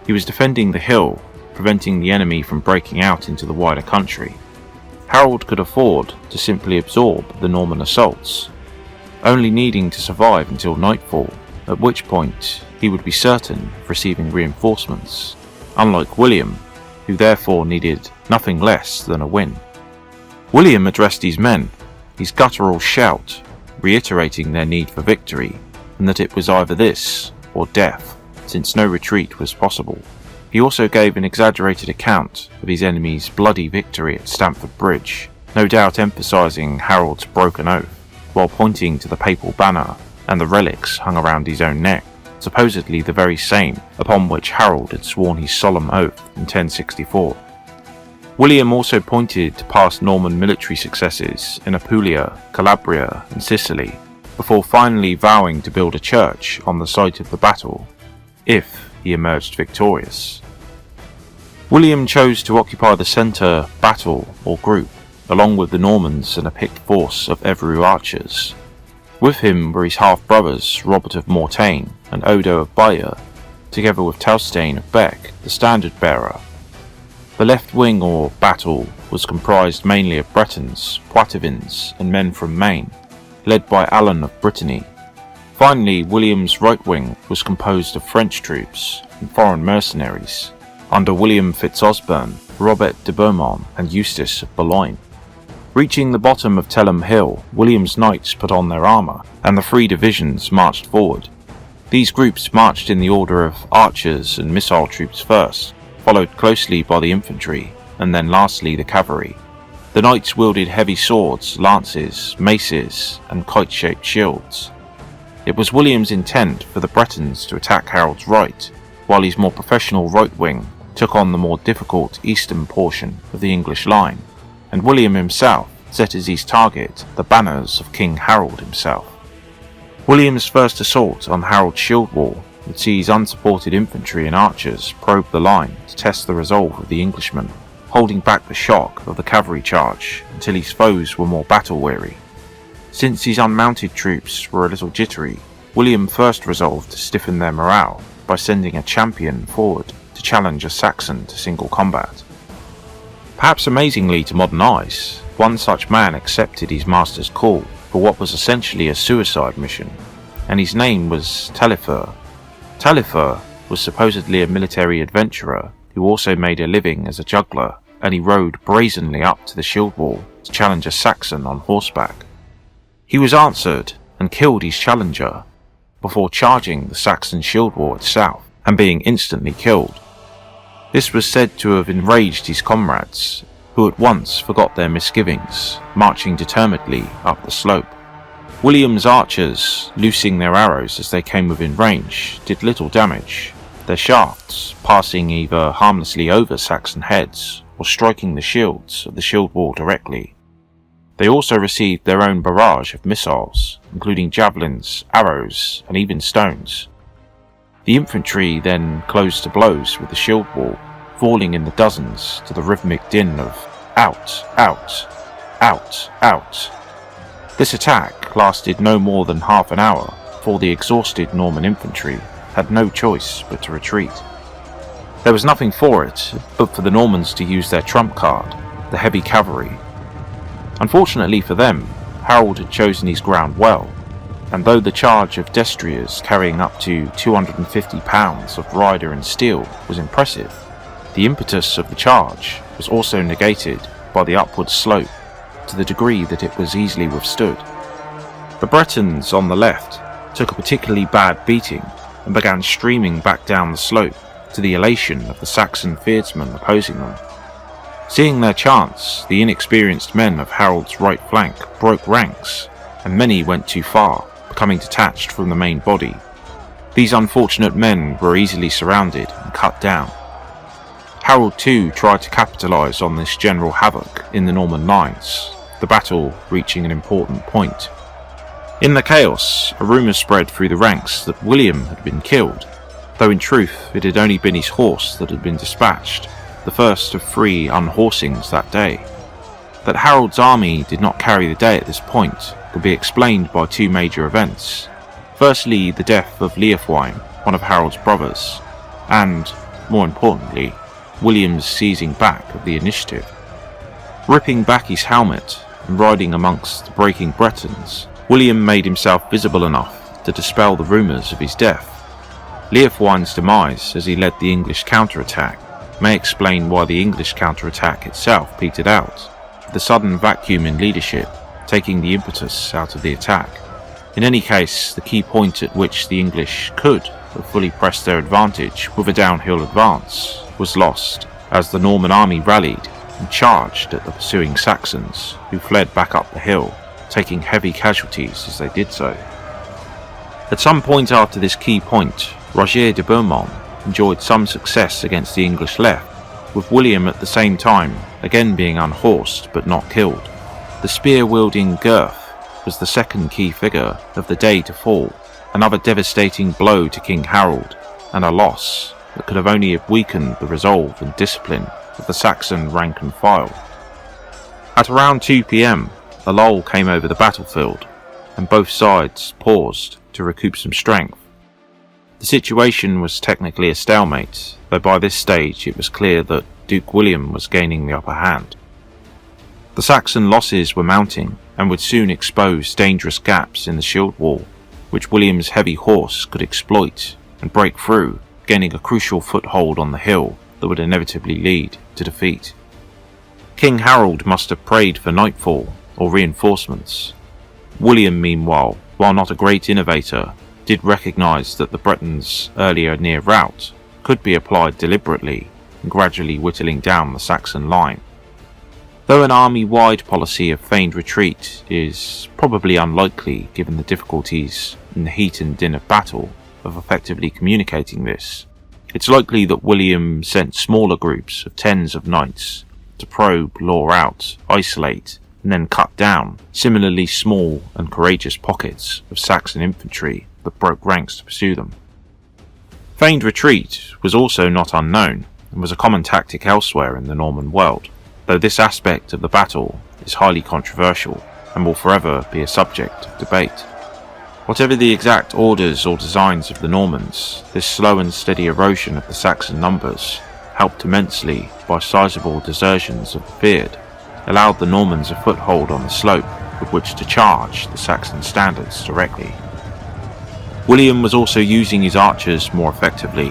He was defending the hill, preventing the enemy from breaking out into the wider country. Harold could afford to simply absorb the Norman assaults, only needing to survive until nightfall, at which point he would be certain of receiving reinforcements, unlike William, who therefore needed nothing less than a win. William addressed his men, his guttural shout reiterating their need for victory, and that it was either this or death, since no retreat was possible. He also gave an exaggerated account of his enemy's bloody victory at Stamford Bridge, no doubt emphasising Harold's broken oath, while pointing to the papal banner and the relics hung around his own neck, supposedly the very same upon which Harold had sworn his solemn oath in 1064. William also pointed to past Norman military successes in Apulia, Calabria and Sicily, before finally vowing to build a church on the site of the battle, if he emerged victorious. William chose to occupy the centre battle or group, along with the Normans and a picked force of Evreux archers. With him were his half-brothers Robert of Mortain and Odo of Bayeux, together with Taustain of Bec, the standard-bearer. The left wing or battle was comprised mainly of Bretons, Poitevins and men from Maine, led by Alan of Brittany. Finally, William's right wing was composed of French troops and foreign mercenaries, under William Fitzosborne, Robert de Beaumont and Eustace of Boulogne. Reaching the bottom of Telham Hill, William's knights put on their armour, and the three divisions marched forward. These groups marched in the order of archers and missile troops first, followed closely by the infantry, and then lastly the cavalry. The knights wielded heavy swords, lances, maces, and kite-shaped shields. It was William's intent for the Bretons to attack Harold's right, while his more professional right wing took on the more difficult eastern portion of the English line, and William himself set as his target the banners of King Harold himself. William's first assault on Harold's shield wall would see his unsupported infantry and archers probe the line to test the resolve of the Englishmen, holding back the shock of the cavalry charge until his foes were more battle-weary. Since his unmounted troops were a little jittery, William first resolved to stiffen their morale by sending a champion forward to challenge a Saxon to single combat. Perhaps amazingly to modern eyes, one such man accepted his master's call for what was essentially a suicide mission, and his name was Taillefer. Taillefer was supposedly a military adventurer who also made a living as a juggler, and he rode brazenly up to the shield wall to challenge a Saxon on horseback. He was answered and killed his challenger before charging the Saxon shield wall itself and being instantly killed. This was said to have enraged his comrades, who at once forgot their misgivings, marching determinedly up the slope. William's archers, loosing their arrows as they came within range, did little damage, their shafts passing either harmlessly over Saxon heads or striking the shields of the shield wall directly. They also received their own barrage of missiles, including javelins, arrows, and even stones. The infantry then closed to blows with the shield wall, falling in the dozens to the rhythmic din of out, out, out, out. This attack lasted no more than half an hour, for the exhausted Norman infantry had no choice but to retreat. There was nothing for it but for the Normans to use their trump card, the heavy cavalry. Unfortunately for them, Harold had chosen his ground well, and though the charge of destriers carrying up to 250 pounds of rider and steel was impressive, the impetus of the charge was also negated by the upward slope to the degree that it was easily withstood. The Bretons on the left took a particularly bad beating and began streaming back down the slope to the elation of the Saxon fierdsmen opposing them. Seeing their chance, the inexperienced men of Harold's right flank broke ranks, and many went too far, becoming detached from the main body. These unfortunate men were easily surrounded and cut down. Harold too tried to capitalise on this general havoc in the Norman lines, the battle reaching an important point. In the chaos, a rumour spread through the ranks that William had been killed, though in truth it had only been his horse that had been dispatched, the first of 3 unhorsings that day. That Harold's army did not carry the day at this point could be explained by 2 major events. Firstly, the death of Leofwine, one of Harold's brothers, and, more importantly, William's seizing back of the initiative. Ripping back his helmet and riding amongst the breaking Bretons, William made himself visible enough to dispel the rumours of his death. Leofwine's demise as he led the English counterattack may explain why the English counterattack itself petered out, the sudden vacuum in leadership taking the impetus out of the attack. In any case, the key point at which the English could have fully pressed their advantage with a downhill advance was lost, as the Norman army rallied and charged at the pursuing Saxons, who fled back up the hill, taking heavy casualties as they did so. At some point after this key point, Roger de Beaumont enjoyed some success against the English left, with William at the same time again being unhorsed but not killed. The spear-wielding Gurth was the second key figure of the day to fall, another devastating blow to King Harold, and a loss that could have only have weakened the resolve and discipline of the Saxon rank and file. At around 2 p.m, a lull came over the battlefield, and both sides paused to recoup some strength. The situation was technically a stalemate, though by this stage it was clear that Duke William was gaining the upper hand. The Saxon losses were mounting and would soon expose dangerous gaps in the shield wall, which William's heavy horse could exploit and break through, gaining a crucial foothold on the hill that would inevitably lead to defeat. King Harold must have prayed for nightfall or reinforcements. William, meanwhile, while not a great innovator, did recognise that the Bretons' earlier near rout could be applied deliberately and gradually whittling down the Saxon line. Though an army-wide policy of feigned retreat is probably unlikely given the difficulties in the heat and din of battle of effectively communicating this, it's likely that William sent smaller groups of tens of knights to probe, lure out, isolate, and then cut down similarly small and courageous pockets of Saxon infantry that broke ranks to pursue them. Feigned retreat was also not unknown and was a common tactic elsewhere in the Norman world, though this aspect of the battle is highly controversial and will forever be a subject of debate. Whatever the exact orders or designs of the Normans, this slow and steady erosion of the Saxon numbers, helped immensely by sizable desertions of the beard, allowed the Normans a foothold on the slope with which to charge the Saxon standards directly. William was also using his archers more effectively,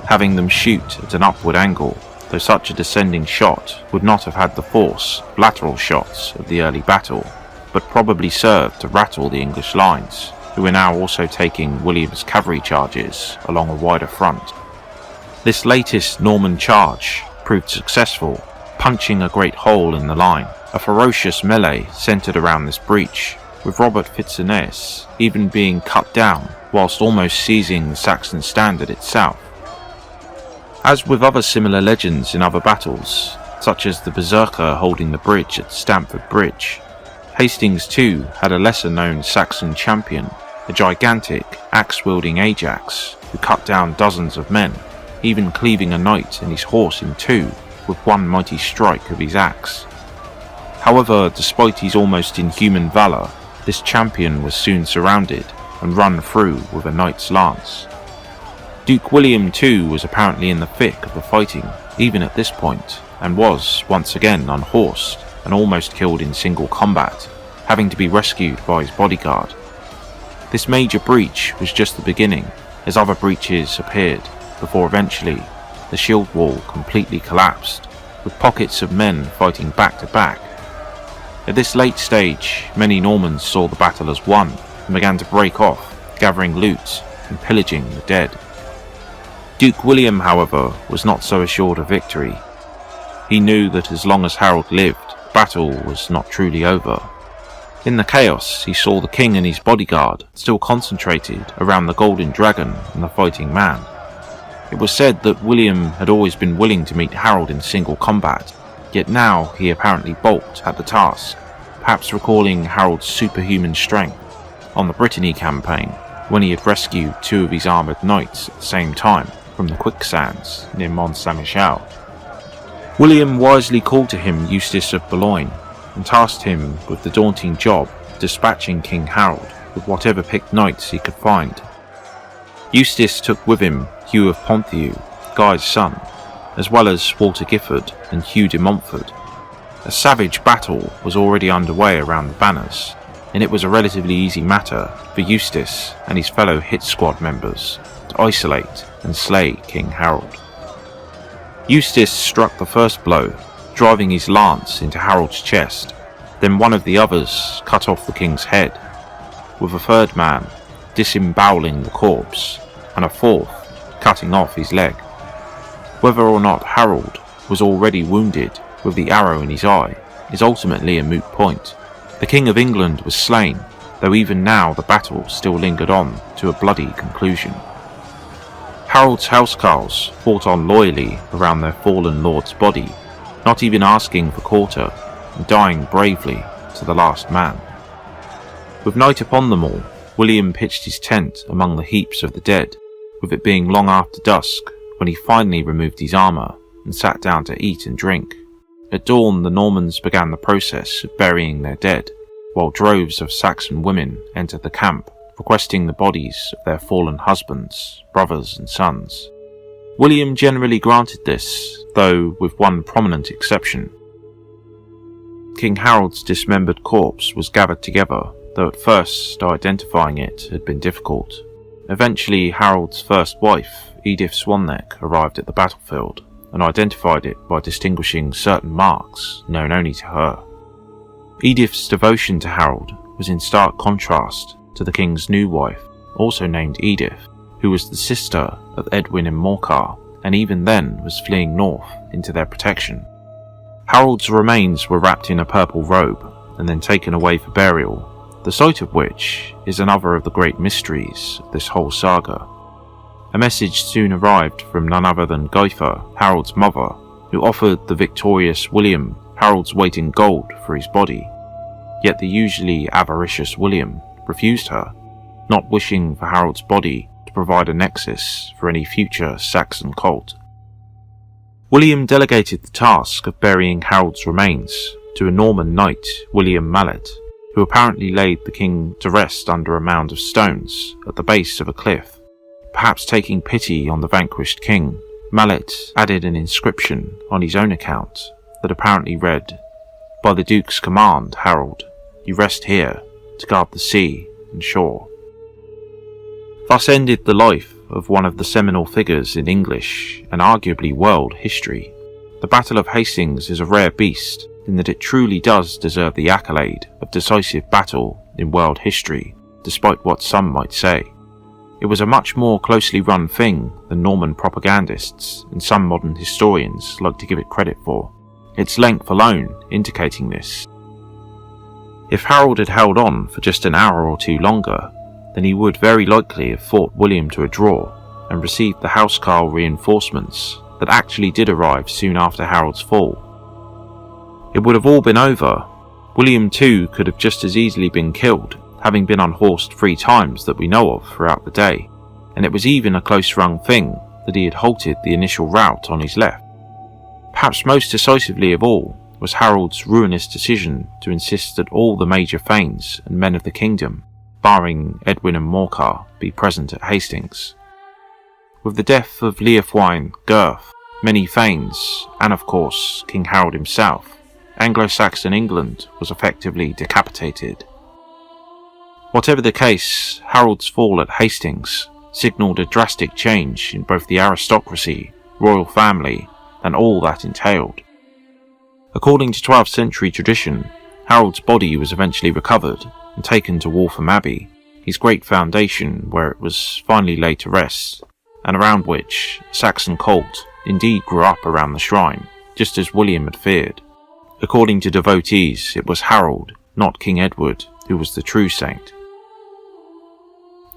having them shoot at an upward angle, though such a descending shot would not have had the force of lateral shots of the early battle, but probably served to rattle the English lines, who were now also taking William's cavalry charges along a wider front. This latest Norman charge proved successful, punching a great hole in the line, a ferocious melee centred around this breach, with Robert Fitzurnius even being cut down whilst almost seizing the Saxon standard itself. As with other similar legends in other battles, such as the Berserker holding the bridge at Stamford Bridge, Hastings too had a lesser known Saxon champion, a gigantic axe-wielding Ajax, who cut down dozens of men, even cleaving a knight and his horse in two with one mighty strike of his axe. However, despite his almost inhuman valour, this champion was soon surrounded and run through with a knight's lance. Duke William too was apparently in the thick of the fighting, even at this point, and was, once again, unhorsed and almost killed in single combat, having to be rescued by his bodyguard. This major breach was just the beginning, as other breaches appeared, before eventually the shield wall completely collapsed, with pockets of men fighting back to back. At this late stage, many Normans saw the battle as won and began to break off, gathering loot and pillaging the dead. Duke William, however, was not so assured of victory. He knew that as long as Harold lived, the battle was not truly over. In the chaos, he saw the king and his bodyguard still concentrated around the Golden Dragon and the fighting man. It was said that William had always been willing to meet Harold in single combat, yet now he apparently balked at the task, perhaps recalling Harold's superhuman strength on the Brittany campaign, when he had rescued two of his armoured knights at the same time from the quicksands near Mont Saint-Michel. William wisely called to him Eustace of Boulogne, and tasked him with the daunting job of dispatching King Harold with whatever picked knights he could find. Eustace took with him Hugh of Ponthieu, Guy's son, as well as Walter Giffard and Hugh de Montfort. A savage battle was already underway around the banners, and it was a relatively easy matter for Eustace and his fellow hit squad members to isolate and slay King Harold. Eustace struck the first blow, driving his lance into Harold's chest, then one of the others cut off the king's head, with a third man disemboweling the corpse, and a fourth cutting off his leg. Whether or not Harold was already wounded with the arrow in his eye is ultimately a moot point. The King of England was slain, though even now the battle still lingered on to a bloody conclusion. Harold's housecarls fought on loyally around their fallen lord's body, not even asking for quarter, and dying bravely to the last man. With night upon them all, William pitched his tent among the heaps of the dead, with it being long after dusk when he finally removed his armour and sat down to eat and drink. At dawn, the Normans began the process of burying their dead, while droves of Saxon women entered the camp, requesting the bodies of their fallen husbands, brothers and sons. William generally granted this, though with one prominent exception. King Harold's dismembered corpse was gathered together, though at first identifying it had been difficult. Eventually, Harold's first wife, Edith Swan-Neck, arrived at the battlefield and identified it by distinguishing certain marks known only to her. Edith's devotion to Harold was in stark contrast to the king's new wife, also named Edith, who was the sister of Edwin and Morcar, and even then was fleeing north into their protection. Harold's remains were wrapped in a purple robe and then taken away for burial, the site of which is another of the great mysteries of this whole saga. A message soon arrived from none other than Gytha, Harold's mother, who offered the victorious William Harold's weight in gold for his body, yet the usually avaricious William refused her, not wishing for Harold's body to provide a nexus for any future Saxon cult. William delegated the task of burying Harold's remains to a Norman knight, William Mallet, who apparently laid the king to rest under a mound of stones at the base of a cliff. Perhaps taking pity on the vanquished king, Mallet added an inscription on his own account that apparently read, "By the Duke's command, Harold, you rest here to guard the sea and shore." Thus ended the life of one of the seminal figures in English and arguably world history. The Battle of Hastings is a rare beast in that it truly does deserve the accolade of decisive battle in world history, despite what some might say. It was a much more closely run thing than Norman propagandists and some modern historians like to give it credit for, its length alone indicating this. If Harold had held on for just an hour or two longer, then he would very likely have fought William to a draw and received the housecarl reinforcements that actually did arrive soon after Harold's fall. It would have all been over. William too could have just as easily been killed, having been unhorsed 3 times that we know of throughout the day, and it was even a close-run thing that he had halted the initial rout on his left. Perhaps most decisively of all was Harold's ruinous decision to insist that all the major thanes and men of the kingdom, barring Edwin and Morcar, be present at Hastings. With the death of Leofwine, Gurth, many thanes, and of course King Harold himself, Anglo-Saxon England was effectively decapitated. Whatever the case, Harold's fall at Hastings signalled a drastic change in both the aristocracy, royal family, and all that entailed. According to 12th century tradition, Harold's body was eventually recovered and taken to Waltham Abbey, his great foundation where it was finally laid to rest, and around which a Saxon cult indeed grew up around the shrine, just as William had feared. According to devotees, it was Harold, not King Edward, who was the true saint.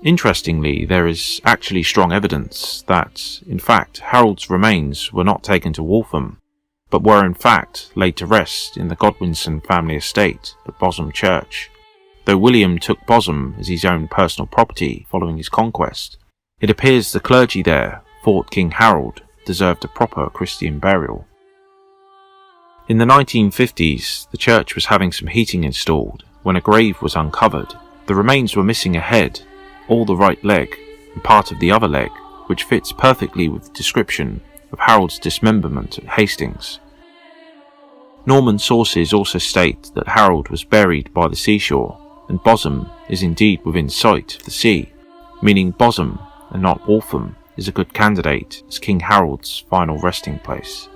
Interestingly, there is actually strong evidence that, in fact, Harold's remains were not taken to Waltham, but were in fact laid to rest in the Godwinson family estate at Bosham Church. Though William took Bosham as his own personal property following his conquest, it appears the clergy there thought King Harold deserved a proper Christian burial. In the 1950s, the church was having some heating installed when a grave was uncovered. The remains were missing a head, all the right leg, and part of the other leg, which fits perfectly with the description of Harold's dismemberment at Hastings. Norman sources also state that Harold was buried by the seashore, and Bosham is indeed within sight of the sea, meaning Bosham, and not Waltham, is a good candidate as King Harold's final resting place.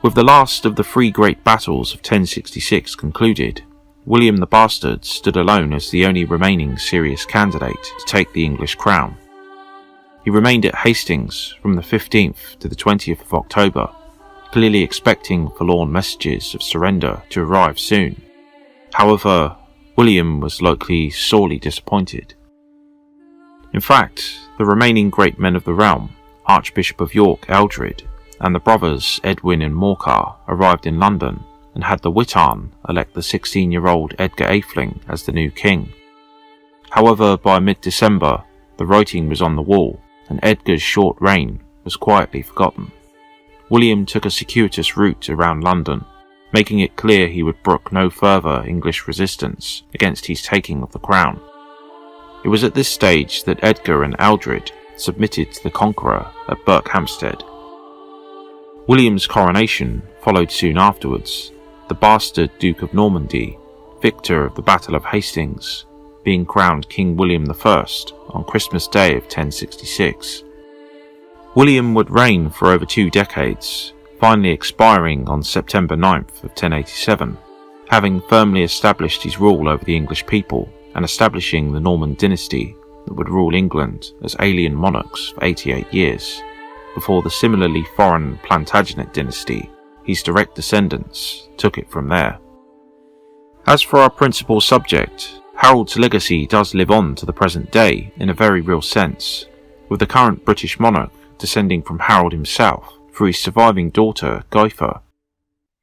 With the last of the 3 great battles of 1066 concluded, William the Bastard stood alone as the only remaining serious candidate to take the English crown. He remained at Hastings from the 15th to the 20th of October, clearly expecting forlorn messages of surrender to arrive soon. However, William was likely sorely disappointed. In fact, the remaining great men of the realm, Archbishop of York Eldred, and the brothers Edwin and Morcar arrived in London and had the Witan elect the 16-year-old Edgar Atheling as the new king. However, by mid-December, the writing was on the wall, and Edgar's short reign was quietly forgotten. William took a circuitous route around London, making it clear he would brook no further English resistance against his taking of the crown. It was at this stage that Edgar and Eldred submitted to the conqueror at Berkhamsted. William's coronation followed soon afterwards, the bastard Duke of Normandy, victor of the Battle of Hastings, being crowned King William I on Christmas Day of 1066. William would reign for over 2 decades, finally expiring on September 9th of 1087, having firmly established his rule over the English people and establishing the Norman dynasty that would rule England as alien monarchs for 88 years, before the similarly foreign Plantagenet dynasty, his direct descendants, took it from there. As for our principal subject, Harold's legacy does live on to the present day in a very real sense, with the current British monarch descending from Harold himself through his surviving daughter, Gytha.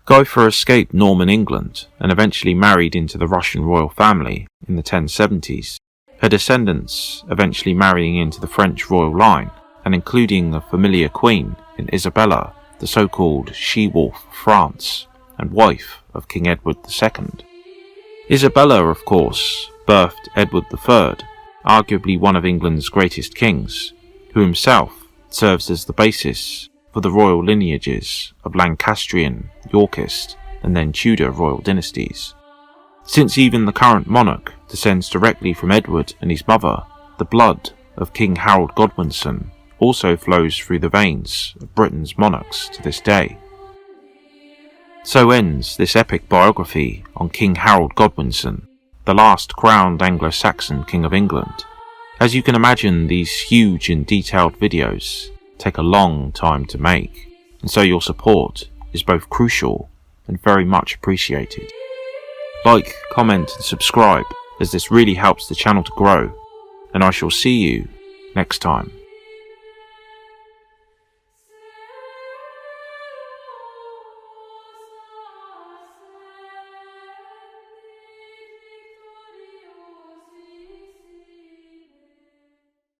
Gytha escaped Norman England and eventually married into the Russian royal family in the 1070s, her descendants eventually marrying into the French royal line and including a familiar queen in Isabella, the so-called she-wolf of France and wife of King Edward II. Isabella, of course, birthed Edward III, arguably one of England's greatest kings, who himself serves as the basis for the royal lineages of Lancastrian, Yorkist, and then Tudor royal dynasties. Since even the current monarch descends directly from Edward and his mother, the blood of King Harold Godwinson also flows through the veins of Britain's monarchs to this day. So ends this epic biography on King Harold Godwinson, the last crowned Anglo-Saxon King of England. As you can imagine, these huge and detailed videos take a long time to make, and so your support is both crucial and very much appreciated. Like, comment and subscribe, as this really helps the channel to grow, and I shall see you next time.